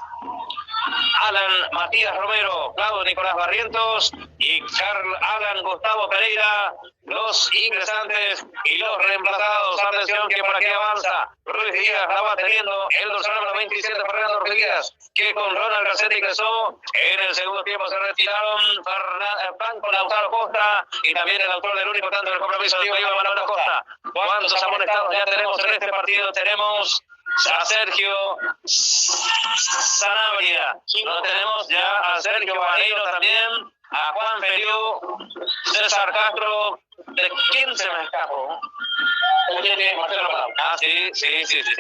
Alan Matías Romero, Claudio Nicolás Barrientos y Alan Gustavo Pereira, los ingresantes y los reemplazados. Atención que por aquí avanza Ruiz Díaz, la va teniendo el dorsal número 27 Fernando Ruiz Díaz, que con Ronald Garcetti ingresó. En el segundo tiempo se retiraron Franco Lautaro Costa y también el autor del único tanto del compromiso de Iván Manuel Acosta. ¿Cuántos amonestados ya tenemos en este partido? Tenemos a Sergio Sanabria, no tenemos ya a Sergio Vareiro también, a Juan Feriú, César Castro, ¿de quién se me escapó? Marcelo Palau. Ah, sí.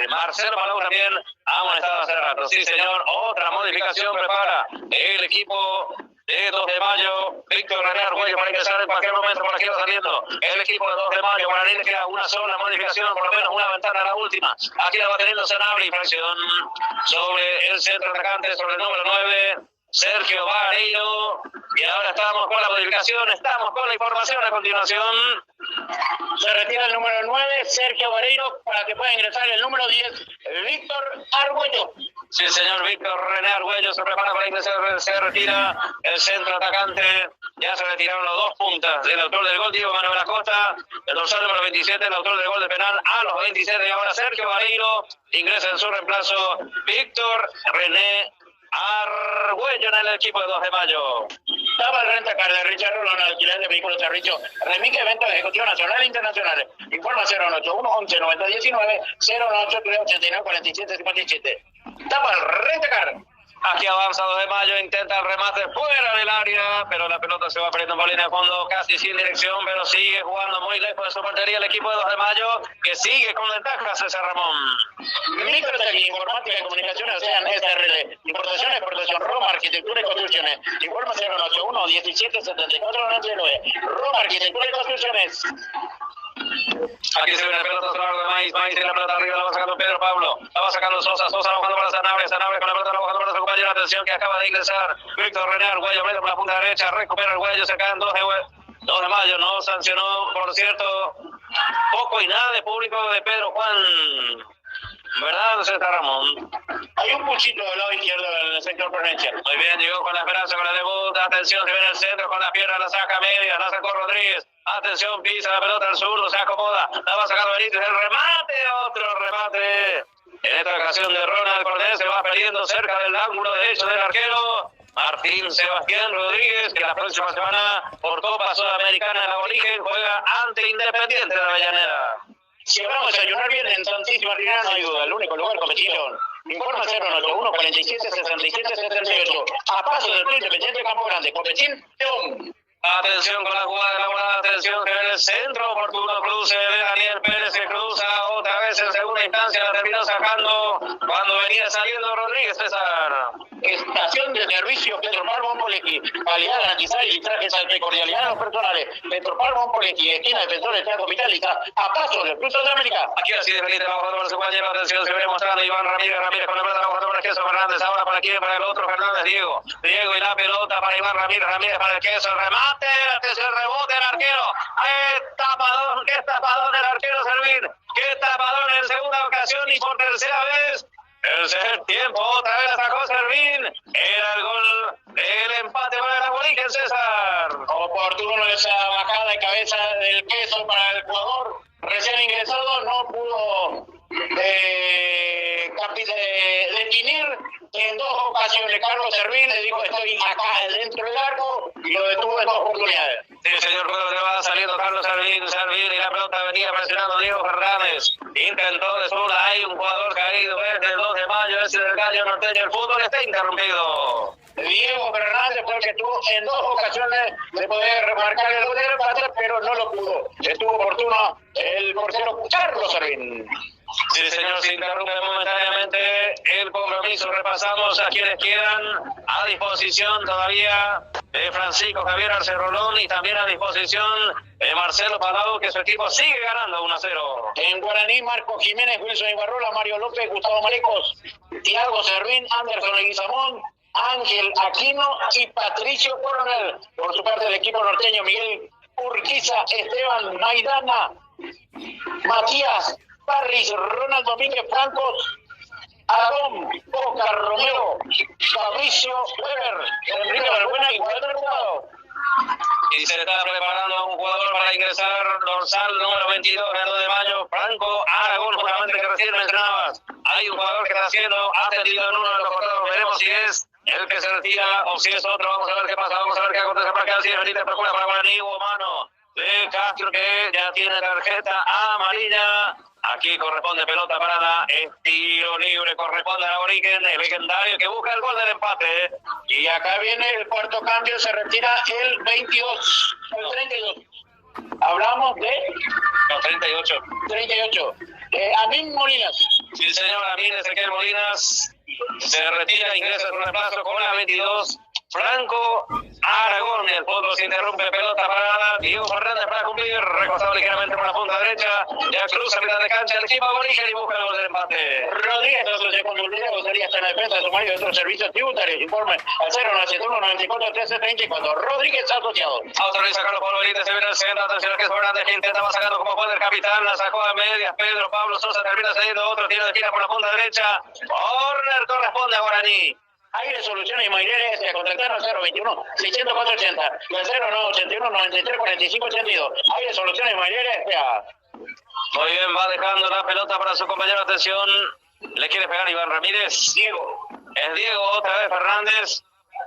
Marcelo Palau también ha amonestado hace rato. Sí, señor, otra modificación prepara el equipo de 2 de mayo, Víctor René Argüello para ingresar en cualquier momento, por aquí va saliendo el equipo de 2 de mayo. Para le queda una sola modificación, por lo menos una ventana a la última. Aquí la va teniendo Sanabria, infracción sobre el centro atacante, sobre el número 9, Sergio Vareiro. Y ahora estamos con la modificación, estamos con la información a continuación. Se retira el número 9, Sergio Vareiro, para que pueda ingresar el número 10, Víctor Argüello. Sí, señor, Víctor René Argüello se prepara para ingresar, se retira el centro atacante. Ya se retiraron los 2 puntas del autor del gol, Diego Manuel Acosta, el dorsal número 27, el autor del gol de penal a los 27. Y ahora Sergio Vareiro ingresa en su reemplazo, Víctor René Argüello en el equipo de 2 de mayo. Estaba el renta-car de Richard Rolón, alquiler de vehículos Cerricho, Remique, eventos ejecutivos nacionales e internacionales. Informa 081 11 90 19 098 389 47 57. Estaba el renta-car. Aquí avanza 2 de mayo, intenta el remate fuera del área, pero la pelota se va perdiendo por línea de fondo, casi sin dirección, pero sigue jugando muy lejos de su portería el equipo de 2 de mayo, que sigue con ventaja César Ramón. Microtec, informática y comunicaciones, sean SRL, importación, exportación, Roma, arquitectura y construcciones. Informa 081 17 74 99. Roma, arquitectura y construcciones. Aquí se ve la pelota sobre de Maíz tiene la pelota arriba, la va sacando Pedro Pablo, la va sacando Sosa la bajando para Sanabria con la pelota, la bajando para su compañero. Atención que acaba de ingresar Víctor René Argüello, abre por la punta derecha, recupera Argüello, se caen 2 de mayo, no sancionó, por cierto, poco y nada de público de Pedro Juan, ¿verdad, César Ramón? Hay un puchito del lado izquierdo del sector Provincial. Muy bien, llegó con la esperanza, con la debut, atención, se ve en el centro, con la pierna, la saca media, la sacó Rodríguez. Atención, pisa la pelota al zurdo, se acomoda, la va sacando Benítez, el remate, otro remate. En esta ocasión de Ronald Cortés se va perdiendo cerca del ángulo derecho del arquero Martín Sebastián Rodríguez, que la próxima semana por Copa Sudamericana en Aborigen juega ante Independiente de Avellaneda. Si vamos a ayunar bien en Santísima Trinidad, no hay duda, el único lugar con León. Informa 091 47 67 78. A paso del Club Independiente Campo Grande, Copechín, León. Atención con la jugada elaborada, atención que en el centro oportuno cruce de Daniel Pérez, que cruza otra vez en segunda instancia, la terminó sacando cuando venía saliendo Rodríguez, César. Estación de servicio Petropar Bonpolequi, calidad garantizada y trajes de cordialidad a los personales. Petropar Bonpolequi, esquina Defensor del Teatro Vitaliza, a paso del Club Sudamérica. Aquí así de Benítez, va jugando por su compañero, atención, se viene mostrando Iván Ramírez con la pelota, va jugando por el Queso Fernández, ahora para quién, para el otro Fernández, Diego y la pelota para Iván Ramírez para el Queso, el remate. Atención, rebote el arquero. Qué tapadón el arquero Servín. Qué tapadón en segunda ocasión y por tercera vez. El tercer tiempo, otra vez atacó Servín. Era el gol del empate para el Aborigen, César. Oportuno esa bajada de cabeza del Queso para el jugador recién ingresado. No pudo definir. En 2 ocasiones Carlos Servín le dijo estoy acá dentro del arco y lo detuvo en 2 oportunidades. Sí, señor, juego que va saliendo Carlos Servín y la pelota venía presionando Diego Fernández. Intentó de zurda, hay un jugador caído desde el 2 de mayo, ese del Gallo Norteño. El fútbol está interrumpido. Diego Fernández fue el que tuvo en 2 ocasiones de poder remarcar el gol del empate, pero no lo pudo. Estuvo oportuno el portero Carlos Servín. Sí, señor, se interrumpe momentáneamente el compromiso. Repasamos a quienes quedan a disposición todavía Francisco Javier Arce Rolón y también a disposición Marcelo Palau, que su equipo sigue ganando 1-0. En Guaraní, Marco Jiménez, Wilson Ibarrola, Mario López, Gustavo Malecos, Thiago Servín, Anderson Leguizamón, Ángel Aquino y Patricio Coronel. Por su parte, el equipo norteño, Miguel Urquiza, Esteban Maidana, Matías Parris, Ronald Domínguez Francos, Adón, Oscar Romero, Fabricio Weber, Enrique Balbuena y Walter Jugado. Y se le está preparando un jugador para ingresar, dorsal número 22, el 2 de mayo, Franco Aragón, justamente que recién mencionabas. Hay un jugador que está haciendo, ha atendido en uno de los corredores, veremos si es el que se retira o si es otro, vamos a ver qué pasa, vamos a ver qué acontece para acá, si es Benítez, procura para Guaraní, hubo mano de Castro que ya tiene tarjeta amarilla. Aquí corresponde pelota parada, es tiro libre, corresponde a Origen, el legendario que busca el gol del empate. Y acá viene el cuarto cambio, se retira el 22, el 32. Hablamos de... No, 38. 38. Amin Molinas. Sí, señor, Amin Ezequiel Molinas se retira, ingresa en un reemplazo con la 22. Franco Aragón, el fútbol se interrumpe, pelota parada, Diego Fernández para cumplir, recostado ligeramente por la punta derecha, ya cruza mitad de cancha el equipo aborigen y busca el gol del empate. Rodríguez, entonces, con Rodríguez, Gozaría está en la defensa de su marido de otros servicios tributarios, informe al 091 94 13 34, Rodríguez asociado. Autoriza Carlos Pablo Benítez, se viene el centro, atención a que es Fernández, que intentaba sacando como puede el capitán, la sacó a medias, Pedro Pablo Sosa termina cediendo otro tiro de esquina por la punta derecha, corner corresponde a Guaraní. Aire Soluciones y Mayreres se contactaron al 021 604 80 y al 0981 93 45 82. Aire Soluciones y Mayreres, Muy bien, va dejando la pelota para su compañero. Atención, le quiere pegar Iván Ramírez. Diego. Es Diego, otra vez Fernández.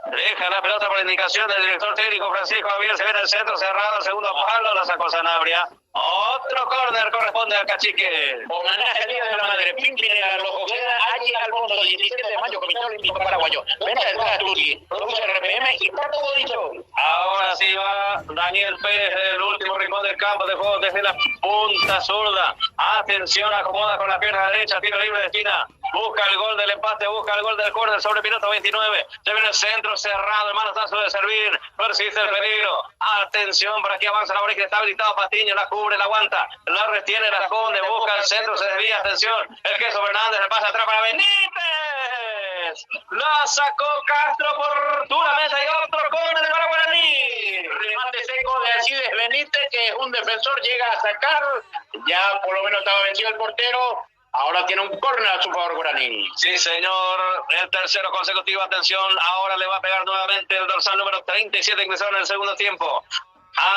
Deja la pelota por indicación del director técnico Francisco Javier. Se viene el centro cerrado, el segundo palo, la sacó Sanabria. Otro córner corresponde al Cachique. Homenaje al Día de la Madre. Pimpinela, Lojo Queda, allí Alfonso, 17 de mayo, Comité Olímpico Paraguayo. Venta de entradas Tutti, produce RPM y está todo dicho. Ahora sí va Daniel Pérez del último rincón del campo de juego desde la punta zurda. Atención, acomoda con la pierna derecha, tiro libre de esquina. Busca el gol del empate, busca el gol del córner sobre el minuto 29. Se viene el centro cerrado, el manotazo de Servín. Persiste el peligro. Atención, por aquí avanza la Origen, está habilitado Patiño, la cubre, la aguanta, la retiene, la esconde, busca el centro, se desvía, atención. El queso Fernández le pasa atrás para Benítez. La sacó Castro oportunamente y otro córner para Guaraní. Remate seco de Alcides Benítez, que es un defensor, llega a sacar. Ya por lo menos estaba vencido el portero. Ahora tiene un córner a su favor Guaraní. Sí, señor. El tercero consecutivo. Atención. Ahora le va a pegar nuevamente el dorsal número 37, ingresado en el segundo tiempo.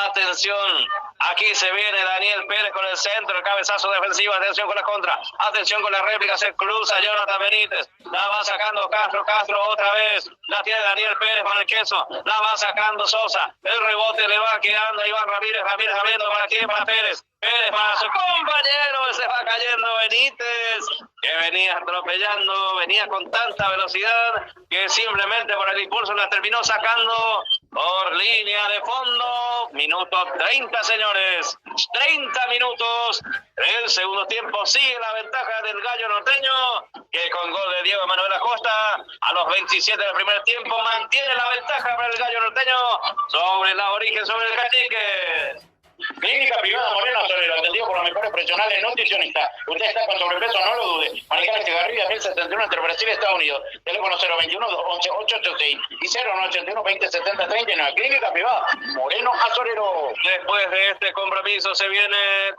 Atención. Aquí se viene Daniel Pérez con el centro, el cabezazo defensivo. Atención con la contra. Atención con la réplica. Se cruza Jonathan Benítez. La va sacando Castro. Castro otra vez. La tiene Daniel Pérez con el queso. La va sacando Sosa. El rebote le va quedando a Iván Ramírez. Ramírez abriendo para quién, para Pérez. Pérez para su compañero, se va cayendo Benítez, que venía atropellando, venía con tanta velocidad que simplemente por el impulso la terminó sacando por línea de fondo. Minuto 30, señores, 30 minutos. El segundo tiempo sigue la ventaja del Gallo Norteño, que con gol de Diego Manuel Acosta a los 27 del primer tiempo mantiene la ventaja para el Gallo Norteño sobre la Origen, sobre el Cachique. Clínica privada Moreno Solero, atendido por los mejores profesionales nutricionistas. Usted está con sobrepeso, no lo dude. Manejar el cigarrillo 1071 entre Brasil y Estados Unidos. Teléfono 021-211-886 y 0981-2070-39. Clínica privada Moreno Solero. Después de este compromiso se viene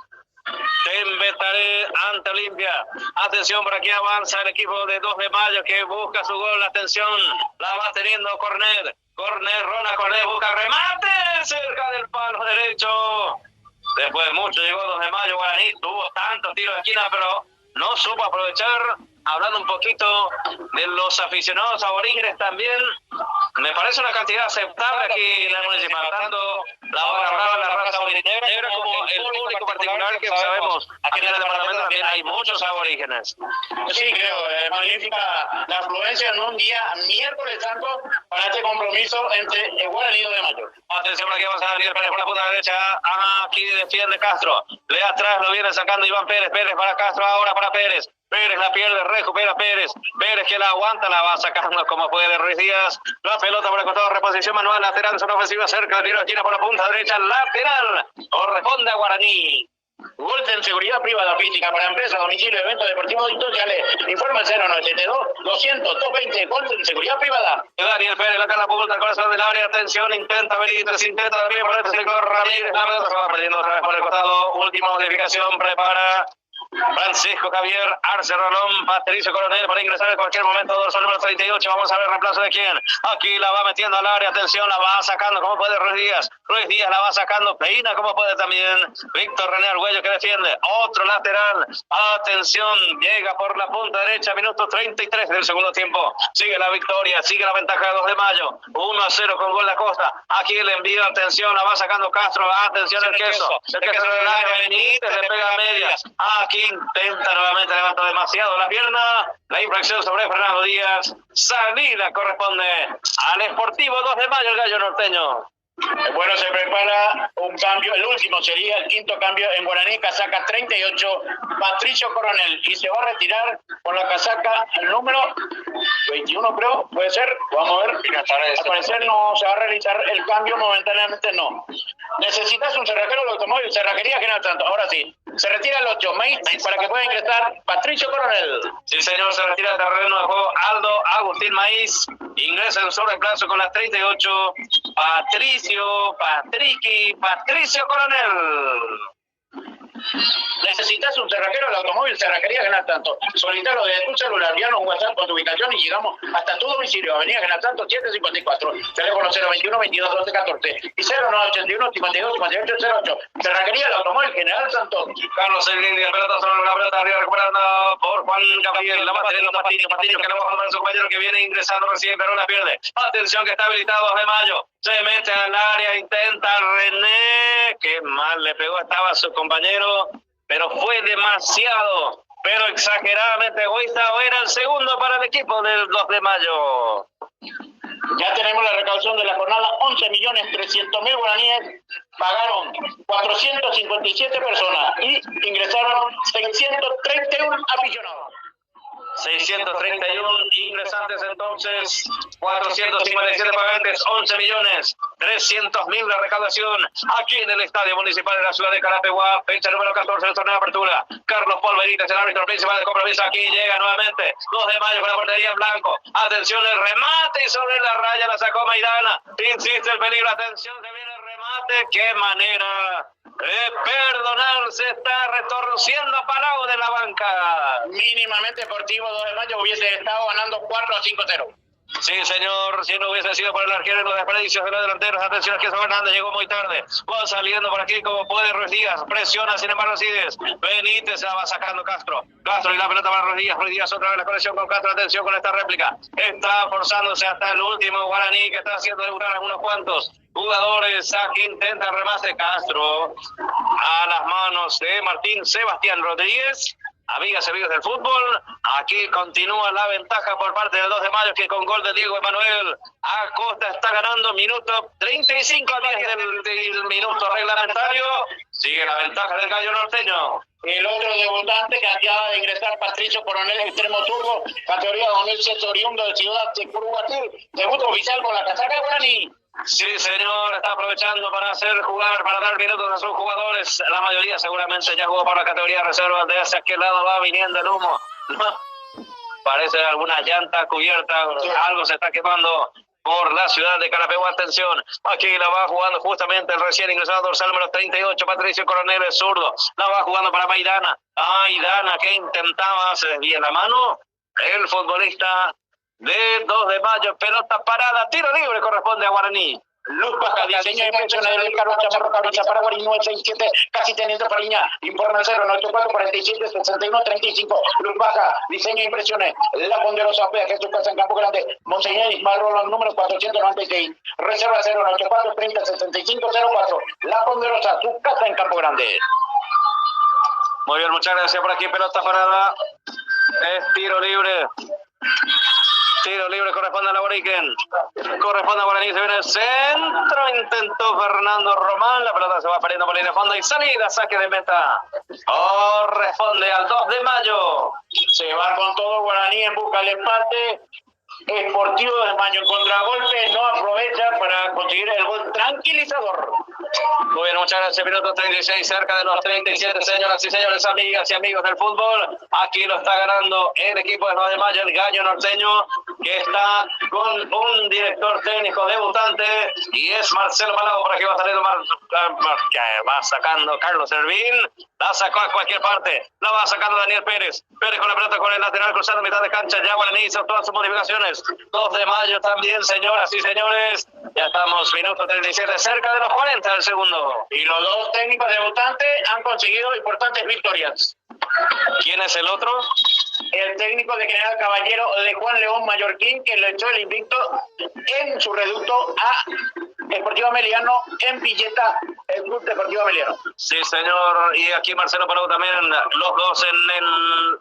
Tembetaré ante Olimpia. Atención, por aquí avanza el equipo de 2 de mayo que busca su gol. Atención, la va teniendo Cornet. Ronald Cornet busca remate cerca del palo derecho. Después de mucho llegó 2 de mayo. Guaraní tuvo tantos tiros de esquina, pero no supo aprovechar. Hablando un poquito de los aficionados aborígenes también, Me parece una cantidad aceptable aquí en la municipal, tanto la obra brava, la raza negra como el público particular que sabemos. Aquí en el departamento también hay muchos aborígenes. Sí, creo, magnífica la afluencia en un día miércoles santo para este compromiso entre el Guaraní y 2 de mayo. Atención, aquí vamos a salir Pérez por la punta derecha. Aquí defiende Castro. Le atrás lo viene sacando Iván Pérez. Pérez para Castro, ahora para Pérez. Pérez la pierde, recupera Pérez. Pérez que la aguanta, la va sacando como puede Ruiz Díaz. La pelota por el costado, reposición manual, lateral, zona ofensiva cerca, de tiro de esquina por la punta derecha, lateral. Corresponde a Guaraní. Golden Seguridad Privada Física para empresas, domicilio, eventos deportivos y sociales. Informa al 092-200-220. Golden Seguridad Privada. Daniel Pérez, la cara punta al corazón del área. Atención, intenta Benítez, intenta también por este sector Ramírez. La pelota se va perdiendo otra vez por el costado. Última modificación, prepara Francisco Javier Arce Rolón, Patricio Coronel para ingresar en cualquier momento, dorsal número 38. Vamos a ver el reemplazo de quién. Aquí la va metiendo al área, atención, la va sacando como puede Ruiz Díaz. Ruiz Díaz la va sacando, peina como puede también Víctor René Argüello que defiende. Otro lateral, atención, llega por la punta derecha, minuto 33 del segundo tiempo. Sigue la victoria, sigue la ventaja de 2 de mayo. 1-0 con gol de Acosta. Aquí el envío, atención, la va sacando Castro. Atención el queso. El queso del área, Benítez le pega a medias. Aquí intenta nuevamente, levanta demasiado la pierna. La infracción sobre Fernando Díaz. Salida corresponde al Sportivo 2 de mayo, el Gallo Norteño. Bueno, se prepara un cambio, el último sería el quinto cambio en Guaraní, casaca 38, Patricio Coronel, y se va a retirar con la casaca el número 21, creo, puede ser, vamos a ver, al parecer no se va a realizar el cambio momentáneamente, no. Necesitas un cerrajero de automóvil, cerrajería General Santos, ahora sí, se retira el 8, Maíz, para que pueda ingresar Patricio Coronel. Sí, señor, se retira el terreno de juego Aldo Agustín Maíz, ingresa en su reemplazo con las 38, Patricio Coronel. Necesitas un cerrajero del automóvil, cerrajería General Santos. Solicítalo desde tu celular, envíanos un WhatsApp con tu ubicación y llegamos hasta tu domicilio. Avenida General Santos 754, teléfono 021 22 12 14 y 0981 52 58 08. Cerrajería del automóvil General Santos. Carlos Elguín, el pelota sobre la pelota arriba, recuperando por Juan Gabriel. La va teniendo Patiño que le va a mandar a su compañero que viene ingresando recién, pero la pierde. Atención que está habilitado 2 de mayo. Se mete al área, intenta René. Qué mal le pegó, estaba su compañero, pero fue demasiado, pero exageradamente egoísta. Era el segundo para el equipo del 2 de mayo. Ya tenemos la recaudación de la jornada, 11.300.000 guaraníes, pagaron 457 personas y ingresaron 631 aficionados. 631 ingresantes, entonces 457 pagantes, 11.300.000 la recaudación aquí en el Estadio Municipal de la ciudad de Carapeguá, fecha número 14 del torneo de apertura. Carlos Paul Benítez, el árbitro principal del compromiso, aquí llega nuevamente 2 de mayo con la portería en blanco. Atención, el remate y sobre la raya la sacó Maidana. Insiste el peligro, atención, se viene el remate. Qué manera de perdonar, se está retorciendo a Palau de la banca. Mínimamente Deportivo 2 de mayo hubiese estado ganando 4-5-0. Sí, señor, si no hubiese sido por el arquero y los desperdicios de los delanteros. Atención, que Hernández llegó muy tarde. Va saliendo por aquí como puede Ruiz Díaz. Presiona, sin embargo, Cides. Benítez la va sacando Castro. Castro y la pelota para Ruiz Díaz. Ruiz Díaz otra vez la conexión con Castro. Atención con esta réplica. Está forzándose hasta el último Guaraní, que está haciendo debutar a unos cuantos jugadores. Aquí intenta el remate Castro. A las manos de Martín Sebastián Rodríguez. Amigas y amigos del fútbol, aquí continúa la ventaja por parte del 2 de mayo, que con gol de Diego Emanuel Acosta está ganando minuto 35 del minuto reglamentario. Sigue la ventaja del Gallo Norteño. El otro debutante que acaba de ingresar, Patricio Coronel, extremo turbo, categoría 2006, oriundo de Ciudad de Curuguatil, debut oficial con la casaca de Guaraní. Sí, señor, está aprovechando para hacer jugar, para dar minutos a sus jugadores. La mayoría seguramente ya jugó por la categoría de reserva. De hacia aquel lado va viniendo el humo. Parece alguna llanta cubierta, algo se está quemando por la ciudad de Carapeguá. Atención, aquí la va jugando justamente el recién ingresado dorsal número 38, Patricio Coronel, el zurdo. La va jugando para Maidana. Maidana que intentaba, se desvía la mano. El futbolista de 2 de mayo, pelota parada, tiro libre, corresponde a Guaraní. Luz baja, diseño y impresión del Carlos Chamarro Cabrita para Guarín 967, casi teniendo Fariña, informa el 094 47 61 35. Luz baja, diseño e impresiones, La Ponderosa Fea, que es tu casa en Campo Grande, Monseñor Ismael Rolón, número 496, reserva 094 30 65 04. La Ponderosa, tu casa en Campo Grande. Muy bien, muchas gracias. Por aquí pelota parada, es tiro libre. Tiro libre corresponde a la Boriken. Corresponde a Guaraní. Se viene el centro. Intentó Fernando Román. La pelota se va perdiendo por línea de fondo y salida. Saque de meta. Corresponde al 2 de mayo. Se va con todo Guaraní en busca del empate. Sportivo de Mayo en contragolpe. No aprovecha para conseguir el gol tranquilizador. Muy bien, muchas gracias. Minuto 36, cerca de los 37, señoras y señores, amigas y amigos del fútbol. Aquí lo está ganando el equipo de 9 de mayo, el Gallo Norteño, que está con un director técnico debutante, y es Marcelo Malado. Por aquí va saliendo va sacando Carlos Servín. La sacó a cualquier parte. La va sacando Daniel Pérez. Pérez con la pelota con el lateral, cruzando mitad de cancha. Ya Guaraní hizo todas sus modificaciones. 2 de mayo también, señoras y señores. Ya estamos, minuto 37, cerca de los 40 del segundo. Y los dos técnicos debutantes han conseguido importantes victorias. ¿Quién es el otro? El técnico de General Caballero de Juan León Mallorquín, que le echó el invicto en su reducto a Deportivo Ameliano en Villeta, el Club Deportivo Ameliano. Sí, señor. Y aquí Marcelo Palau también, los dos en el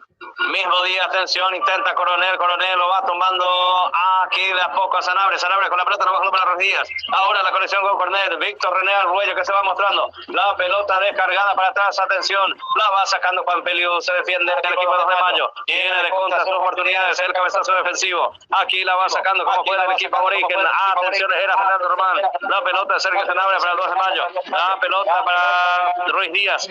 mismo día. Atención, intenta Coronel lo va tumbando aquí de a poco a Sanabria con la pelota, la bajando para Rodríguez. Ahora la conexión con Cornet, Víctor René Arguello, que se va mostrando. La pelota descargada para atrás, atención, la va sacando Juan Peliu, se defiende el equipo de 2 de mayo. Tiene de contra sus oportunidades, el cabezazo defensivo. Aquí la va sacando como puede el equipo Boriken. Atención, era Fernando Román. La pelota de Sergio Sanabria para el 2 de mayo. La pelota para Ruiz Díaz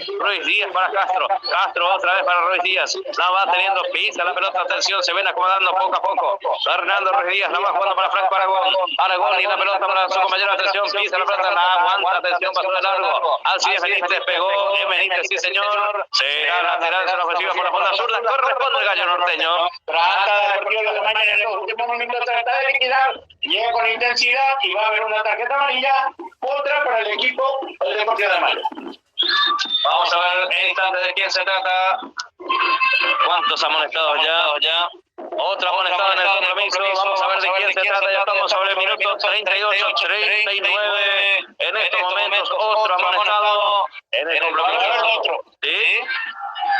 para Castro. Castro otra vez para Ruiz Díaz. La va teniendo, pisa la pelota, atención, se ven acomodando poco a poco. Fernando Ruiz Díaz la va jugando para Franco Aragón y la pelota para su compañero, atención, pisa la pelota, la aguanta, atención, pasó de largo. Así es, Benítez pegó, Benítez, sí señor. Será lateral de la ofensiva por la punta zurda, corresponde el Gallo Norteño. Trata de Deportivo de Mayo en los últimos momentos, trata de liquidar, llega con intensidad y va a haber una tarjeta amarilla, otra para el equipo del Deportivo de Mayo. Vamos a ver en instantes de quién se trata. ¿Cuántos amonestados ya? Otra amonestada en el compromiso. Vamos a ver de quién se trata. Ya estamos sobre el minuto 38, 39. En estos momentos, otro amonestado en el compromiso. ¿Sí?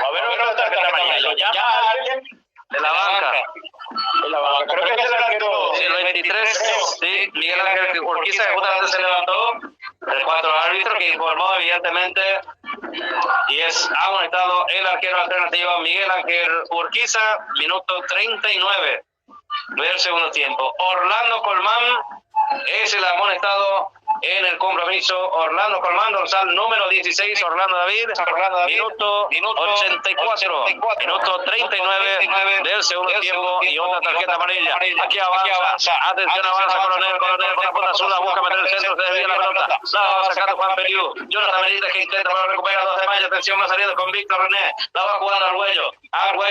Va a haber otra tarjeta amarilla. Lo llama a alguien de la banca. Creo que es el arquero. Sí, el 23. Sí, Miguel Ángel Urquiza, que justamente se levantó. El 4 árbitro que informó, evidentemente. Y es amonestado el arquero alternativo Miguel Ángel Urquiza, minuto 39 del segundo tiempo. Orlando Colmán es el amonestado en el compromiso. Orlando Colmán, dorsal número 16, Orlando David, minuto 84, minuto 39 del segundo tiempo y otra tarjeta amarilla. Aquí avanza, atención, avanza Coronel con la punta zurda, busca meter el centro, se desvía la pelota, la va sacando Juan Peliu, Jonathan Benítez que intenta para recuperar 2 de mayo, atención, va saliendo con Víctor René, la va jugando Arguello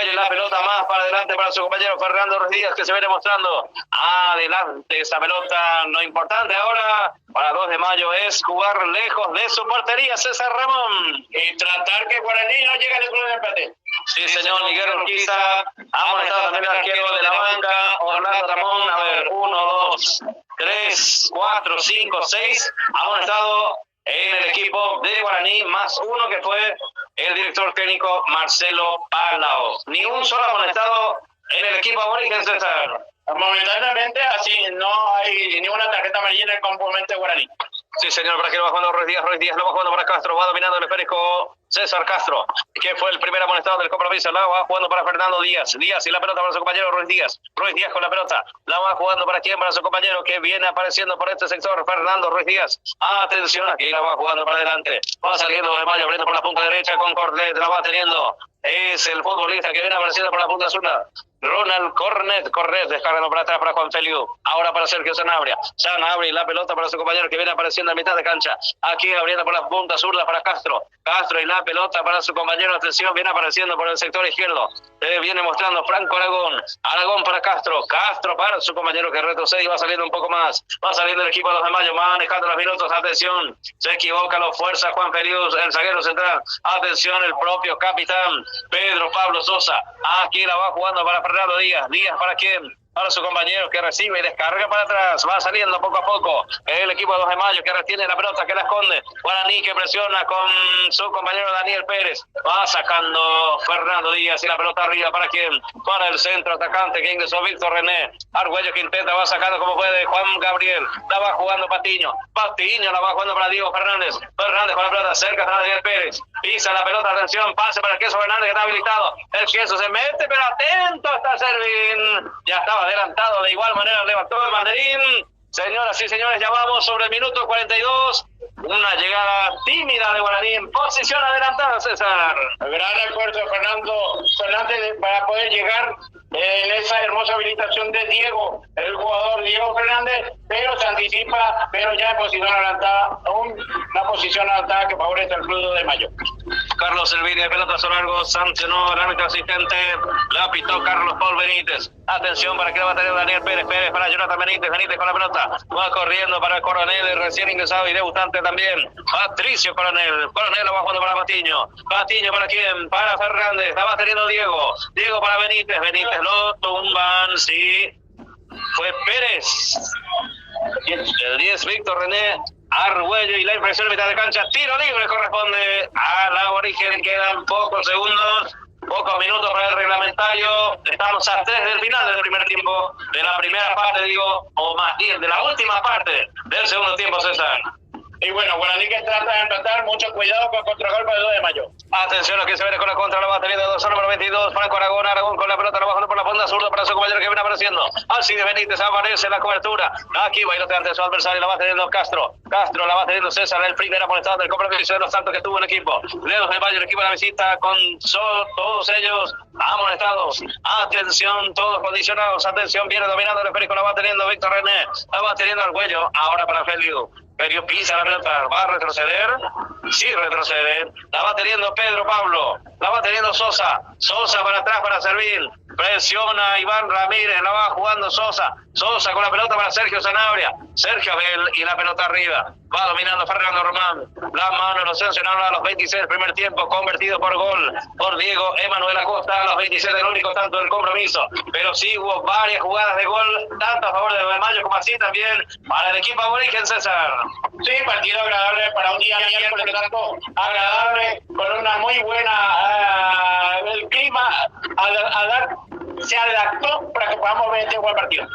y la pelota más para adelante para su compañero Fernando Ruiz Díaz, que se viene mostrando adelante. Esa pelota no importante ahora para 2 de mayo es jugar lejos de su portería, César Ramón, y tratar que Guaraní no llegue al club de empate. Sí, señor. Miguel Urquiza, amonestado también el arquero de la banca, Orlando Ramón. A ver, 1, 2, 3, 4, 5, 6, amonestado en el equipo de Guaraní, más uno que fue el director técnico Marcelo Palau. Ni un solo amonestado en el equipo aborigen, César. Momentáneamente, así no hay ninguna tarjeta amarilla en el componente Guaraní. Sí, señor, para que lo va jugando Ruiz Díaz lo va jugando para Castro, va dominando el esférico César Castro, que fue el primer amonestado del compromiso, la va jugando para Fernando Díaz y la pelota para su compañero Ruiz Díaz con la pelota, la va jugando para quién, para su compañero que viene apareciendo por este sector, Fernando Ruiz Díaz, atención, aquí la va jugando para adelante, va saliendo de mayo, abriendo por la punta derecha con Cornet, la va teniendo, es el futbolista que viene apareciendo por la punta zurda, Ronald Cornet, descargando para atrás para Juan Feliu, ahora para Sergio Sanabria, la pelota para su compañero que viene apareciendo en mitad de cancha, aquí abriendo por la punta zurda para Castro y la pelota para su compañero, atención, viene apareciendo por el sector izquierdo, viene mostrando Franco Aragón. Aragón para Castro. Castro para su compañero que retrocede y va saliendo un poco más. Va saliendo el equipo de 2 de mayo, manejando los minutos. Atención, se equivoca, lo fuerza Juan Felius, el zaguero central. Atención, el propio capitán Pedro Pablo Sosa. Aquí la va jugando para Fernando Díaz. Díaz para quién? Para su compañero que recibe y descarga para atrás. Va saliendo poco a poco el equipo de 2 de mayo que retiene la pelota, que la esconde. Guaraní que presiona con su compañero Daniel Pérez. Va sacando Fernando Díaz y la pelota arriba. ¿Para quién? Para el centro atacante que ingresó Víctor René. Argüello que intenta, va sacando como puede Juan Gabriel. La va jugando Patiño. Patiño la va jugando para Diego Fernández. Fernández con la pelota cerca para Daniel Pérez. Pisa la pelota, atención, pase para el Queso Fernández que está habilitado. El Queso se mete, pero atento está Servín. Ya estaba adelantado, de igual manera levantó el banderín. Señoras y señores, ya vamos sobre el minuto 42. Una llegada tímida de Guaraní en posición adelantada, César. Gran esfuerzo Fernando Fernández para poder llegar en esa hermosa habilitación de Diego, el jugador Diego Fernández, pero se anticipa, pero ya en posición adelantada, una posición adelantada que favorece al Club de Mayo. Carlos Elvini de pelotazo largo, sancionó el árbitro asistente, la pitó Carlos Paul Benítez. Atención para que la va a tener Daniel Pérez, Pérez para Jonathan Benítez, Benítez con la pelota, va corriendo para el Coronel, el recién ingresado y debutante también, Patricio Coronel, Coronel la va jugando para Patiño, Patiño para quién, para Fernández, la va teniendo Diego, Diego para Benítez, Benítez lo tumban, sí, fue Pérez, el 10 Víctor René, Argüello y la impresión de mitad de cancha, tiro libre corresponde a la Origen, quedan pocos segundos, pocos minutos para el reglamentario, estamos a 3 del final del primer tiempo, de la primera parte digo, o más bien de la última parte del segundo tiempo, César. Y bueno, Guaraní que trata de empatar, mucho cuidado con contragolpe de 2 de mayo. Atención a que se viene con la contra, la va teniendo 2 número 22, Franco Aragón, Aragón con la pelota, la bajando por la punta zurda para su compañero que viene apareciendo. Así de Benítez aparece en la cobertura. Aquí bailotea ante su adversario, la va teniendo Castro. Castro la va teniendo César, el primer amonestado del compromiso de los tantos que tuvo el equipo. Leos de Mayo, el equipo de la visita con todos ellos amonestados. Atención, todos condicionados. Atención, viene dominando el esférico, la va teniendo Víctor René, la va teniendo Argüello. Ahora para Feliu. Feliu pisa la pelota, va a retroceder, sí retrocede, la va teniendo Pedro Pablo, la va teniendo Sosa, Sosa para atrás para servir, presiona Iván Ramírez, la va jugando Sosa, Sosa con la pelota para Sergio Sanabria, Sergio Abel y la pelota arriba, va dominando Fernando Román, la mano lo sancionaron a los 26 del primer tiempo, convertido por gol por Diego Emanuel Acosta a los 26 del único tanto del compromiso, pero sí hubo varias jugadas de gol, tanto a favor de 2 de Mayo como así también para el equipo aborigen, César. Sí, partido agradable para un día miércoles, por lo tanto, agradable, con una muy buena, el clima se adaptó para que podamos ver este buen partido.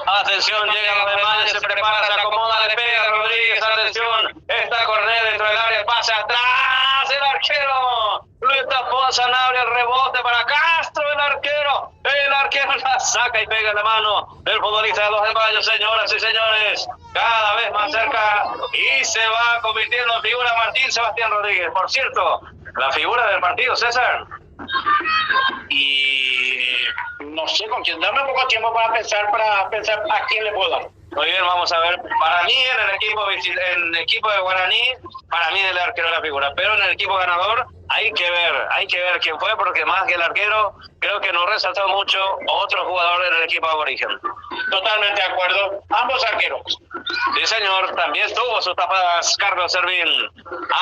Atención, llega los de Mayo, se prepara, se acomoda, le pega Rodríguez, atención, está Cornet dentro del área, pasa atrás, el arquero, Luis tapó Sanabria, el rebote para Castro, el arquero la saca y pega en la mano del futbolista de 2 de Mayo, señoras y señores, cada vez más cerca y se va convirtiendo en figura Martín Sebastián Rodríguez, por cierto, la figura del partido, César. Y no sé con quién, dame un poco de tiempo para pensar a quién le puedo dar. Muy bien, vamos a ver. Para mí, en el equipo de Guaraní, para mí el arquero es la figura. Pero en el equipo ganador, hay que ver quién fue, porque más que el arquero, creo que nos resaltó mucho otro jugador en el equipo aborigen. Totalmente de acuerdo. Ambos arqueros. Sí, señor. También tuvo sus tapadas Carlos Servín.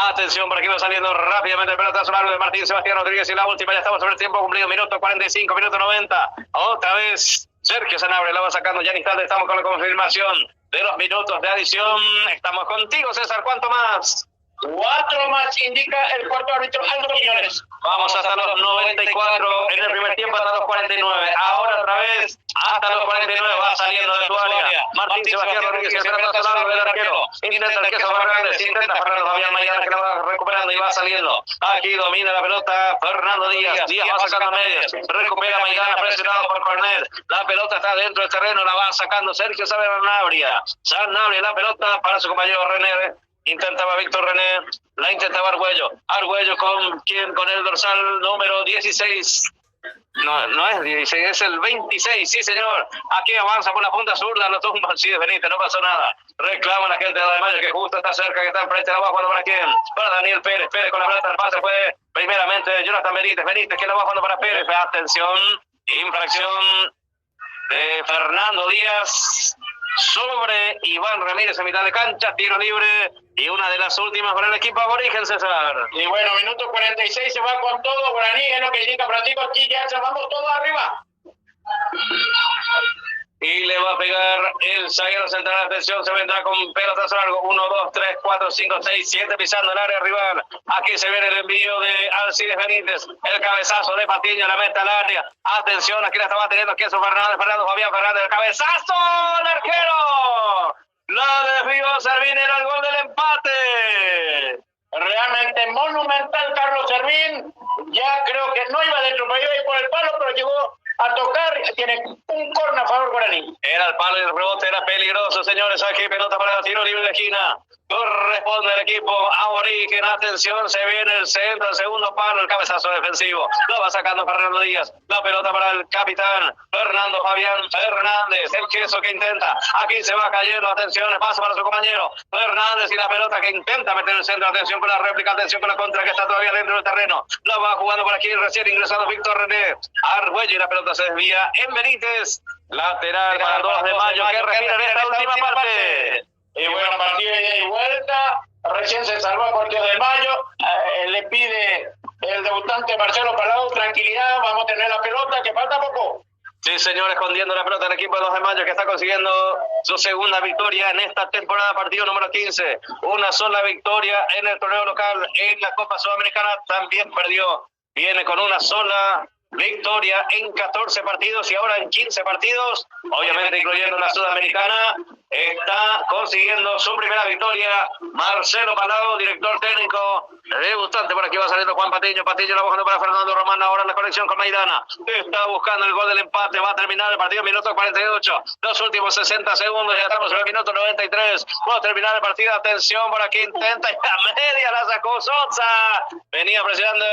Atención, por aquí va saliendo rápidamente el pelotazo largo de Martín Sebastián Rodríguez. Y la última, ya estamos sobre el tiempo cumplido. Minuto 45, minuto 90. Otra vez Sergio Sanabria la va sacando ya en instante. Estamos con la confirmación de los minutos de adición. Estamos contigo, César. ¿Cuánto más? 4 más indica el cuarto árbitro Aldo Quiñones. Vamos hasta los 94 en el primer tiempo, hasta los 49. Ahora otra vez hasta los 49 va saliendo de su área Martín Sebastián Rodríguez, el pelotazo largo del arquero. Intenta el Queso Fernández, intenta Fernando Fabián Maidana que la va recuperando y va saliendo. Aquí domina la pelota Fernando Díaz. Díaz va sacando a medias. Recupera Maidana presionado por Cornet. La pelota está dentro del terreno, la va sacando Sergio Sanabria. Sanabria la pelota para su compañero René. Intentaba Víctor René, la intentaba Argüello con el dorsal número 16, No es 16, es el 26, sí señor. Aquí avanza por la punta zurda, lo tumban, sí, Benítez, no pasó nada. Reclama la gente de Mayo que justo está cerca, que está enfrente de abajo, jugando para quién. Para Daniel Pérez, Pérez con la pelota, el pase fue primeramente Jonathan Benítez, que la va jugando para Pérez. Atención, infracción de Fernando Díaz sobre Iván Ramírez en mitad de cancha, tiro libre y una de las últimas para el equipo aborigen, César. Y bueno, minuto 46 se va con todo, Guaraní, es lo que indica Francisco, aquí ya se vamos todos arriba. Y le va a pegar el zaguero central. Atención, se vendrá con pelotas largo. 1, 2, 3, 4, 5, 6, 7 pisando el área rival. Aquí se viene el envío de Alcides Benítez. El cabezazo de Patiño, la meta al área. Atención, aquí la estaba teniendo Queso Fernández, Fabián Fernández. El cabezazo, el arquero. La desvió Servín, era el gol del empate. Realmente monumental Carlos Servín. Ya creo que no iba dentro, pero iba a ir por el palo, pero llegó a tocar, tiene un corner a favor Guaraní. Era el palo y el rebote era peligroso, señores. Aquí pelota para el tiro libre de esquina. Corresponde al equipo aborigen. Atención, se viene el centro, el segundo palo, el cabezazo defensivo. Lo va sacando Fernando Díaz. La pelota para el capitán Fernando Fabián Fernández. El queso que intenta. Aquí se va cayendo. Atención, el paso para su compañero Fernández y la pelota que intenta meter el centro. Atención con la réplica, atención con la contra que está todavía dentro del terreno. La va jugando por aquí recién ingresado Víctor René Argüello y la pelota se desvía en Benítez. Lateral para 2 de Mayo que refiere en esta última parte. Y bueno, partido de ida y vuelta. Recién se salvó el partido de Mayo. Le pide el debutante Marcelo Palau tranquilidad. Vamos a tener la pelota, que falta poco. Sí, señor, escondiendo la pelota del equipo de 2 de Mayo que está consiguiendo su segunda victoria en esta temporada, partido número 15. Una sola victoria en el torneo local. En la Copa Sudamericana también perdió. Viene con una sola victoria en 14 partidos y ahora en 15 partidos, obviamente incluyendo la Sudamericana, está consiguiendo su primera victoria. Marcelo Palau, director técnico, debutante. Por aquí va saliendo Juan Patiño la bajando para Fernando Román, ahora la conexión con Maidana, está buscando el gol del empate. Va a terminar el partido, minuto 48, los últimos 60 segundos, ya estamos en el minuto 93, va a terminar el partido. Atención, por aquí intenta, y a media la sacó Sosa, venía presionando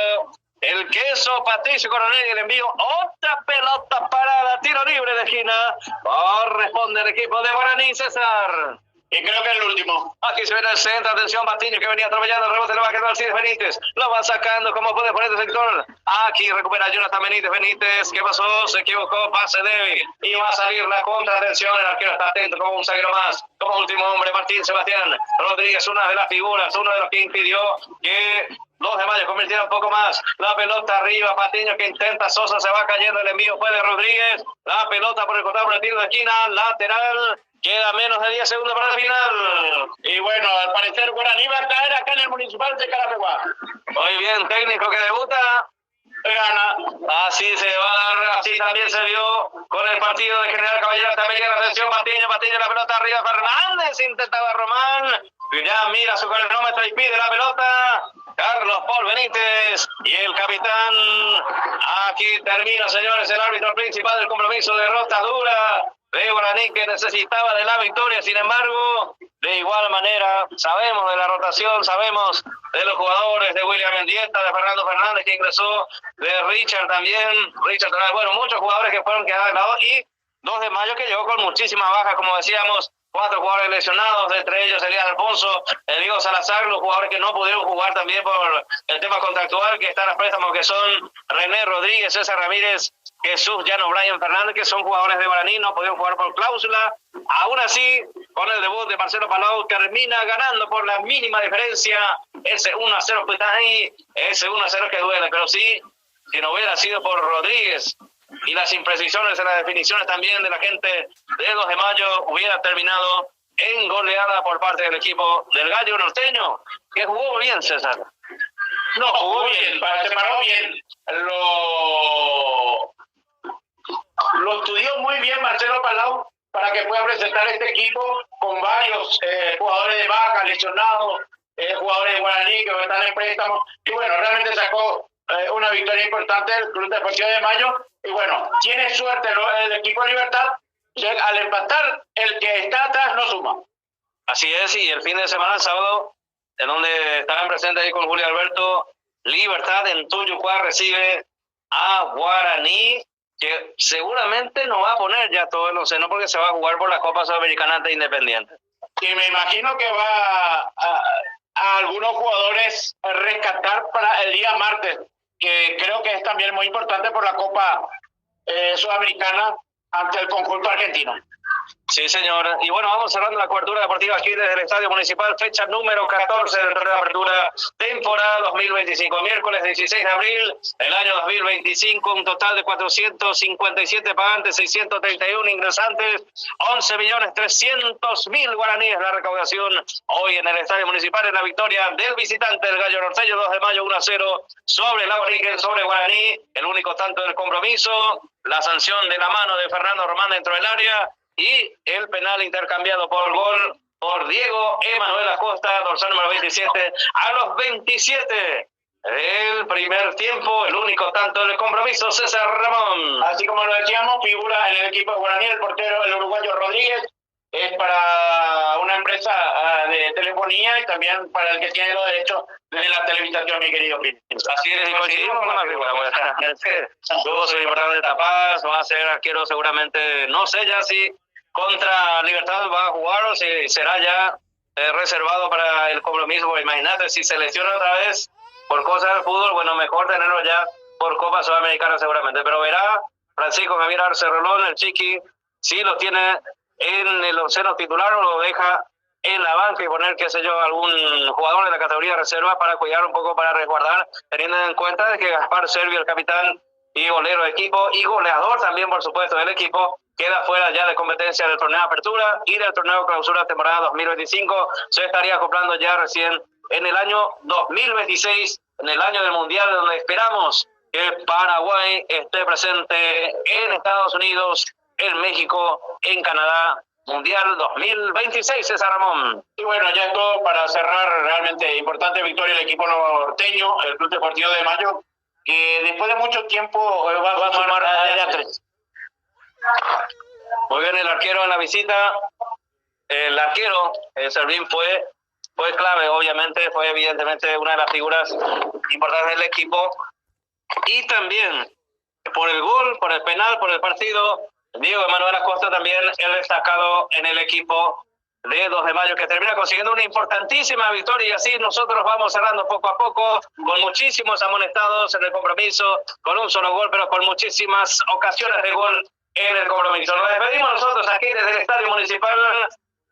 el queso Patricio Coronel y el envío, otra pelota parada, tiro libre de esquina. Corresponde el equipo de Guaraní, César. Y creo que es el último. Aquí se viene el centro, atención, Patiño que venía atropellando, el rebote le va a quedar Alcides Benítez. Lo va sacando, como puede por este sector. Aquí recupera Jonathan Benítez, ¿qué pasó? Se equivocó, pase débil. Y va a salir la contra, atención, el arquero está atento como un zaguero más. Como último hombre, Martín Sebastián Rodríguez, una de las figuras, uno de los que impidió que 2 de Mayo convirtiera un poco más. La pelota arriba, Patiño que intenta, Sosa se va cayendo, el envío fue de Rodríguez. La pelota por el costado, por el tiro de esquina, lateral. Queda menos de 10 segundos para el final. Y bueno, al parecer Guaraní va a caer acá en el Municipal de Carapeguá. Muy bien, técnico que debuta. Gana. Así se va a dar, así también se vio con el partido de General Caballero. También la atención, Patiño, la pelota arriba, Fernández, intentaba Román. Ya mira su cronómetro y pide la pelota. Carlos Paul Benítez y el capitán. Aquí termina, señores, el árbitro principal del compromiso. Derrota dura de Guaraní que necesitaba de la victoria. Sin embargo, de igual manera, sabemos de la rotación, sabemos de los jugadores, de William Mendieta, de Fernando Fernández que ingresó, de Richard también, bueno, muchos jugadores que fueron quedados de lado, y 2 de Mayo que llegó con muchísimas bajas, como decíamos, 4 jugadores lesionados, entre ellos Elías Alfonso, el Diego Salazar, los jugadores que no pudieron jugar también por el tema contractual, que están a préstamo, que son René Rodríguez, César Ramírez, Jesús Llano, Brian Fernández, que son jugadores de Guaraní, no pudieron jugar por cláusula. Aún así, con el debut de Marcelo Palau, termina ganando por la mínima diferencia. Ese 1-0 pues está ahí, ese 1-0 que duele, pero sí, si no hubiera sido por Rodríguez y las imprecisiones en las definiciones también de la gente de 2 de Mayo, hubiera terminado en goleada por parte del equipo del Gallo Norteño, que jugó bien, César. No, jugó bien, se paró bien. Lo estudió muy bien Marcelo Palau para que pueda presentar este equipo con varios jugadores de baja, lesionados, jugadores de Guaraní que están en préstamo. Y bueno, realmente sacó una victoria importante del Club Deportivo de Mayo. Y bueno, tiene suerte el equipo Libertad, que al empatar el que está atrás no suma. Así es, y el fin de semana, el sábado, en donde estarán presentes ahí con Julio Alberto, Libertad en Tuyucuá recibe a Guaraní, que seguramente no va a poner ya todo el onceno porque se va a jugar por la Copa Sudamericana ante Independiente. Y me imagino que va a algunos jugadores rescatar para el día martes, que creo que es también muy importante por la Copa Sudamericana ante el conjunto argentino. Sí, señor. Y bueno, vamos cerrando la cobertura deportiva aquí desde el Estadio Municipal, fecha número 14 del torneo de apertura, temporada 2025. Miércoles 16 de abril del año 2025, un total de 457 pagantes, 631 ingresantes, 11.300.000 guaraníes la recaudación hoy en el Estadio Municipal, en la victoria del visitante del Gallo Norteño, 2 de mayo, 1-0 sobre el Aborigen, sobre Guaraní, el único tanto del compromiso, la sanción de la mano de Fernando Román dentro del área, y el penal intercambiado por gol por Diego Emanuel Acosta, dorsal número 27, a los 27 del primer tiempo, el único tanto del compromiso, César Ramón. Así como lo decíamos, figura en el equipo de Guaraní el portero, el uruguayo Rodríguez, es para una empresa de telefonía y también para el que tiene los derechos de la televisación, mi querido Pino. Así es, y coincidimos con la figura. Luego se importante de Tapaz, va a ser arquero seguramente, no sé ya si contra Libertad va a jugar o si será ya reservado para el compromiso. Imagínate, si se lesiona otra vez por cosas del fútbol, bueno, mejor tenerlo ya por Copa Sudamericana seguramente. Pero verá Francisco Javier Arce Rolón, el Chiqui, si lo tiene en el onceno titular o lo deja en la banca y poner, qué sé yo, algún jugador de la categoría de reserva para cuidar un poco, para resguardar, teniendo en cuenta de que Gaspar Servio, el capitán y golero del equipo y goleador también, por supuesto, del equipo, queda fuera ya de competencia del torneo de apertura y del torneo de clausura temporada 2025. Se estaría acoplando ya recién en el año 2026, en el año del Mundial, donde esperamos que Paraguay esté presente en Estados Unidos, en México, en Canadá. Mundial 2026, César Ramón. Y bueno, ya es todo para cerrar. Realmente importante victoria del equipo norteño, el Club Deportivo de Mayo, que después de mucho tiempo va a sumar a 3. Muy bien, el arquero en la visita. El arquero, Servín, fue clave, obviamente, fue evidentemente una de las figuras importantes del equipo. Y también por el gol, por el penal, por el partido, Diego Emanuel Acosta también, el destacado en el equipo de 2 de mayo, que termina consiguiendo una importantísima victoria, y así nosotros vamos cerrando poco a poco, con muchísimos amonestados en el compromiso, con un solo gol, pero con muchísimas ocasiones de gol en el compromiso. Nos despedimos nosotros aquí desde el Estadio Municipal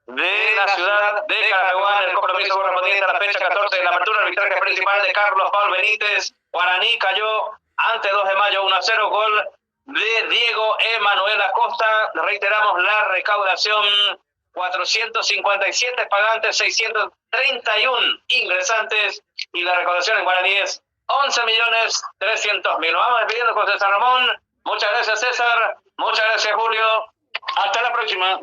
de la ciudad de Caraguá, en el compromiso correspondiente a la fecha 14 de la apertura, arbitraje principal de Carlos Paul Benítez. Guaraní cayó ante 2 de mayo 1-0, gol de Diego Emanuel Acosta. Reiteramos la recaudación: 457 pagantes, 631 ingresantes, y la recaudación en Guaraní es 11.300.000. Nos vamos despidiendo con César Ramón. Muchas gracias, César. Muchas gracias, Julio. Hasta la próxima.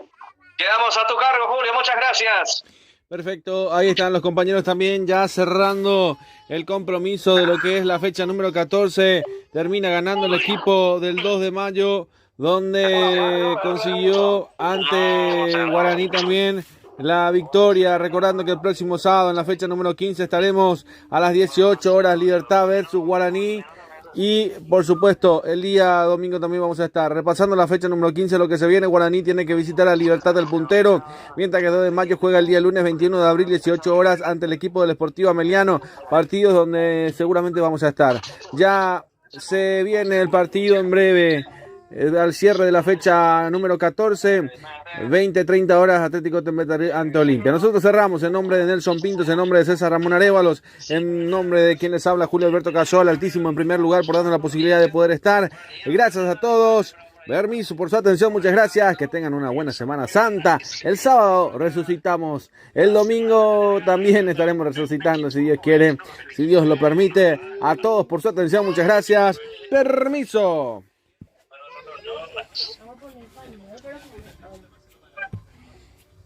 Quedamos a tu cargo, Julio. Muchas gracias. Perfecto, ahí están los compañeros también ya cerrando el compromiso de lo que es la fecha número 14. Termina ganando el equipo del 2 de mayo, donde consiguió ante Guaraní también la victoria. Recordando que el próximo sábado, en la fecha número 15, estaremos a las 18 horas, Libertad versus Guaraní. Y por supuesto, el día domingo también vamos a estar repasando la fecha número 15, lo que se viene. Guaraní tiene que visitar a Libertad del Puntero, mientras que 2 de mayo juega el día lunes 21 de abril, 18 horas, ante el equipo del Sportivo Ameliano. Partidos donde seguramente vamos a estar. Ya se viene el partido en breve, al cierre de la fecha número 14, 20-30 horas, Atlético Temperley ante Olimpia. Nosotros cerramos en nombre de Nelson Pintos, en nombre de César Ramón Arévalos, en nombre de quien les habla, Julio Alberto Casola, altísimo en primer lugar por darnos la posibilidad de poder estar. Gracias a todos, permiso por su atención, muchas gracias, que tengan una buena Semana Santa. El sábado resucitamos, el domingo también estaremos resucitando, si Dios quiere, si Dios lo permite. A todos por su atención, muchas gracias, permiso.